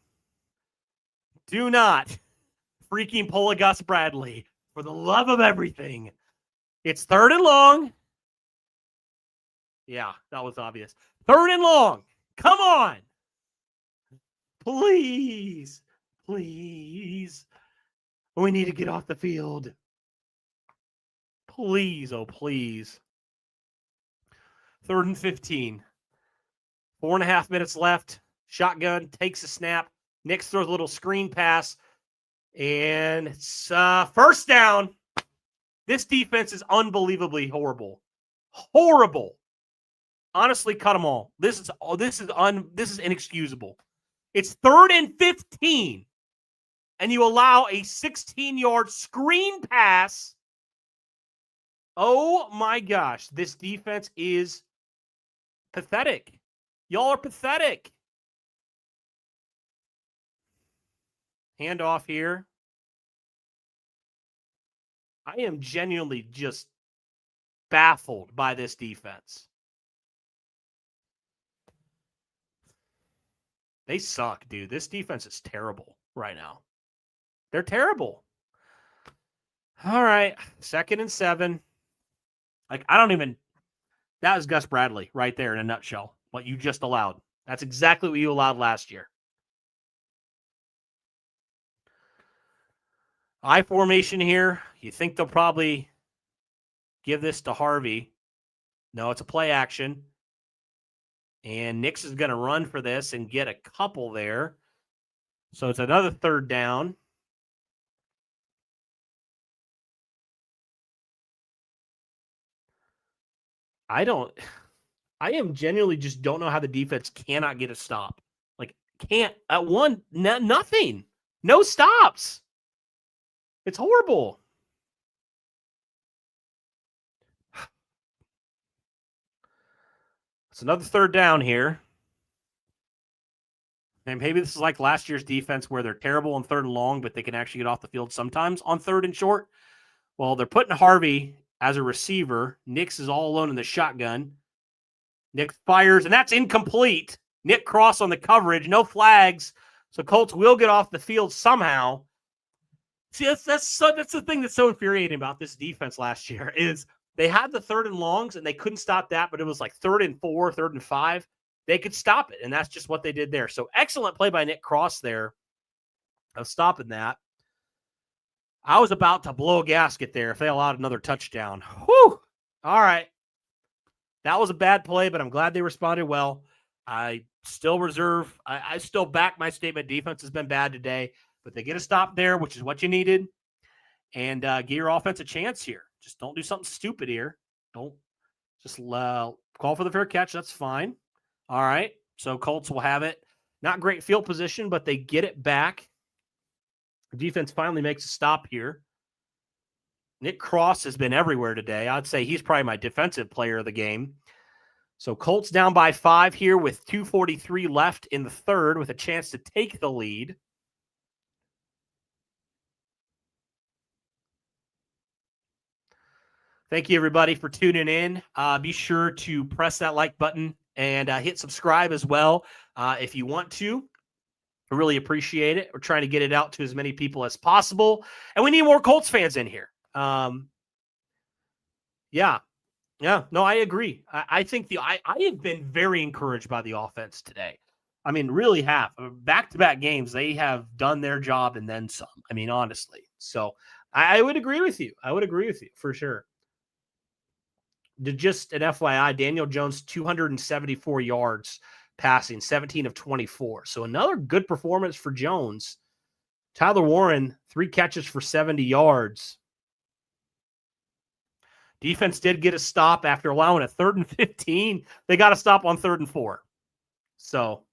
Do not freaking pull a Gus Bradley. For the love of everything. It's 3rd and long. Yeah, that was obvious. 3rd and long. Come on. Please. Please. We need to get off the field. Please, oh please. 3rd and 15. 4.5 minutes left. Shotgun takes a snap. Nix throws a little screen pass. And it's 1st down. This defense is unbelievably horrible. Horrible. Honestly, cut them all. This is inexcusable. It's 3rd and 15. And you allow a 16-yard screen pass. Oh my gosh, this defense is pathetic. Y'all are pathetic. Handoff here. I am genuinely just baffled by this defense. They suck, dude. This defense is terrible right now. They're terrible. All right, 2nd and 7. Like, that was Gus Bradley right there in a nutshell, what you just allowed. That's exactly what you allowed last year. I formation here. You think they'll probably give this to Harvey. No, it's a play action. And Nix is going to run for this and get a couple there. So it's another 3rd down. I am genuinely just don't know how the defense cannot get a stop. Like, can't. At one, nothing. No stops. It's horrible. It's another 3rd down here. And maybe this is like last year's defense where they're terrible on 3rd and long, but they can actually get off the field sometimes on 3rd and short. Well, they're putting Harvey as a receiver. Nix is all alone in the shotgun. Nick fires, and that's incomplete. Nick Cross on the coverage, no flags. So Colts will get off the field somehow. See, that's the thing that's so infuriating about this defense last year is they had the 3rd and longs, and they couldn't stop that, but it was like 3rd and 4, 3rd and 5. They could stop it, and that's just what they did there. So excellent play by Nick Cross there of stopping that. I was about to blow a gasket there if they allowed another touchdown. Whew! All right. That was a bad play, but I'm glad they responded well. I still reserve. I still back my statement. Defense has been bad today, but they get a stop there, which is what you needed. And give your offense a chance here. Just don't do something stupid here. Don't just call for the fair catch. That's fine. All right. So Colts will have it. Not great field position, but they get it back. The defense finally makes a stop here. Nick Cross has been everywhere today. I'd say he's probably my defensive player of the game. So Colts down by 5 here with 2:43 left in the 3rd with a chance to take the lead. Thank you, everybody, for tuning in. Be sure to press that like button and hit subscribe as well if you want to. I really appreciate it. We're trying to get it out to as many people as possible. And we need more Colts fans in here. Yeah, no, I agree. I think I have been very encouraged by the offense today. I mean, really have. Back-to-back games, they have done their job and then some. I mean, honestly. So I would agree with you. I would agree with you for sure. Just an FYI, Daniel Jones, 274 yards passing, 17 of 24. So another good performance for Jones. Tyler Warren, 3 catches for 70 yards. Defense did get a stop after allowing a 3rd and 15. They got a stop on 3rd and 4. So,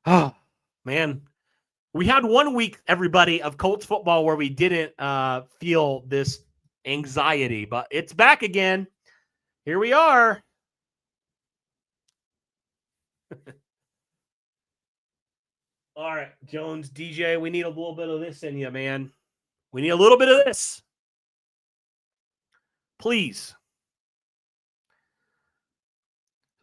oh, man. We had 1 week, everybody, of Colts football where we didn't feel this anxiety, but it's back again. Here we are. All right, Jones, DJ, we need a little bit of this in you, man. We need a little bit of this. Please.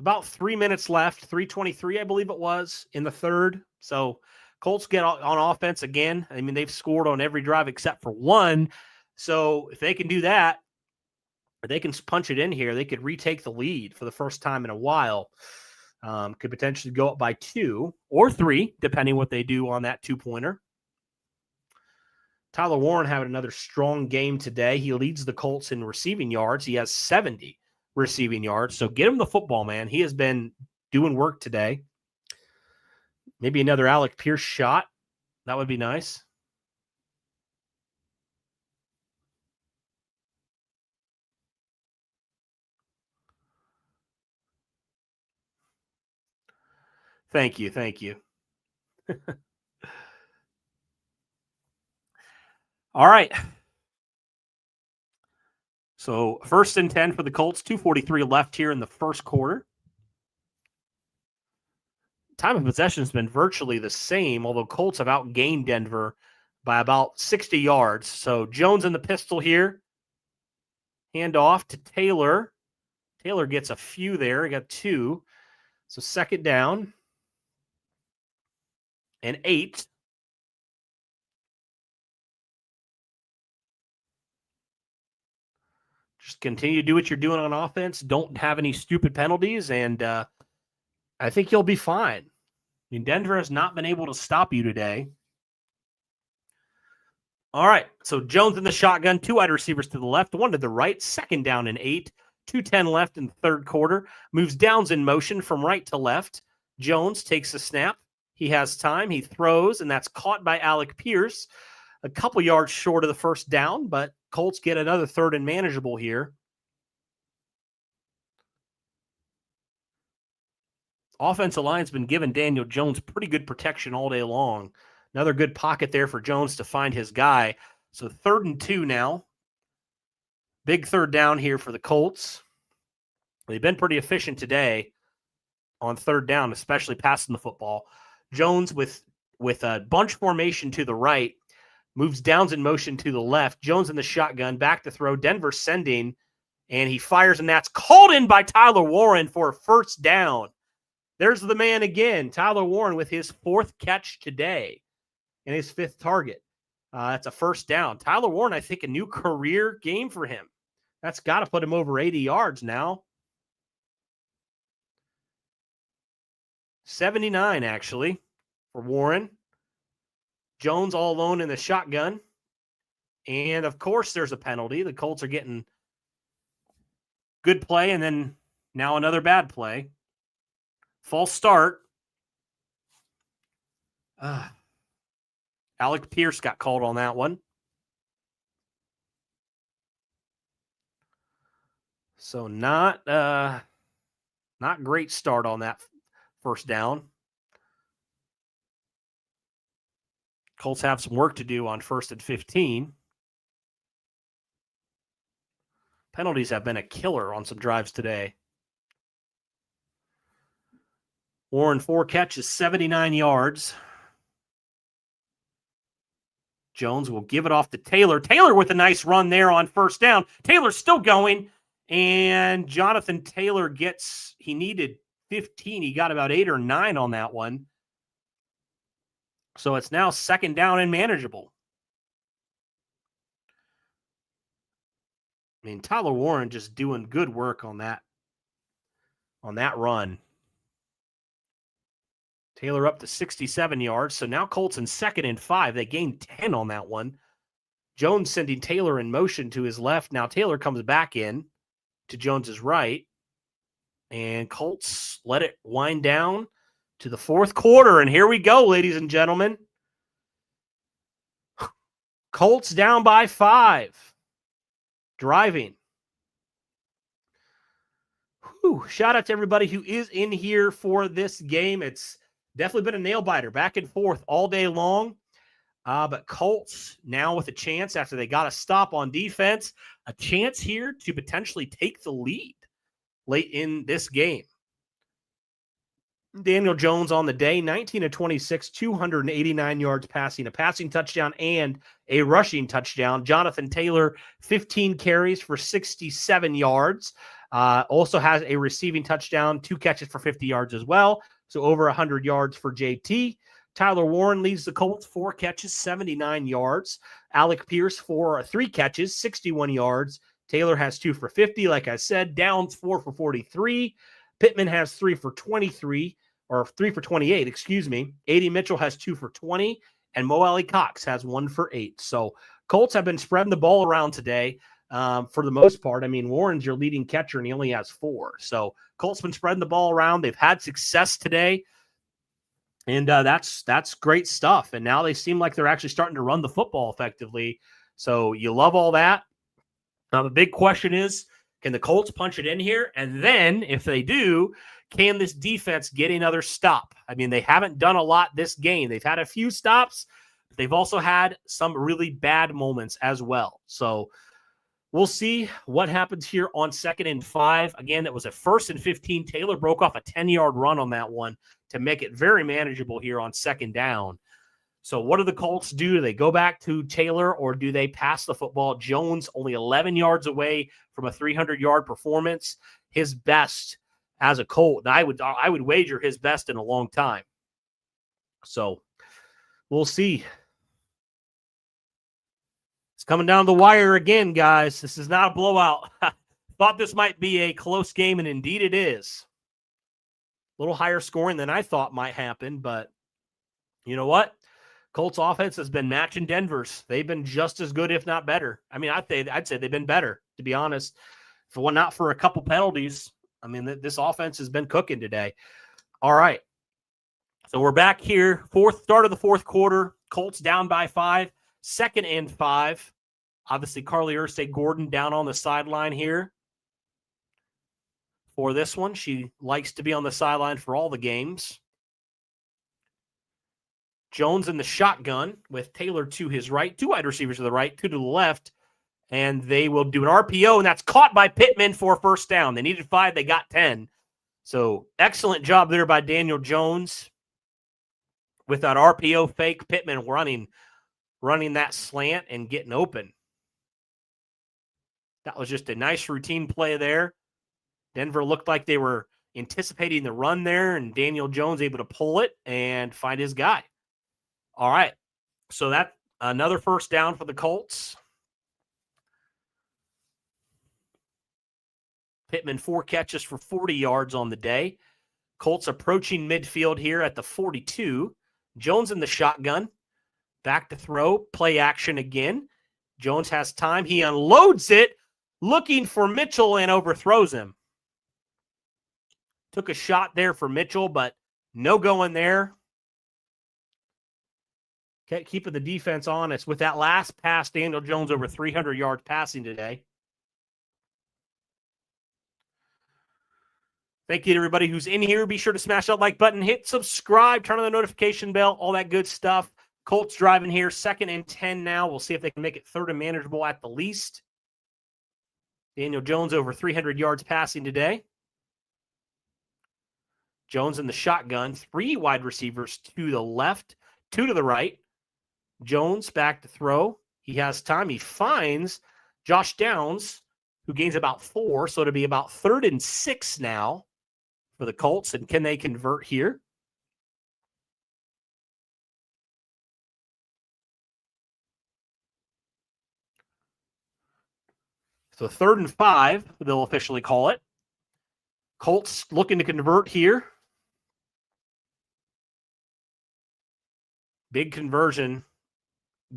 About 3 minutes left, 3:23, I believe it was, in the third. So Colts get on offense again. I mean, they've scored on every drive except for one. So if they can do that, if they can punch it in here, they could retake the lead for the first time in a while. Could potentially go up by 2 or 3, depending what they do on that 2-pointer. Tyler Warren having another strong game today. He leads the Colts in receiving yards. He has 70 receiving yards. So get him the football, man. He has been doing work today. Maybe another Alec Pierce shot. That would be nice. Thank you. Thank you. All right. So 1st and 10 for the Colts. 2:43 left here in the first quarter. Time of possession has been virtually the same, although Colts have outgained Denver by about 60 yards. So Jones in the pistol here. Hand off to Taylor. Taylor gets a few there. He got 2. So 2nd down and 8. Just continue to do what you're doing on offense. Don't have any stupid penalties, and I think you'll be fine. I mean, Denver has not been able to stop you today. All right, so Jones in the shotgun, 2 wide receivers to the left, 1 to the right, 2nd down and 8, 2:10 left in the third quarter. Moves downs in motion from right to left. Jones takes a snap. He has time. He throws, and that's caught by Alec Pierce. A couple yards short of the first down, but Colts get another 3rd and manageable here. Offensive line's been giving Daniel Jones pretty good protection all day long. Another good pocket there for Jones to find his guy. So 3rd and 2 now. Big 3rd down here for the Colts. They've been pretty efficient today on 3rd down, especially passing the football. Jones with a bunch formation to the right, moves downs in motion to the left. Jones in the shotgun, back to throw. Denver sending, and he fires, and that's called in by Tyler Warren for a 1st down. There's the man again, Tyler Warren, with his 4th catch today and his 5th target. That's a 1st down. Tyler Warren, I think, a new career game for him. That's got to put him over 80 yards now. 79, actually, for Warren. Jones all alone in the shotgun. And, of course, there's a penalty. The Colts are getting good play and then now another bad play. False start. Alec Pierce got called on that one. So not great start on that 1st down. Colts have some work to do on 1st and 15. Penalties have been a killer on some drives today. Warren, 4 catches, 79 yards. Jones will give it off to Taylor. Taylor with a nice run there on 1st down. Taylor's still going, and Jonathan Taylor he needed 15. He got about 8 or 9 on that one. So it's now 2nd down and manageable. I mean, Tyler Warren just doing good work on that run. Taylor up to 67 yards. So now Colts in 2nd and 5. They gained 10 on that one. Jones sending Taylor in motion to his left. Now Taylor comes back in to Jones's right. And Colts let it wind down to the 4th quarter. And here we go, ladies and gentlemen. Colts down by 5. Driving. Shout out to everybody who is in here for this game. It's Definitely been a nail biter, back and forth all day long. But Colts now with a chance after they got a stop on defense, a chance here to potentially take the lead late in this game. Daniel Jones on the day, 19 of 26, 289 yards passing, a passing touchdown and a rushing touchdown. Jonathan Taylor, 15 carries for 67 yards. Also has a receiving touchdown, 2 catches for 50 yards as well. So over 100 yards for JT. Tyler Warren leads the Colts, 4 catches, 79 yards. Alec Pierce for 3 catches, 61 yards. Taylor has 2 for 50, like I said. Downs 4 for 43. Pittman has 3 for 23, or 3 for 28, excuse me. A.D. Mitchell has 2 for 20, and Mo Alley Cox has 1 for 8. So Colts have been spreading the ball around today for the most part. I mean, Warren's your leading catcher, and he only has 4. So Colts been spreading the ball around. They've had success today, and that's great stuff. And now they seem like they're actually starting to run the football effectively. So you love all that. Now the big question is, can the Colts punch it in here? And then if they do, can this defense get another stop? I mean, they haven't done a lot this game. They've had a few stops. But they've also had some really bad moments as well. So we'll see what happens here on 2nd and 5. Again, that was a 1st and 15. Taylor broke off a 10-yard run on that one to make it very manageable here on 2nd down. So what do the Colts do? Do they go back to Taylor or do they pass the football? Jones only 11 yards away from a 300-yard performance, his best as a Colt. And I would wager his best in a long time. So we'll see. It's coming down the wire again, guys. This is not a blowout. Thought this might be a close game, and indeed it is. A little higher scoring than I thought might happen, but you know what? Colts offense has been matching Denver's. They've been just as good, if not better. I mean, I'd say they've been better, to be honest. If not for a couple penalties, I mean, this offense has been cooking today. All right. So we're back here. Start of the fourth quarter. Colts down by 5. 2nd and 5. Obviously, Carly Ursay-Gordon down on the sideline here for this one. She likes to be on the sideline for all the games. Jones in the shotgun with Taylor to his right, 2 wide receivers to the right, 2 to the left, and they will do an RPO, and that's caught by Pittman for a 1st down. They needed 5, they got 10. So excellent job there by Daniel Jones with that RPO fake. Pittman running that slant and getting open. That was just a nice routine play there. Denver looked like they were anticipating the run there, and Daniel Jones able to pull it and find his guy. All right, so that's another 1st down for the Colts. Pittman 4 catches for 40 yards on the day. Colts approaching midfield here at the 42. Jones in the shotgun. Back to throw. Play action again. Jones has time. He unloads it, looking for Mitchell and overthrows him. Took a shot there for Mitchell, but no going there. Okay, keeping the defense honest. With that last pass, Daniel Jones over 300 yards passing today. Thank you to everybody who's in here. Be sure to smash that like button, hit subscribe, turn on the notification bell, all that good stuff. Colts driving here, 2nd and 10 now. We'll see if they can make it 3rd and manageable at the least. Daniel Jones over 300 yards passing today. Jones in the shotgun, 3 wide receivers to the left, 2 to the right. Jones back to throw. He has time. He finds Josh Downs, who gains about 4, so it'll be about 3rd and 6 now for the Colts. And can they convert here? So 3rd and 5, they'll officially call it. Colts looking to convert here. Big conversion.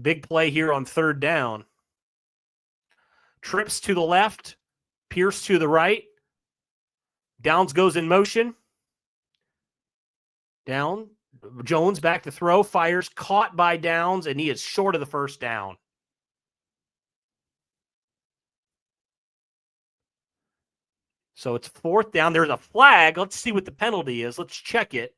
Big play here on 3rd down. Trips to the left. Pierce to the right. Downs goes in motion. Down. Jones back to throw. Fires. Caught by Downs, and he is short of the 1st down. So it's 4th down. There's a flag. Let's see what the penalty is. Let's check it.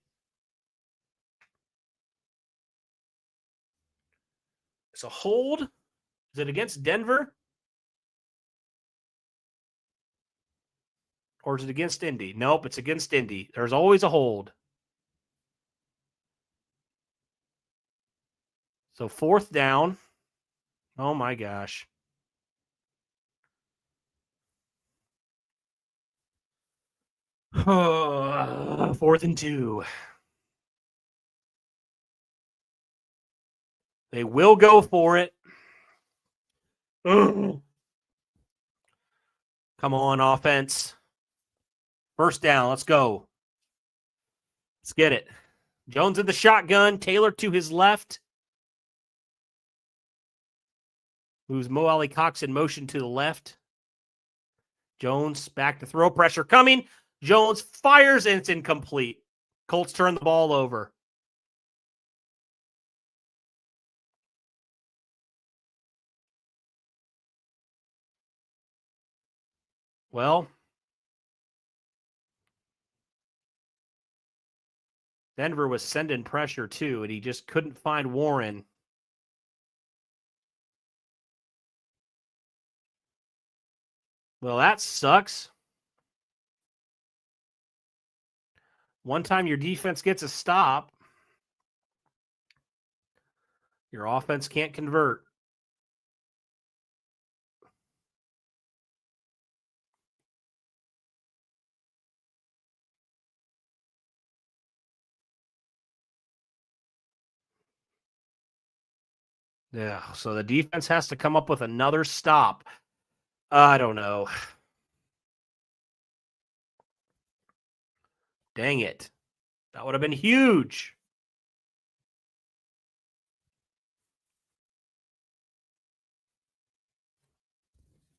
It's a hold. Is it against Denver? Or is it against Indy? Nope, it's against Indy. There's always a hold. So 4th down. Oh, my gosh. Oh, 4th and 2. They will go for it. Ugh. Come on, offense. 1st down. Let's go. Let's get it. Jones in the shotgun. Taylor to his left. Moves Mo Alley Cox in motion to the left. Jones back to throw. Pressure coming. Jones fires and it's incomplete. Colts turn the ball over. Well, Denver was sending pressure too, and he just couldn't find Warren. Well, that sucks. One time your defense gets a stop, your offense can't convert. Yeah, so the defense has to come up with another stop. I don't know. Dang it. That would have been huge.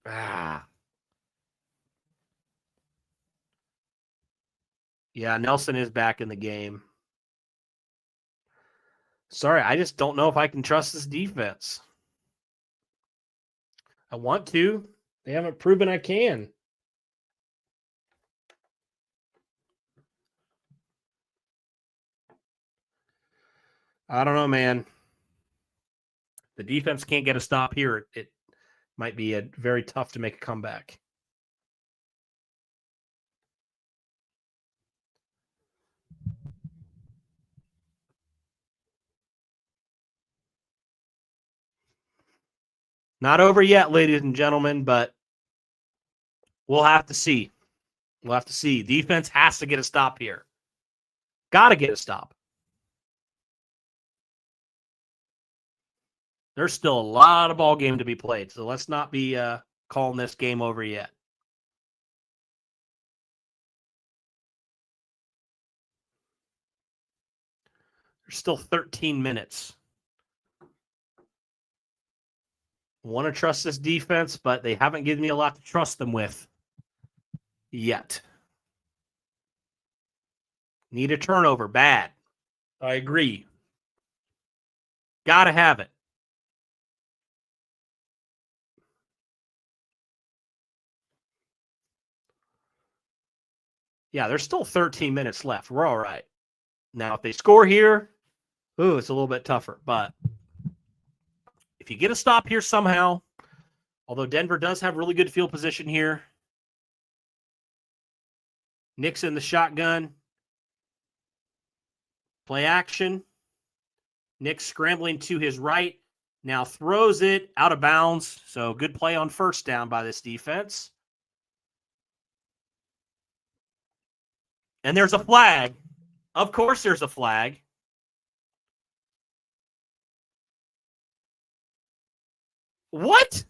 Ah. Yeah, Nelson is back in the game. Sorry, I just don't know if I can trust this defense. I want to. They haven't proven I can. I don't know, man. The defense can't get a stop here. It might be very tough to make a comeback. Not over yet, ladies and gentlemen, but we'll have to see. We'll have to see. Defense has to get a stop here. Got to get a stop. There's still a lot of ball game to be played, so let's not be calling this game over yet. There's still 13 minutes. Want to trust this defense, but they haven't given me a lot to trust them with yet. Need a turnover. Bad. I agree. Got to have it. Yeah, there's still 13 minutes left. We're all right. Now, if they score here, it's a little bit tougher. But if you get a stop here somehow, although Denver does have really good field position here, Nick's in the shotgun. Play action. Nick scrambling to his right. Now throws it out of bounds. So good play on 1st down by this defense. And there's a flag. Of course there's a flag. What?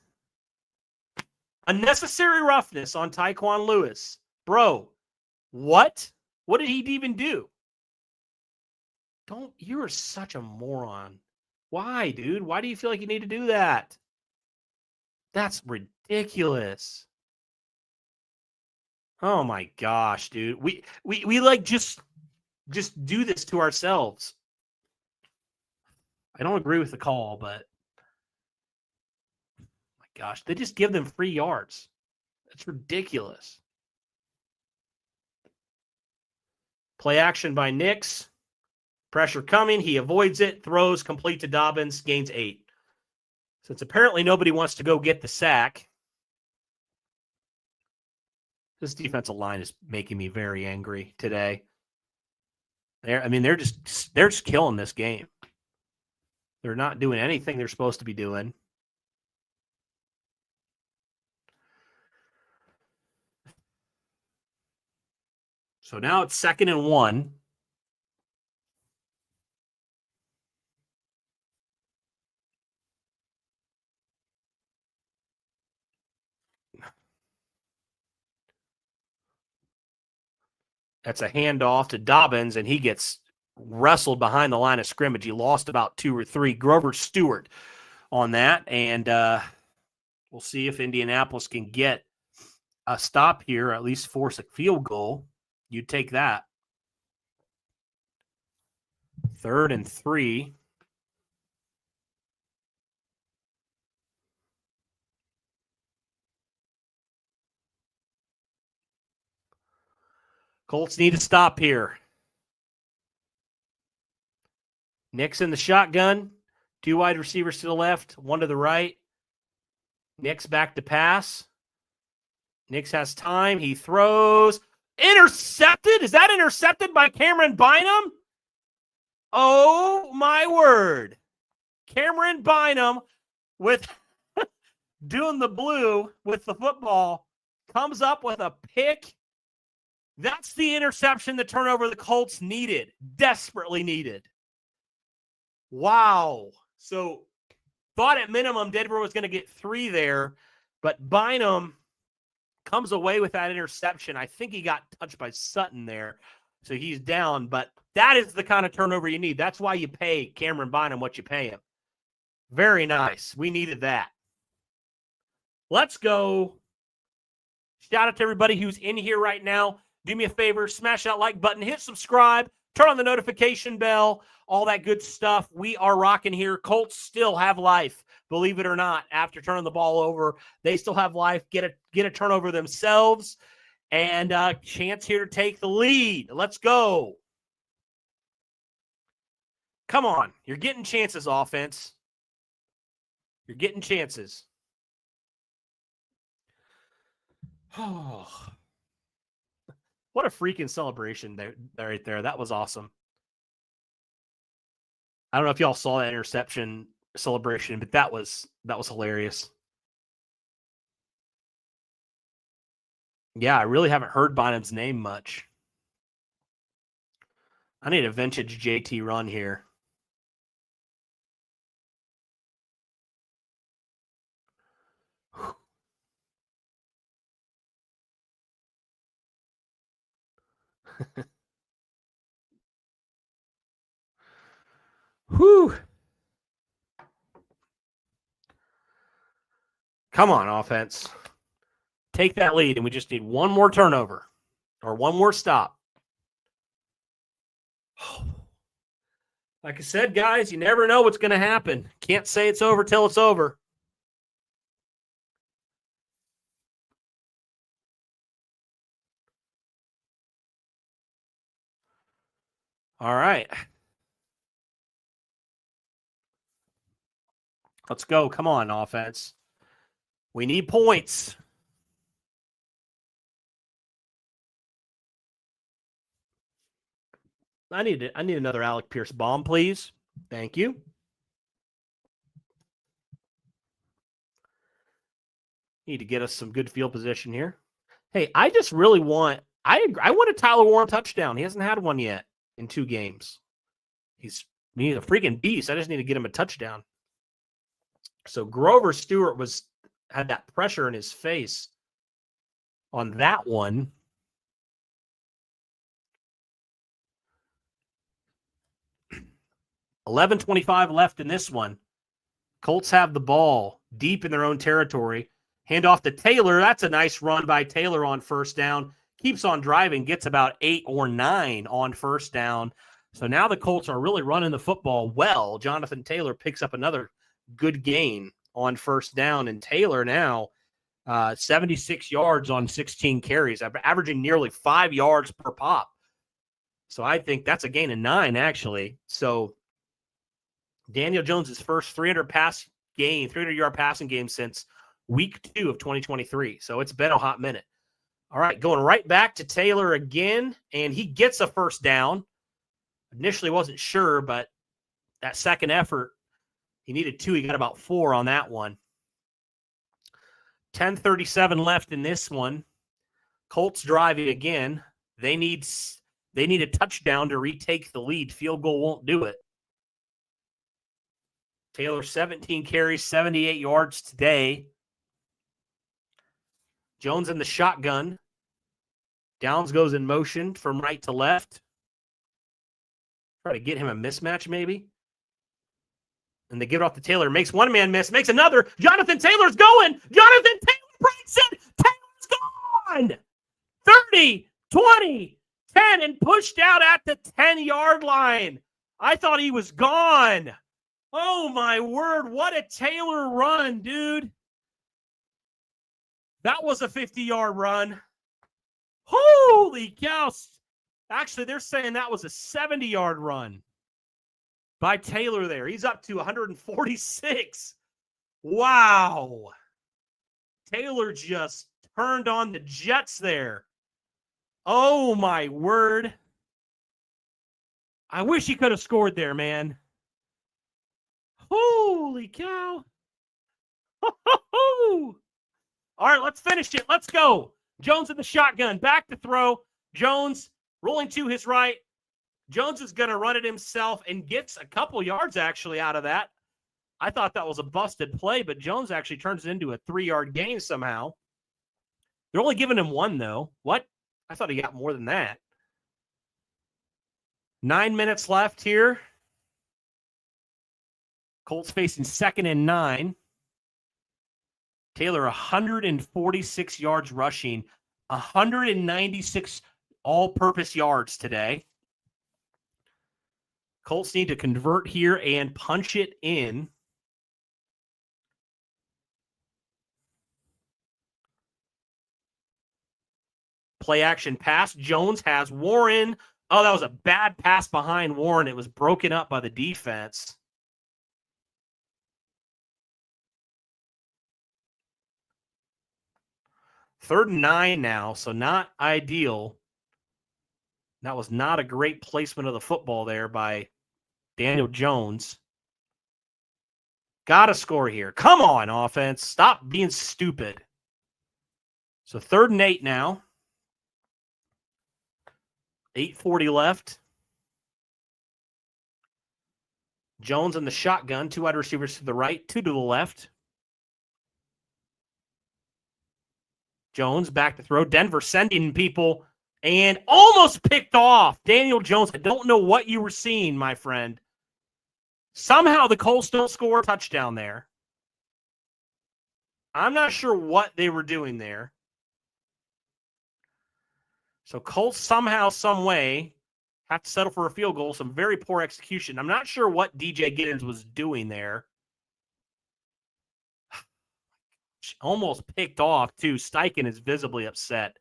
Unnecessary roughness on Tyquan Lewis. Bro, what? What did he even do? You're such a moron. Why, dude? Why do you feel like you need to do that? That's ridiculous. Oh my gosh, dude. We like just do this to ourselves. I don't agree with the call, but my gosh, they just give them free yards. That's ridiculous. Play action by Nix. Pressure coming. He avoids it. Throws complete to Dobbins. Gains 8. Since apparently nobody wants to go get the sack. This defensive line is making me very angry today. They're just killing this game. They're not doing anything they're supposed to be doing. So now it's 2nd and 1. That's a handoff to Dobbins, and he gets wrestled behind the line of scrimmage. He lost about 2 or 3. Grover Stewart on that, and we'll see if Indianapolis can get a stop here, or at least force a field goal. You'd take that. 3rd and 3. Colts need to stop here. Nick's in the shotgun. 2 wide receivers to the left, 1 to the right. Nick's back to pass. Nick's has time. He throws. Intercepted? Is that intercepted by Cameron Bynum? Oh, my word. Cameron Bynum with doing the blue with the football comes up with a pick. That's the interception, the turnover the Colts needed, desperately needed. Wow. So thought at minimum Denver was going to get 3 there, but Bynum comes away with that interception. I think he got touched by Sutton there, so he's down. But that is the kind of turnover you need. That's why you pay Cameron Bynum what you pay him. Very nice. We needed that. Let's go. Shout out to everybody who's in here right now. Do me a favor, smash that like button, hit subscribe, turn on the notification bell, all that good stuff. We are rocking here. Colts still have life, believe it or not. After turning the ball over, they still have life. Get a turnover themselves, and a chance here to take the lead. Let's go. Come on. You're getting chances, offense. You're getting chances. Oh, what a freaking celebration there right there. That was awesome. I don't know if y'all saw that interception celebration, but that was hilarious. Yeah, I really haven't heard Bynum's name much. I need a vintage JT run here. Whew. Come on, offense. Take that lead, and we just need one more turnover or one more stop. Like I said, guys, you never know what's going to happen. Can't say it's over till it's over. All right. Let's go. Come on, offense. We need points. I need another Alec Pierce bomb, please. Thank you. Need to get us some good field position here. Hey, I just really want I want a Tyler Warren touchdown. He hasn't had one yet in 2 games. He's a freaking beast. I just need to get him a touchdown. So Grover Stewart had that pressure in his face on that one. $11:25 left in this one. Colts have the ball deep in their own territory. Hand off to Taylor. That's a nice run by Taylor on first down. Keeps on driving, gets about 8 or 9 on first down. So now the Colts are really running the football well. Jonathan Taylor picks up another good gain on first down. And Taylor now 76 yards on 16 carries, averaging nearly 5 yards per pop. So I think that's a gain of 9, actually. So Daniel Jones' first 300 game, 300-yard passing game since week 2 of 2023. So it's been a hot minute. All right, going right back to Taylor again, and he gets a first down. Initially wasn't sure, but that second effort, he needed 2. He got about 4 on that one. 10:37 left in this one. Colts driving again. They need a touchdown to retake the lead. Field goal won't do it. Taylor, 17 carries, 78 yards today. Jones in the shotgun. Downs goes in motion from right to left. Try to get him a mismatch maybe. And they give it off to Taylor. Makes one man miss. Makes another. Jonathan Taylor's going. Jonathan Taylor breaks it. Taylor's gone. 30, 20, 10, and pushed out at the 10-yard line. I thought he was gone. Oh, my word. What a Taylor run, dude. That was a 50-yard run. Holy cow. Actually, they're saying that was a 70-yard run by Taylor there. He's up to 146. Wow. Taylor just turned on the Jets there. Oh, my word. I wish he could have scored there, man. Holy cow. All right, let's finish it. Let's go. Jones in the shotgun. Back to throw. Jones rolling to his right. Jones is going to run it himself and gets a couple yards actually out of that. I thought that was a busted play, but Jones actually turns it into a 3-yard gain somehow. They're only giving him 1, though. What? I thought he got more than that. 9 minutes left here. Colts facing 2nd and 9. Taylor, 146 yards rushing, 196 all-purpose yards today. Colts need to convert here and punch it in. Play action pass. Jones has Warren. Oh, that was a bad pass behind Warren. It was broken up by the defense. Third and 9 now, so not ideal. That was not a great placement of the football there by Daniel Jones. Got to score here. Come on, offense. Stop being stupid. So 3rd and 8 now. 8:40 left. Jones in the shotgun. 2 wide receivers to the right, 2 to the left. Jones back to throw. Denver sending people and almost picked off. Daniel Jones, I don't know what you were seeing, my friend. Somehow the Colts don't score a touchdown there. I'm not sure what they were doing there. So Colts somehow, some way, have to settle for a field goal. Some very poor execution. I'm not sure what DJ Giddens was doing there. Almost picked off, too. Steichen is visibly upset.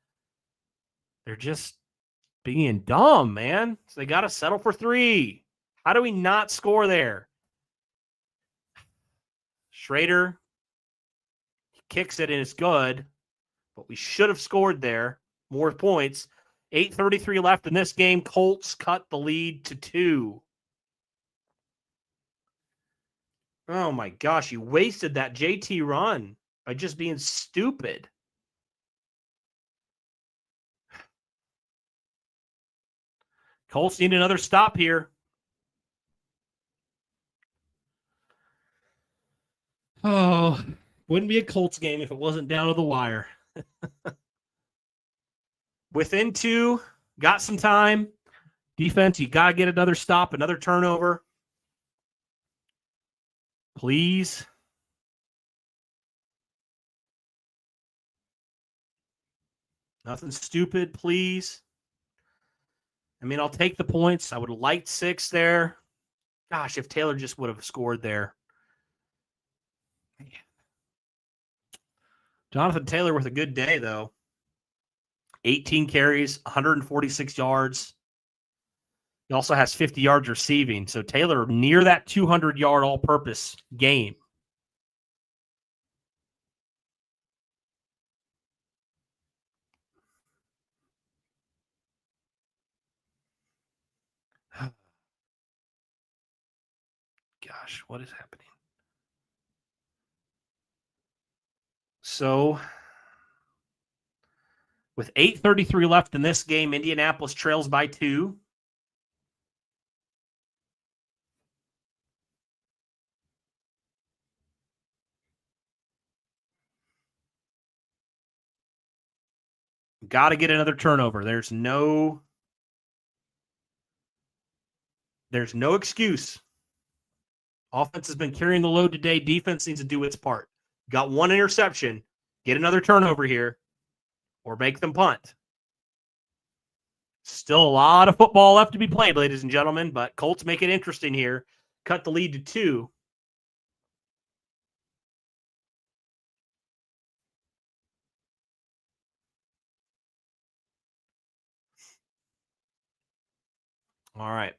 They're just being dumb, man. So they got to settle for 3. How do we not score there? Schrader kicks it and it's good, but we should have scored there. More points. 8:33 left in this game. Colts cut the lead to 2. Oh, my gosh. You wasted that JT run by just being stupid. Colts need another stop here. Oh, wouldn't be a Colts game if it wasn't down to the wire. Within 2, got some time. Defense, you got to get another stop, another turnover. Please. Nothing stupid, please. I mean, I'll take the points. I would have liked 6 there. Gosh, if Taylor just would have scored there. Jonathan Taylor with a good day, though. 18 carries, 146 yards. He also has 50 yards receiving. So Taylor near that 200-yard all-purpose game. gosh, what is happening? So, with 8:33 left in this game, Indianapolis trails by 2. Got to get another turnover. There's no excuse. Offense has been carrying the load today. Defense needs to do its part. Got one interception. Get another turnover here or make them punt. Still a lot of football left to be played, ladies and gentlemen, but Colts make it interesting here. Cut the lead to 2. All right.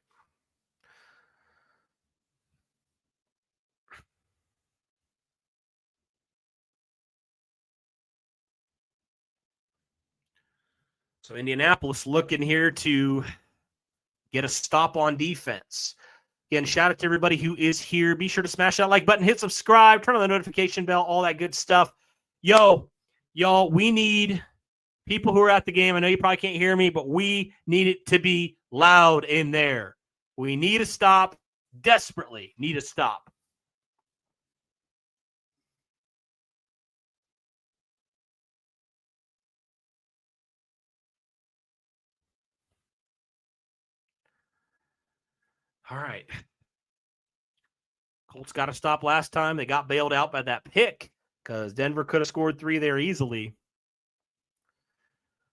So Indianapolis looking here to get a stop on defense. Again, shout out to everybody who is here. Be sure to smash that like button, hit subscribe, turn on the notification bell, all that good stuff. Y'all, we need people who are at the game. I know you probably can't hear me, but we need it to be loud in there. We need a stop. Desperately need a stop. All right. Colts got to stop last time. They got bailed out by that pick because Denver could have scored 3 there easily.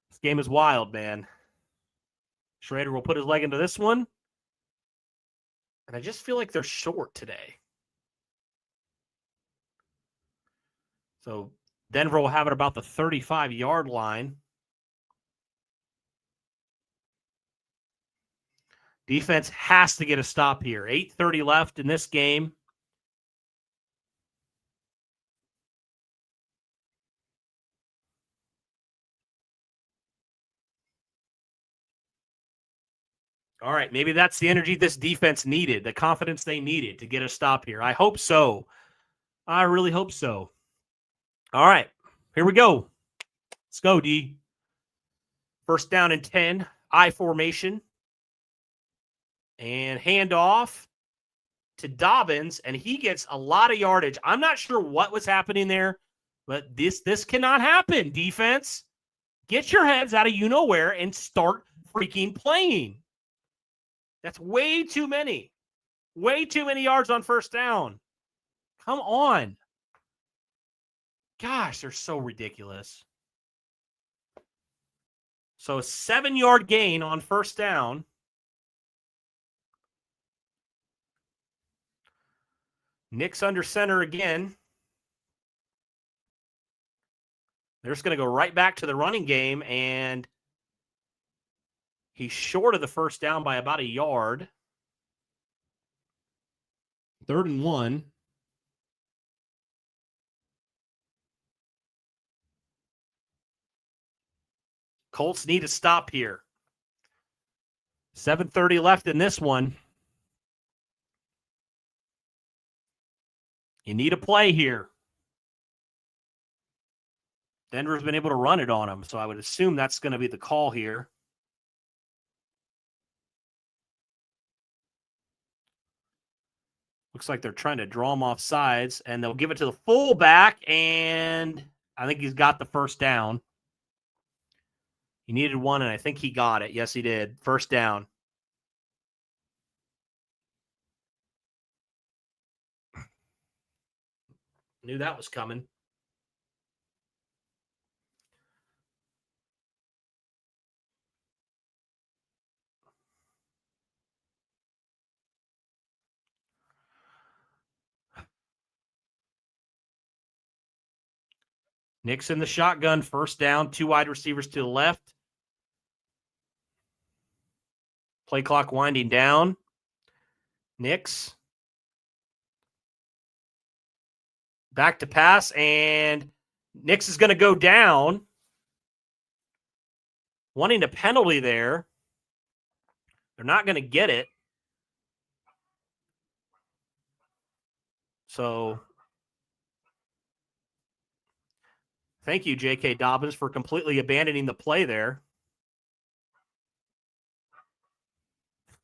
This game is wild, man. Schrader will put his leg into this one. And I just feel like they're short today. So Denver will have it about the 35-yard line. Defense has to get a stop here. 8:30 left in this game. All right, maybe that's the energy this defense needed, the confidence they needed to get a stop here. I hope so. I really hope so. All right, here we go. Let's go, D. First down and 10, I formation. And handoff to Dobbins, and he gets a lot of yardage. I'm not sure what was happening there, but this cannot happen, defense. Get your heads out of you-know-where and start freaking playing. That's way too many. Way too many yards on first down. Come on. Gosh, they're so ridiculous. So a 7-yard gain on first down. Nick's under center again. They're just going to go right back to the running game, and he's short of the first down by about a yard. 3rd and 1. Colts need to stop here. 7:30 left in this one. You need a play here. Denver's been able to run it on him, so I would assume that's going to be the call here. Looks like they're trying to draw him off sides, and they'll give it to the fullback, and I think he's got the first down. He needed one, and I think he got it. Yes, he did. First down. Knew that was coming. Nick's in the shotgun, first down, 2 wide receivers to the left. Play clock winding down. Nick's back to pass, and Nick's is going to go down. Wanting a penalty there. They're not going to get it. So thank you, J.K. Dobbins, for completely abandoning the play there.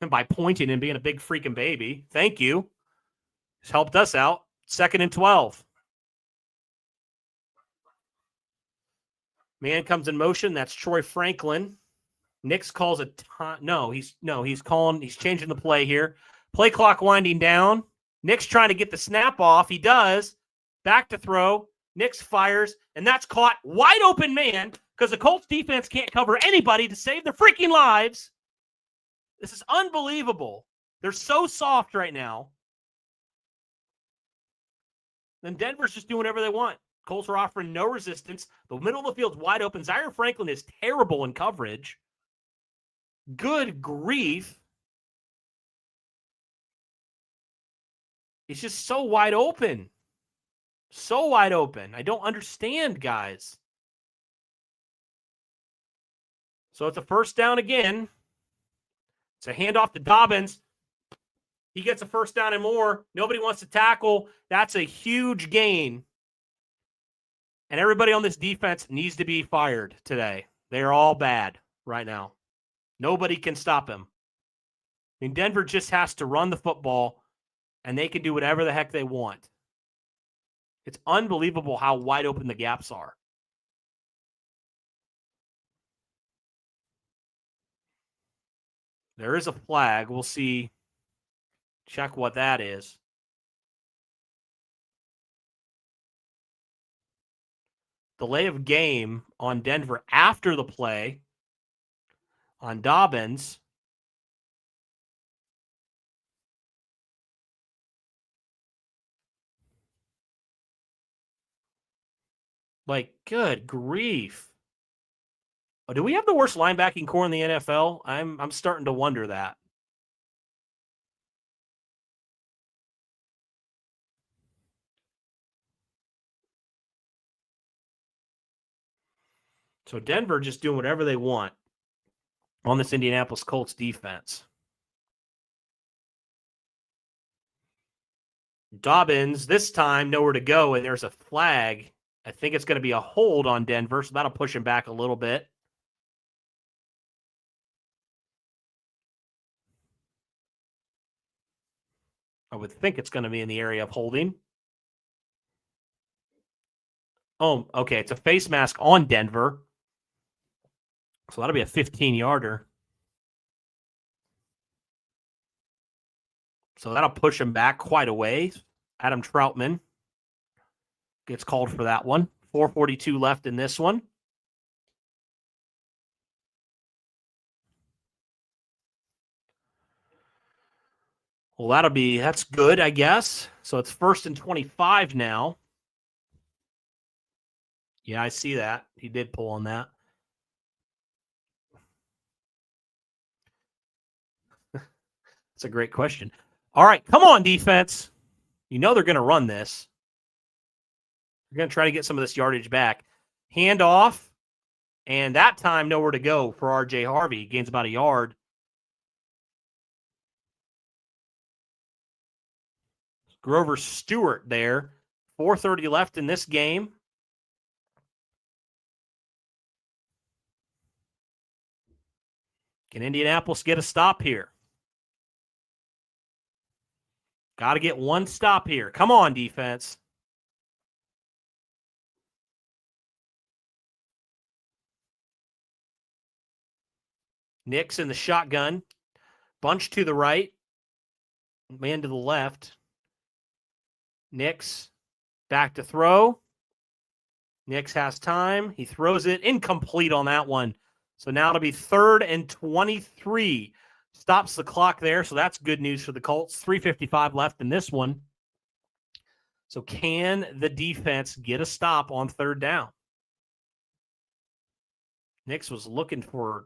And by pointing and being a big freaking baby. Thank you. It's helped us out. 2nd and 12. Man comes in motion. That's Troy Franklin. Nix calls a time. He's changing the play here. Play clock winding down. Nix trying to get the snap off. He does. Back to throw. Nix fires, and that's caught. Wide open man, because the Colts defense can't cover anybody to save their freaking lives. This is unbelievable. They're so soft right now. Then Denver's just doing whatever they want. Colts are offering no resistance. The middle of the field's wide open. Zaire Franklin is terrible in coverage. Good grief. It's just so wide open. So wide open. I don't understand, guys. So it's a first down again. It's a handoff to Dobbins. He gets a first down and more. Nobody wants to tackle. That's a huge gain. And everybody on this defense needs to be fired today. They're all bad right now. Nobody can stop him. I mean, Denver just has to run the football, and they can do whatever the heck they want. It's unbelievable how wide open the gaps are. There is a flag. We'll see. Check what that is. Delay of game on Denver after the play on Dobbins. Like, good grief. Oh, do we have the worst linebacking core in the NFL? I'm starting to wonder that. So Denver just doing whatever they want on this Indianapolis Colts defense. Dobbins, this time, nowhere to go, and there's a flag. I think it's going to be a hold on Denver, so that'll push him back a little bit. I would think it's going to be in the area of holding. Oh, okay. It's a face mask on Denver. So that'll be a 15-yarder. So that'll push him back quite a ways. Adam Troutman gets called for that one. 4:42 left in this one. Well, that's good, I guess. So it's 1st and 25 now. Yeah, I see that. He did pull on that. That's a great question. All right, come on, defense. You know they're going to run this. They're going to try to get some of this yardage back. Hand off, and that time nowhere to go for R.J. Harvey. Gains about a yard. Grover Stewart there. 4:30 left in this game. Can Indianapolis get a stop here? Got to get one stop here. Come on, defense. Nix in the shotgun. Bunch to the right. Man to the left. Nix back to throw. Nix has time. He throws it incomplete on that one. So now it'll be 3rd and 23. Stops the clock there, so that's good news for the Colts. 3:55 left in this one. So can the defense get a stop on 3rd down? Nix was looking for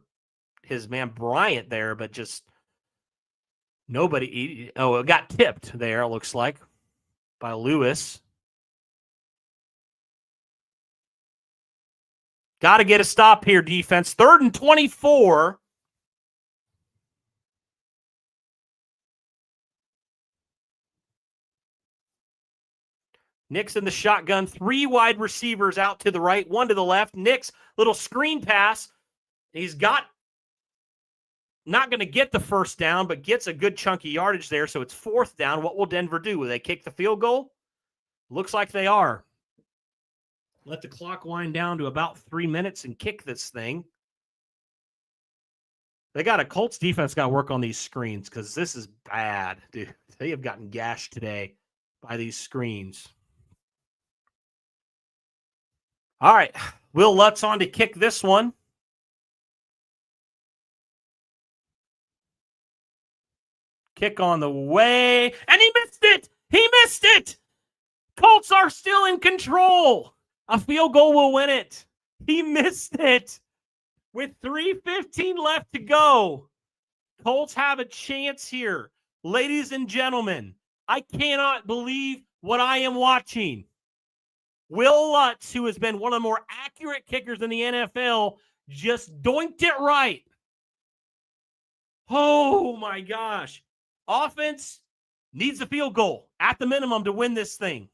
his man Bryant there, but just nobody. Oh, it got tipped there, it looks like, by Lewis. Got to get a stop here, defense. 3rd and 24. Nick's in the shotgun. 3 wide receivers out to the right, 1 to the left. Nick's little screen pass. He's not going to get the first down, but gets a good chunk of yardage there, so it's 4th down. What will Denver do? Will they kick the field goal? Looks like they are. Let the clock wind down to about 3 minutes and kick this thing. They got a Colts defense got to work on these screens because this is bad, dude. They have gotten gashed today by these screens. All right, Will Lutz on to kick this one. Kick on the way, and he missed it! He missed it! Colts are still in control. A field goal will win it. He missed it. With 3:15 left to go, Colts have a chance here. Ladies and gentlemen, I cannot believe what I am watching. Will Lutz, who has been one of the more accurate kickers in the NFL, just doinked it right. Oh, my gosh. Offense needs a field goal at the minimum to win this thing.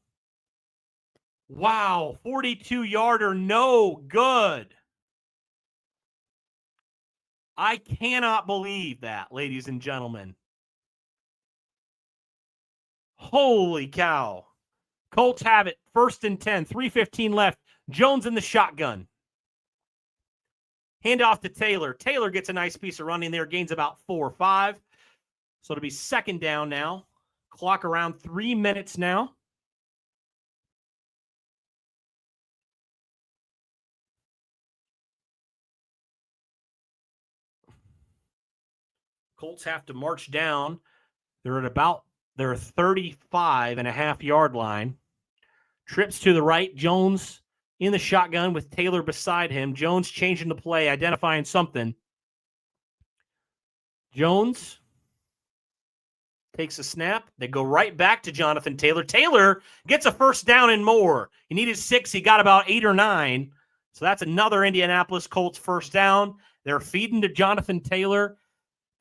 Wow, 42-yarder, no good. I cannot believe that, ladies and gentlemen. Holy cow. Colts have it, 1st and 10, 3:15 left. Jones in the shotgun. Hand off to Taylor. Taylor gets a nice piece of running there, gains about 4 or 5. So it'll be 2nd down now. Clock around 3 minutes now. Colts have to march down. They're at about their 35.5-yard line. Trips to the right. Jones in the shotgun with Taylor beside him. Jones changing the play, identifying something. Jones takes a snap. They go right back to Jonathan Taylor. Taylor gets a 1st down and more. He needed 6. He got about 8 or 9. So that's another Indianapolis Colts 1st down. They're feeding to Jonathan Taylor,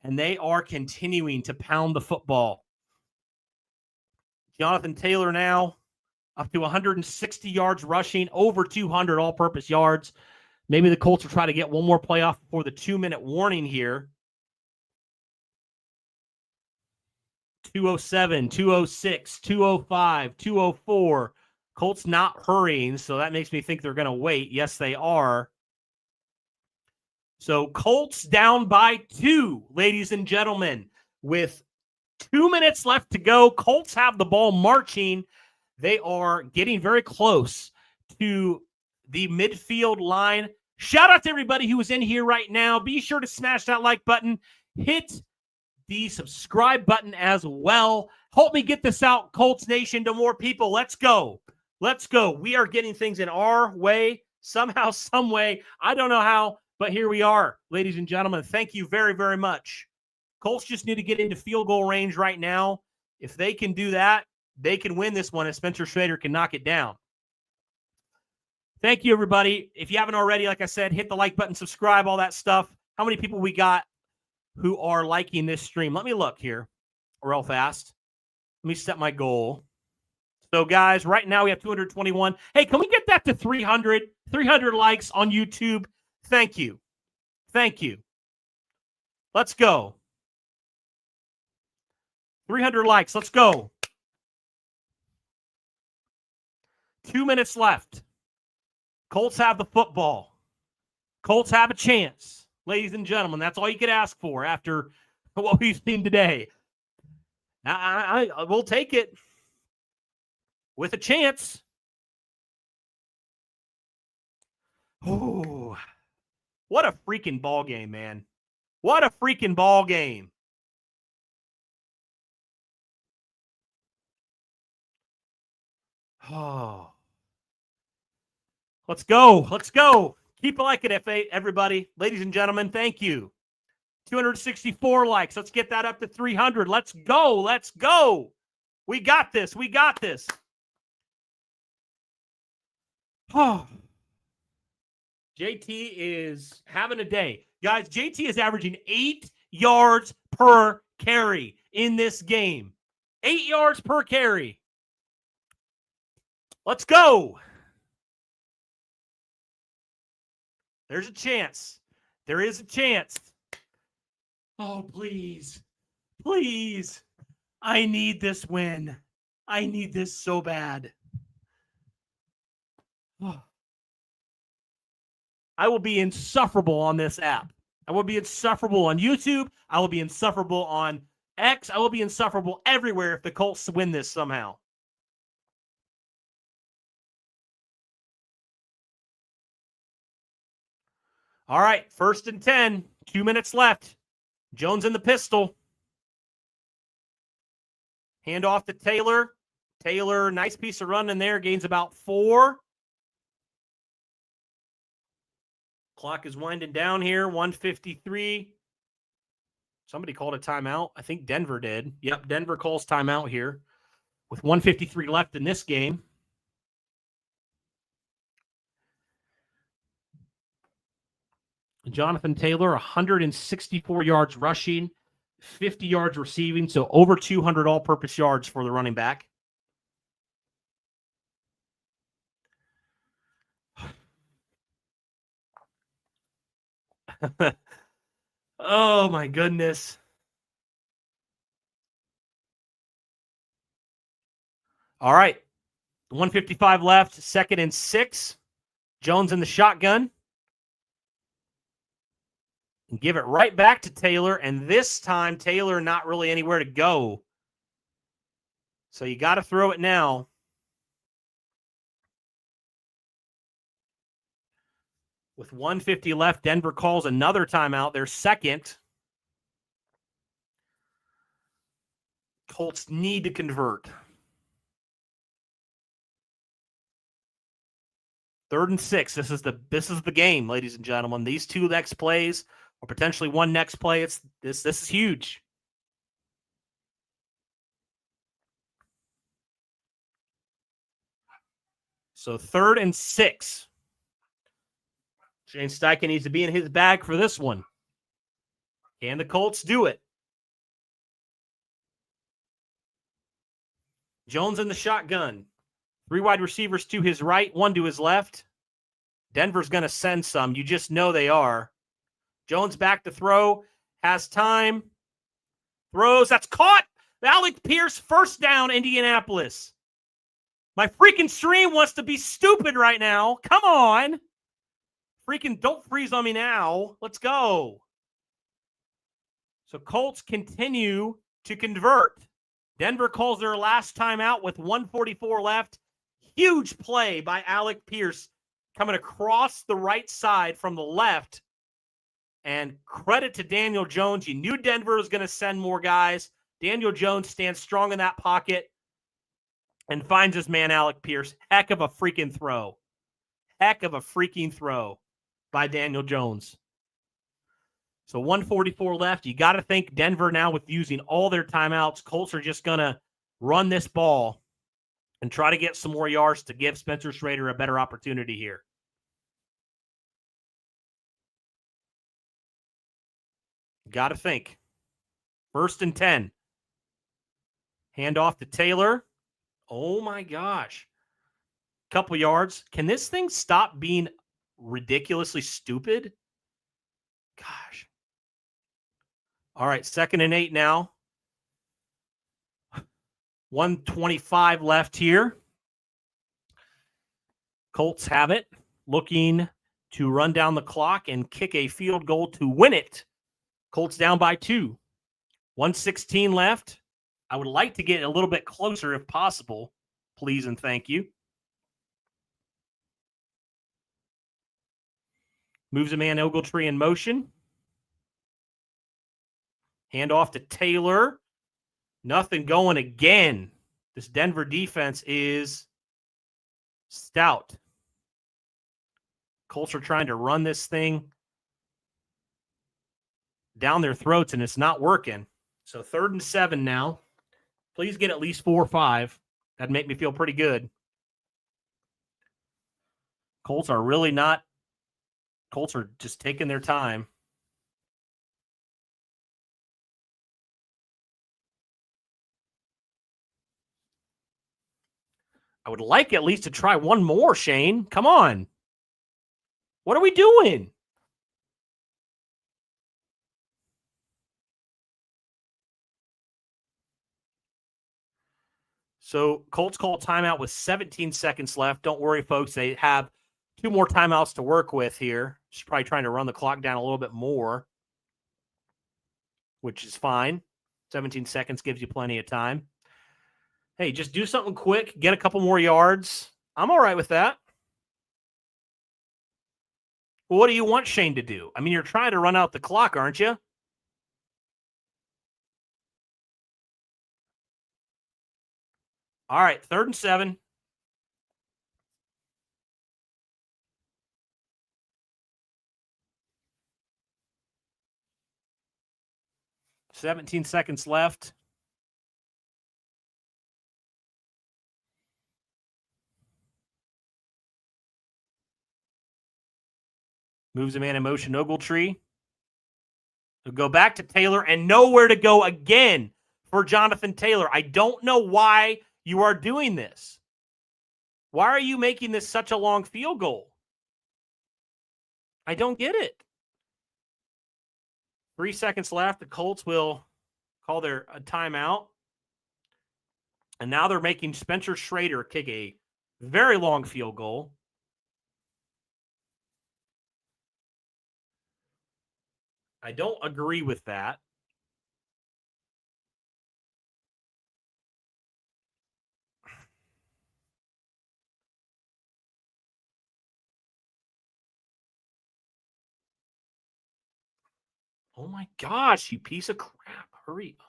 and they are continuing to pound the football. Jonathan Taylor now up to 160 yards rushing, over 200 all-purpose yards. Maybe the Colts will try to get one more playoff before the 2-minute warning here. 207, 206, 205, 204. Colts not hurrying, so that makes me think they're going to wait. Yes, they are. So Colts down by 2, ladies and gentlemen. With 2 minutes left to go, Colts have the ball marching. They are getting very close to the midfield line. Shout out to everybody who is in here right now. Be sure to smash that like button. Hit the subscribe button as well. Help me get this out, Colts Nation, to more people. Let's go. Let's go. We are getting things in our way, somehow, some way. I don't know how, but here we are, ladies and gentlemen. Thank you very, very much. Colts just need to get into field goal range right now. If they can do that, they can win this one, and Spencer Schrader can knock it down. Thank you, everybody. If you haven't already, like I said, hit the like button, subscribe, all that stuff. How many people we got who are liking this stream? Let me look here real fast. Let me set my goal. So, guys, right now we have 221. Hey, can we get that to 300? 300 likes on YouTube. Thank you. Thank you. Let's go. 300 likes. Let's go. 2 minutes left. Colts have the football. Colts have a chance. Ladies and gentlemen, that's all you could ask for after what we've seen today. I will take it with a chance. Oh, what a freaking ball game, man. What a freaking ball game. Oh. Let's go. Let's go. Keep liking it, everybody. Ladies and gentlemen, thank you. 264 likes. Let's get that up to 300. Let's go. Let's go. We got this. We got this. Oh. JT is having a day. Guys, JT is averaging 8 yards per carry in this game. 8 yards per carry. Let's go. There's a chance. There is a chance. Oh, please. Please. I need this win. I need this so bad. Oh. I will be insufferable on this app. I will be insufferable on YouTube. I will be insufferable on X. I will be insufferable everywhere if the Colts win this somehow. All right, 1st and 10. 2 minutes left. Jones in the pistol. Hand off to Taylor. Taylor, nice piece of run in there. Gains about 4. Clock is winding down here. 1:53. Somebody called a timeout. I think Denver did. Yep, Denver calls timeout here with 1:53 left in this game. Jonathan Taylor, 164 yards rushing, 50 yards receiving, so over 200 all-purpose yards for the running back. Oh, my goodness. All right, 1:55 left, 2nd and 6. Jones in the shotgun. And give it right back to Taylor, and this time Taylor not really anywhere to go. So you got to throw it now. With 1:50 left, Denver calls another timeout, their second. Colts need to convert. 3rd and 6. This is the game, ladies and gentlemen. These 2 next plays, or potentially 1 next play. This is huge. So 3rd and 6. Shane Steichen needs to be in his bag for this one. Can the Colts do it? Jones in the shotgun. 3 wide receivers to his right, 1 to his left. Denver's going to send some. You just know they are. Jones back to throw. Has time. Throws. That's caught. Alec Pierce, 1st down, Indianapolis. My freaking stream wants to be stupid right now. Come on. Freaking don't freeze on me now. Let's go. So Colts continue to convert. Denver calls their last timeout with 1:44 left. Huge play by Alec Pierce coming across the right side from the left. And credit to Daniel Jones. You knew Denver was going to send more guys. Daniel Jones stands strong in that pocket and finds his man Alec Pierce. Heck of a freaking throw. Heck of a freaking throw by Daniel Jones. So 1:44 left. You got to think Denver now with using all their timeouts. Colts are just going to run this ball and try to get some more yards to give Spencer Schrader a better opportunity here. Got to think. 1st and 10. Hand off to Taylor. Oh, my gosh. Couple yards. Can this thing stop being ridiculously stupid? Gosh. All right, 2nd and 8 now. 1:25 left here. Colts have it. Looking to run down the clock and kick a field goal to win it. Colts down by 2. 1:16 left. I would like to get a little bit closer if possible. Please and thank you. Moves a man Ogletree in motion. Hand off to Taylor. Nothing going again. This Denver defense is stout. Colts are trying to run this thing down their throats, and it's not working. So 3rd and 7 now. Please get at least 4 or 5. That'd make me feel pretty good. Colts are really not. Colts are just taking their time. I would like at least to try one more, Shane. Come on. What are we doing? So Colts call timeout with 17 seconds left. Don't worry, folks. They have 2 more timeouts to work with here. She's probably trying to run the clock down a little bit more, which is fine. 17 seconds gives you plenty of time. Hey, just do something quick. Get a couple more yards. I'm all right with that. Well, what do you want Shane to do? I mean, you're trying to run out the clock, aren't you? All right, 3rd and 7. $17 seconds left. Moves a man in motion, Ogletree. He'll go back to Taylor and nowhere to go again for Jonathan Taylor. I don't know why you are doing this. Why are you making this such a long field goal? I don't get it. 3 seconds left. The Colts will call their timeout. And now they're making Spencer Schrader kick a very long field goal. I don't agree with that. Oh my gosh, you piece of crap. Hurry up.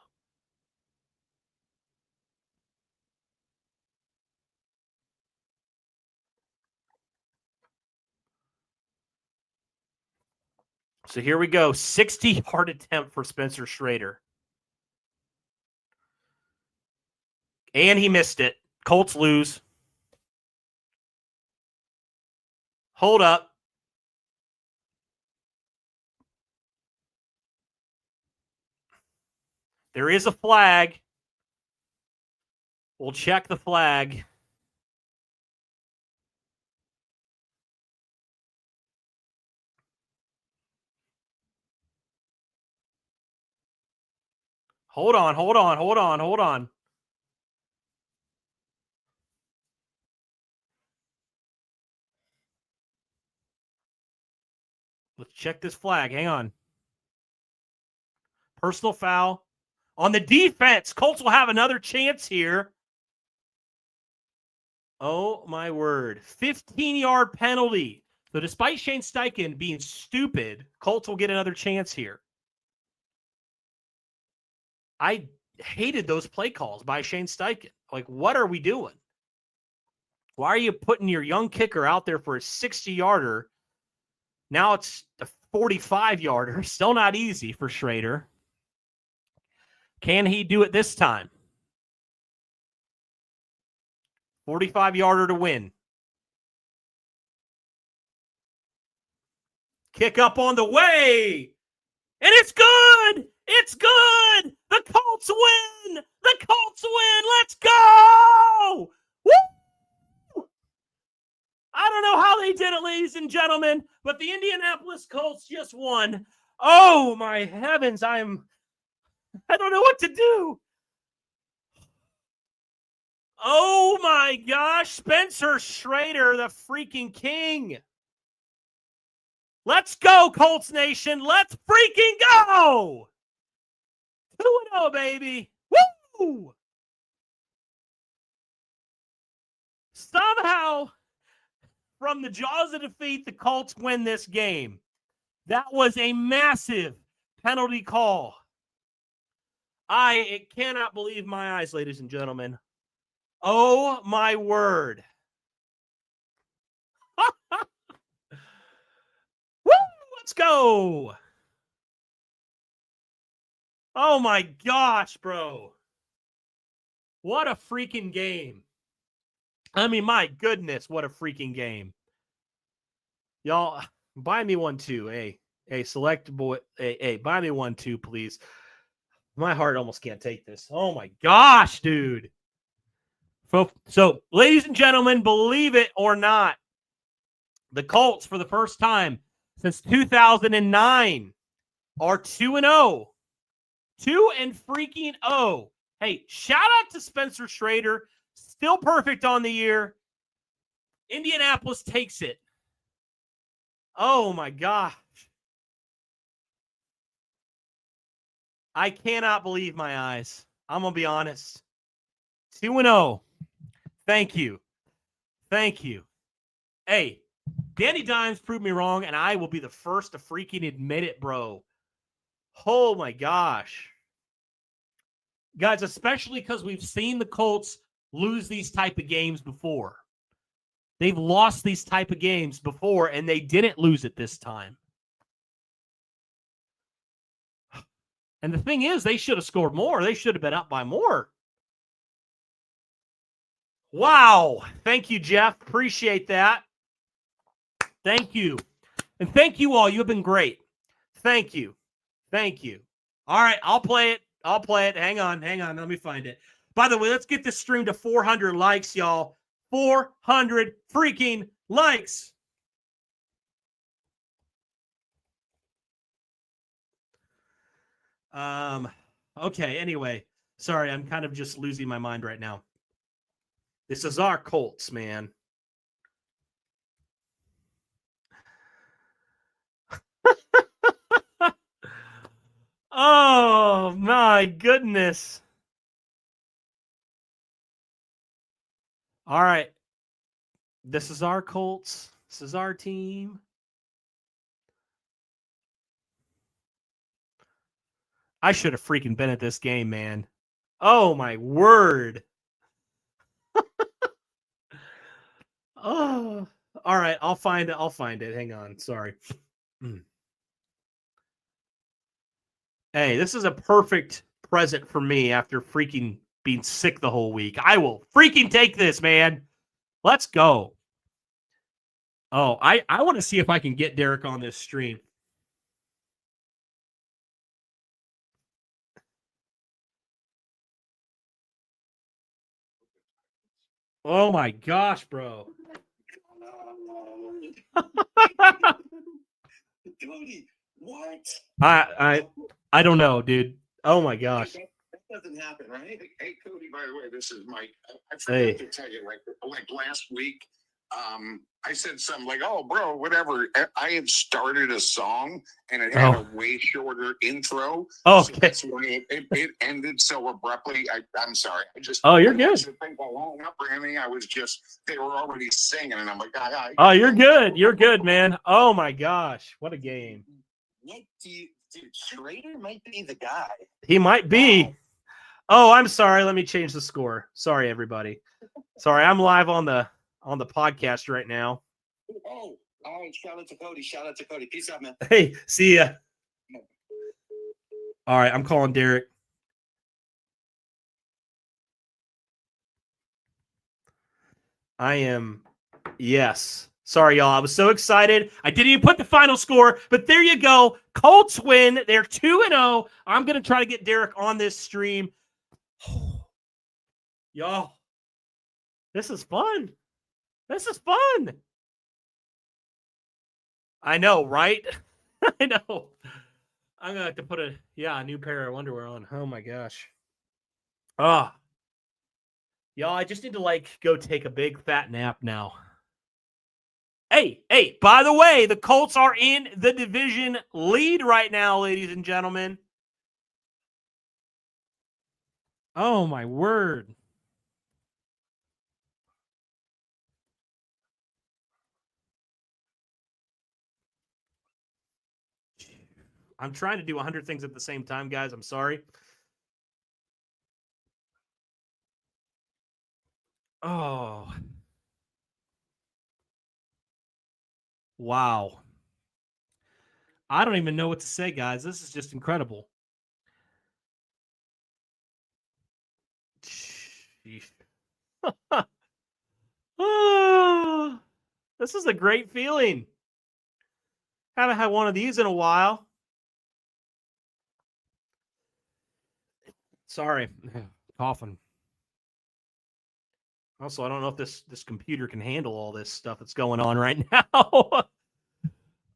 So here we go. 60-yard attempt for Spencer Schrader. And he missed it. Colts lose. Hold up. There is a flag. We'll check the flag. Hold on. Let's check this flag. Hang on. Personal foul on the defense. Colts will have another chance here. Oh, my word. 15-yard penalty. So despite Shane Steichen being stupid, Colts will get another chance here. I hated those play calls by Shane Steichen. Like, what are we doing? Why are you putting your young kicker out there for a 60-yarder? Now it's a 45-yarder. Still not easy for Schrader. Can he do it this time? 45-yarder to win. Kick up on the way. And it's good. It's good. The Colts win. The Colts win. Let's go. Woo! I don't know how they did it, ladies and gentlemen, but the Indianapolis Colts just won. Oh, my heavens. I don't know what to do. Oh, my gosh. Spencer Schrader, the freaking king. Let's go, Colts Nation. Let's freaking go. 2-0, baby. Woo! Somehow, from the jaws of defeat, the Colts win this game. That was a massive penalty call. I cannot believe my eyes, ladies and gentlemen. Oh, my word. Woo! Let's go. Oh, my gosh, bro. What a freaking game. I mean, my goodness, what a freaking game. Y'all, buy me one too. Hey, select boy. Hey, buy me one too, please. My heart almost can't take this. Oh, my gosh, dude. So, ladies and gentlemen, believe it or not, the Colts, for the first time since 2009, are 2-0. 2-0. Hey, shout out to Spencer Schrader. Still perfect on the year. Indianapolis takes it. Oh, my gosh. I cannot believe my eyes. I'm going to be honest. 2-0. Thank you. Hey, Danny Dimes proved me wrong, and I will be the first to freaking admit it, bro. Oh, my gosh. Guys, especially because we've seen the Colts lose these type of games before. They've lost these type of games before, and they didn't lose it this time. And the thing is, they should have scored more. They should have been up by more. Wow. Thank you, Jeff. Appreciate that. Thank you. And thank you all. You have been great. Thank you. All right, I'll play it. Hang on. Let me find it. By the way, let's get this stream to 400 likes, y'all. 400 freaking likes. Okay, anyway. Sorry, I'm kind of just losing my mind right now. This is our Colts, man. Oh, my goodness. All right. This is our Colts. This is our team. I should have freaking been at this game, man. Oh, my word. Oh, all right. I'll find it. Hang on. Sorry. Hey, this is a perfect present for me after freaking being sick the whole week. I will freaking take this, man. Let's go. Oh, I want to see if I can get Derek on this stream. Oh my gosh, bro. Cody, what? I don't know, dude. Oh my gosh. That doesn't happen, right? Hey, Cody, by the way, this is Mike. I Hey. forgot to tell you, like last week, I said something like, "Oh, bro, whatever." I had started a song and it had a way shorter intro. Oh, So okay. that's why it ended so abruptly. I'm sorry. You're good. I think I hung up or anything. They were already singing, and I'm like, you're good. You're good, man. Oh my gosh, what a game. What dude, Schrader might be the guy. He might be. Wow. Oh, I'm sorry. Let me change the score. Sorry, everybody. Sorry, I'm live on the podcast right now. Oh, all right. Shout out to Cody. Peace out, man. Hey, see ya. All right, I'm calling Derek. I am. Yes. Sorry, y'all. I was so excited. I didn't even put the final score, but there you go. Colts win. They're 2-0. I'm going to try to get Derek on this stream. Y'all, this is fun. I know, right? I know. I'm going to have to put a new pair of underwear on. Oh, my gosh. Y'all, I just need to, go take a big fat nap now. Hey, by the way, the Colts are in the division lead right now, ladies and gentlemen. Oh, my word. I'm trying to do 100 things at the same time, guys. I'm sorry. Oh. Wow. I don't even know what to say, guys. This is just incredible. Oh, this is a great feeling. Haven't had one of these in a while. Sorry. Coughing. Also, I don't know if this computer can handle all this stuff that's going on right now.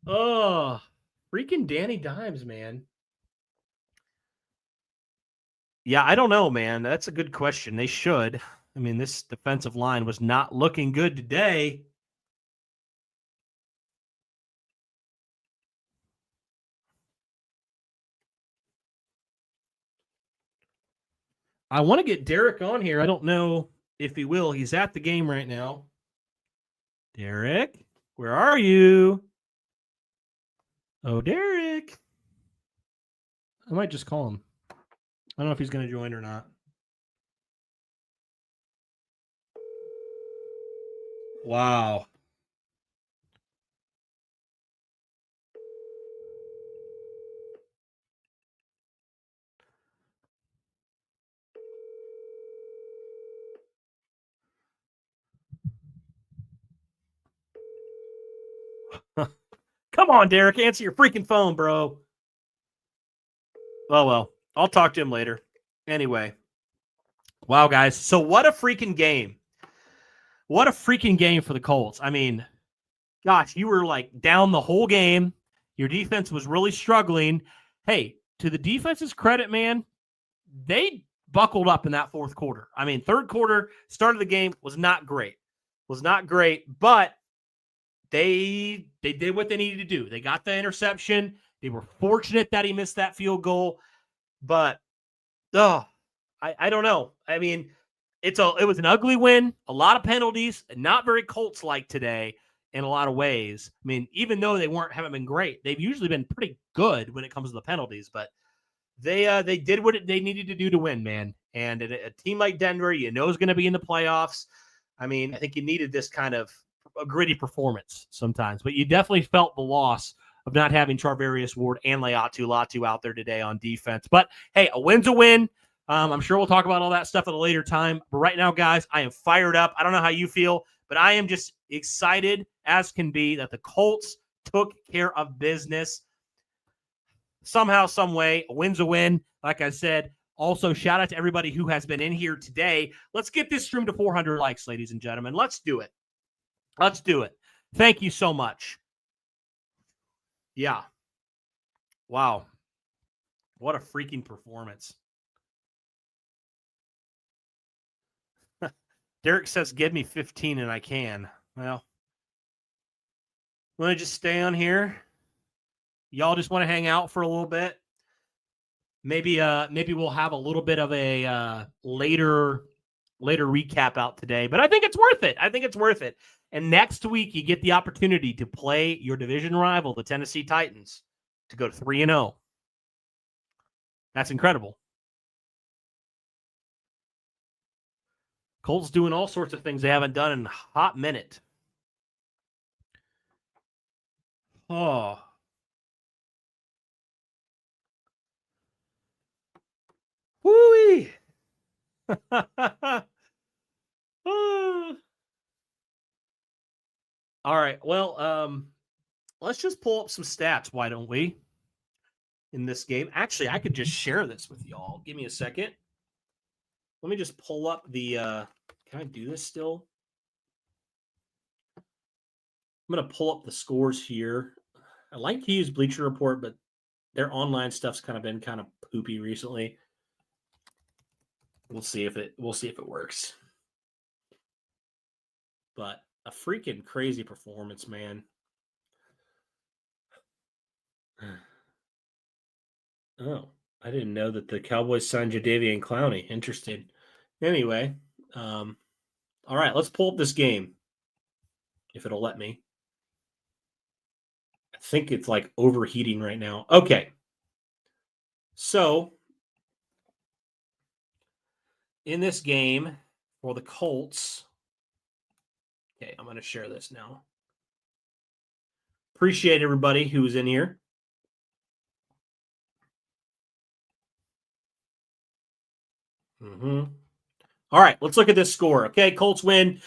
Oh, freaking Danny Dimes, man. Yeah, I don't know, man. That's a good question. They should. I mean, this defensive line was not looking good today. I want to get Derek on here. I don't know if he will. He's at the game right now. Derek, where are you? Oh, Derek. I might just call him. I don't know if he's going to join or not. Wow. Come on, Derek. Answer your freaking phone, bro. Oh, well. I'll talk to him later. Anyway. Wow, guys. So what a freaking game. What a freaking game for the Colts. I mean, gosh, you were like down the whole game. Your defense was really struggling. Hey, to the defense's credit, man, they buckled up in that fourth quarter. I mean, third quarter, start of the game was not great. But they did what they needed to do. They got the interception. They were fortunate that he missed that field goal. But, I don't know. I mean, it was an ugly win, a lot of penalties, not very Colts-like today in a lot of ways. I mean, even though they haven't been great, they've usually been pretty good when it comes to the penalties, but they did what they needed to do to win, man. And a team like Denver, is going to be in the playoffs. I mean, I think you needed this kind of a gritty performance sometimes, but you definitely felt the loss of not having Charvarius Ward and Latu out there today on defense. But hey, a win's a win. I'm sure we'll talk about all that stuff at a later time. But right now, guys, I am fired up. I don't know how you feel, but I am just excited as can be that the Colts took care of business. Somehow, some way, a win's a win. Like I said, also shout out to everybody who has been in here today. Let's get this stream to 400 likes, ladies and gentlemen. Let's do it. Thank you so much. Yeah. Wow. What a freaking performance. Derek says, give me 15 and I can. Well, want to just stay on here? Y'all just want to hang out for a little bit? Maybe we'll have a little bit of a later recap out today, but I think it's worth it. And next week you get the opportunity to play your division rival, the Tennessee Titans, to go to 3-0. That's incredible. Colts doing all sorts of things they haven't done in a hot minute. Oh. Woo-wee. All right. Well, let's just pull up some stats, why don't we? In this game. Actually, I could just share this with y'all. Give me a second. Let me just pull up the can I do this still? I'm going to pull up the scores here. I like to use Bleacher Report, but their online stuff's kind of been kind of poopy recently. We'll see if it works. But a freaking crazy performance, man. Oh, I didn't know that the Cowboys signed Jadeveon Clowney. Interesting. Anyway, all right, let's pull up this game, if it'll let me. I think it's like overheating right now. Okay. So, in this game for the Colts, okay, I'm going to share this now. Appreciate everybody who's in here. All right, let's look at this score. Okay, Colts win.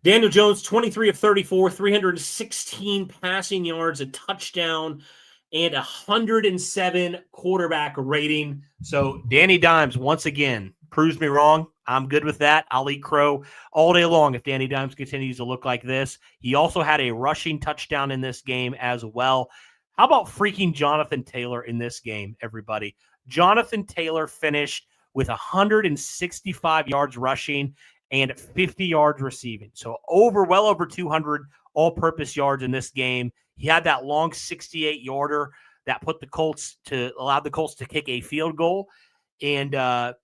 Daniel Jones, 23 of 34, 316 passing yards, a touchdown, and 107 quarterback rating. So Danny Dimes, once again, proves me wrong. I'm good with that. I'll eat crow all day long if Danny Dimes continues to look like this. He also had a rushing touchdown in this game as well. How about freaking Jonathan Taylor in this game, everybody? Jonathan Taylor finished with 165 yards rushing and 50 yards receiving. So well over 200 all-purpose yards in this game. He had that long 68-yarder that allowed the Colts to kick a field goal, and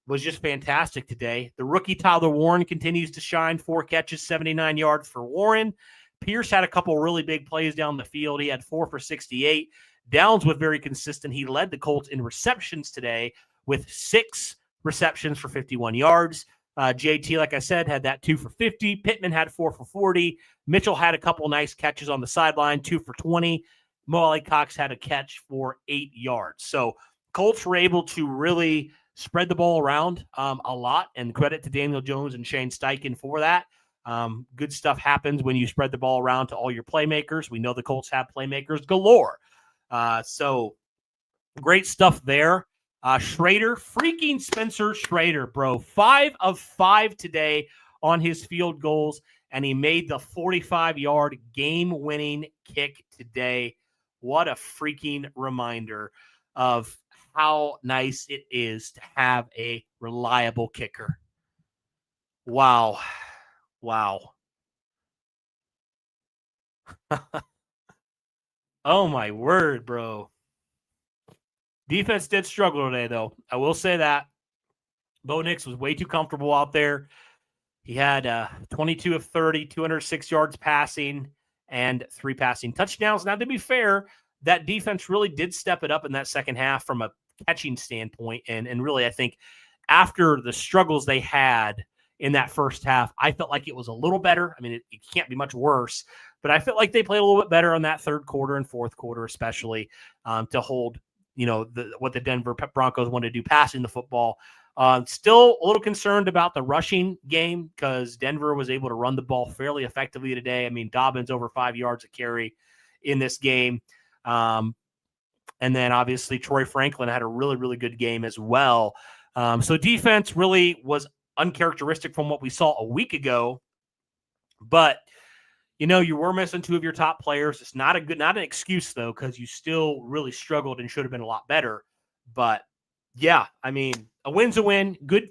was just fantastic today. The rookie Tyler Warren continues to shine. 4 catches, 79 yards for Warren. Pierce had a couple really big plays down the field. He had 4 for 68. Downs was very consistent. He led the Colts in receptions today with 6 receptions for 51 yards. JT, like I said, had that 2 for 50. Pittman had 4 for 40. Mitchell had a couple nice catches on the sideline, 2 for 20. Mo Cox had a catch for 8 yards. So Colts were able to really spread the ball around a lot, and credit to Daniel Jones and Shane Steichen for that. Good stuff happens when you spread the ball around to all your playmakers. We know the Colts have playmakers galore. So great stuff there. Freaking Spencer Schrader, bro. 5 of 5 today on his field goals, and he made the 45-yard game-winning kick today. What a freaking reminder of how nice it is to have a reliable kicker. Wow. Oh, my word, bro. Defense did struggle today, though. I will say that. Bo Nix was way too comfortable out there. He had 22 of 30, 206 yards passing, and 3 passing touchdowns. Now, to be fair, that defense really did step it up in that second half from a catching standpoint. And really, I think after the struggles they had in that first half, I felt like it was a little better. I mean, it can't be much worse, but I felt like they played a little bit better in that third quarter and fourth quarter, especially to hold what the Denver Broncos wanted to do, passing the football. Still a little concerned about the rushing game because Denver was able to run the ball fairly effectively today. I mean, Dobbins over 5 yards a carry in this game. And then obviously Troy Franklin had a really, really good game as well. So defense really was uncharacteristic from what we saw a week ago, but you were missing 2 of your top players. It's not an excuse though, because you still really struggled and should have been a lot better. But yeah, I mean, a win's a win. Good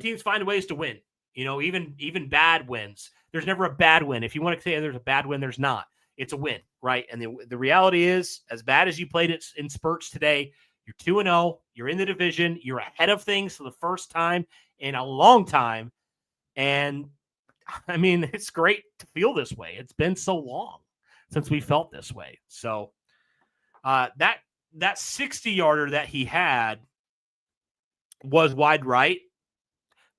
teams find ways to win. Even bad wins. There's never a bad win. If you want to say there's a bad win, there's not. It's a win, right? And the reality is, as bad as you played it in spurts today, you're 2-0. You're in the division. You're ahead of things for the first time in a long time, and I mean, it's great to feel this way. It's been so long since we felt this way. So that 60-yarder that he had was wide right,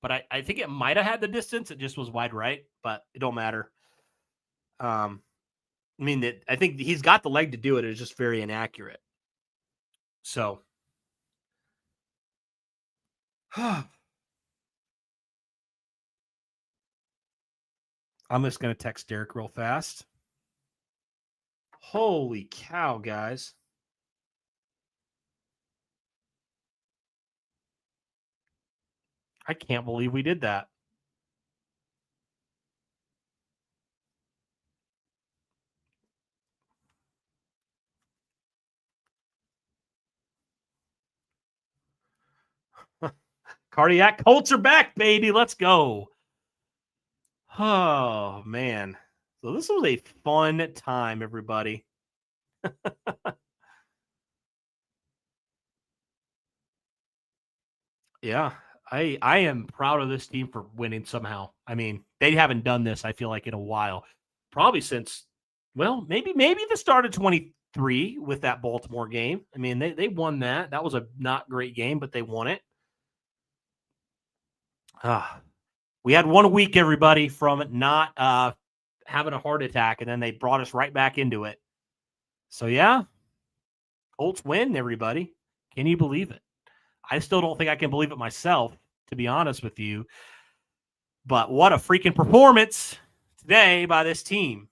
but I think it might have had the distance. It just was wide right, but it don't matter. I think he's got the leg to do it. It's just very inaccurate. So I'm just going to text Derek real fast. Holy cow, guys. I can't believe we did that. Cardiac Colts are back, baby. Let's go. Oh, man. So this was a fun time, everybody. Yeah, I am proud of this team for winning somehow. I mean, they haven't done this, I feel like, in a while. Probably since, maybe the start of 23 with that Baltimore game. I mean, they won that. That was a not great game, but they won it. We had 1 week, everybody, from not having a heart attack, and then they brought us right back into it. So, yeah, Colts win, everybody. Can you believe it? I still don't think I can believe it myself, to be honest with you. But what a freaking performance today by this team.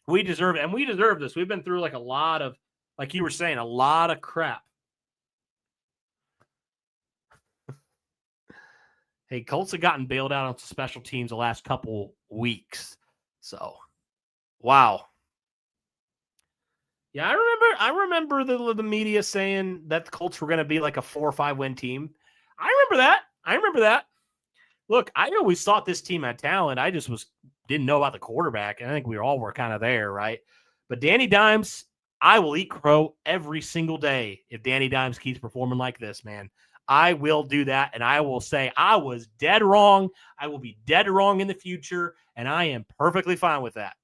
We deserve it, and we deserve this. We've been through like a lot of Like you were saying, a lot of crap. Hey, Colts have gotten bailed out on special teams the last couple weeks. So, wow. Yeah, I remember the media saying that the Colts were going to be like a 4 or 5 win team. I remember that. Look, I always thought this team had talent. I just didn't know about the quarterback. And I think we all were kind of there, right? But Danny Dimes, I will eat crow every single day if Danny Dimes keeps performing like this, man. I will do that, and I will say I was dead wrong. I will be dead wrong in the future, and I am perfectly fine with that.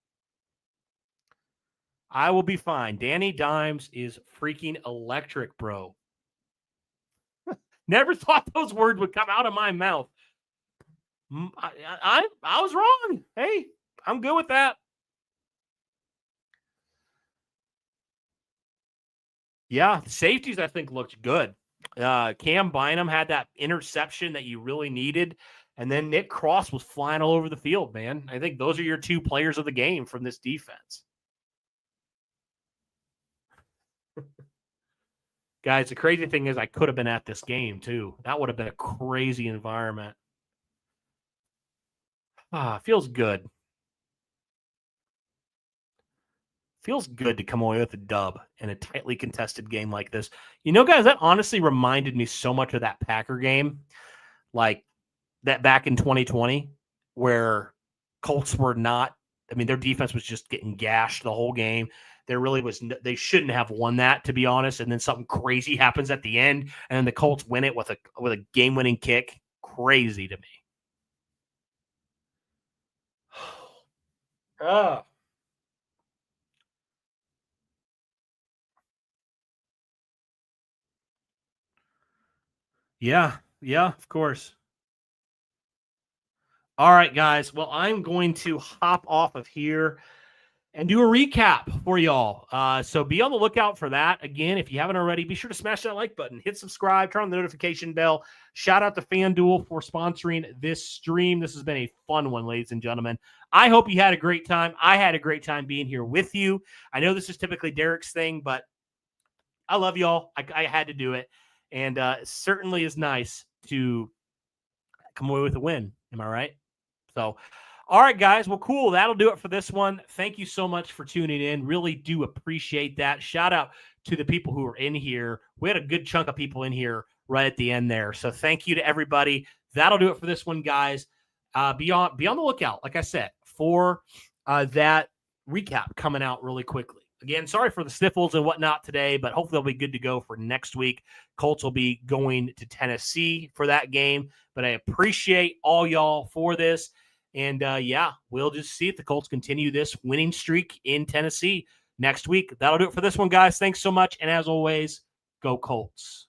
I will be fine. Danny Dimes is freaking electric, bro. Never thought those words would come out of my mouth. I was wrong. Hey, I'm good with that. Yeah, the safeties, I think, looked good. Cam Bynum had that interception that you really needed. And then Nick Cross was flying all over the field, man. I think those are your 2 players of the game from this defense. Guys, the crazy thing is I could have been at this game, too. That would have been a crazy environment. Feels good. Feels good to come away with a dub in a tightly contested game like this. You know, guys, that honestly reminded me so much of that Packer game, like that back in 2020, where Colts were not, I mean, their defense was just getting gashed the whole game. There really was, they shouldn't have won that, to be honest. And then something crazy happens at the end, and then the Colts win it with a game-winning kick. Crazy to me. Oh. Yeah, of course. All right, guys. Well, I'm going to hop off of here and do a recap for y'all. So be on the lookout for that. Again, if you haven't already, be sure to smash that like button, hit subscribe, turn on the notification bell. Shout out to FanDuel for sponsoring this stream. This has been a fun one, ladies and gentlemen. I hope you had a great time. I had a great time being here with you. I know this is typically Derek's thing, but I love y'all. I had to do it. And it certainly is nice to come away with a win. Am I right? So, all right, guys. Well, cool. That'll do it for this one. Thank you so much for tuning in. Really do appreciate that. Shout out to the people who are in here. We had a good chunk of people in here right at the end there. So thank you to everybody. That'll do it for this one, guys. Be on the lookout, like I said, for that recap coming out really quickly. Again, sorry for the sniffles and whatnot today, but hopefully they'll be good to go for next week. Colts will be going to Tennessee for that game, but I appreciate all y'all for this. And, we'll just see if the Colts continue this winning streak in Tennessee next week. That'll do it for this one, guys. Thanks so much. And as always, go Colts.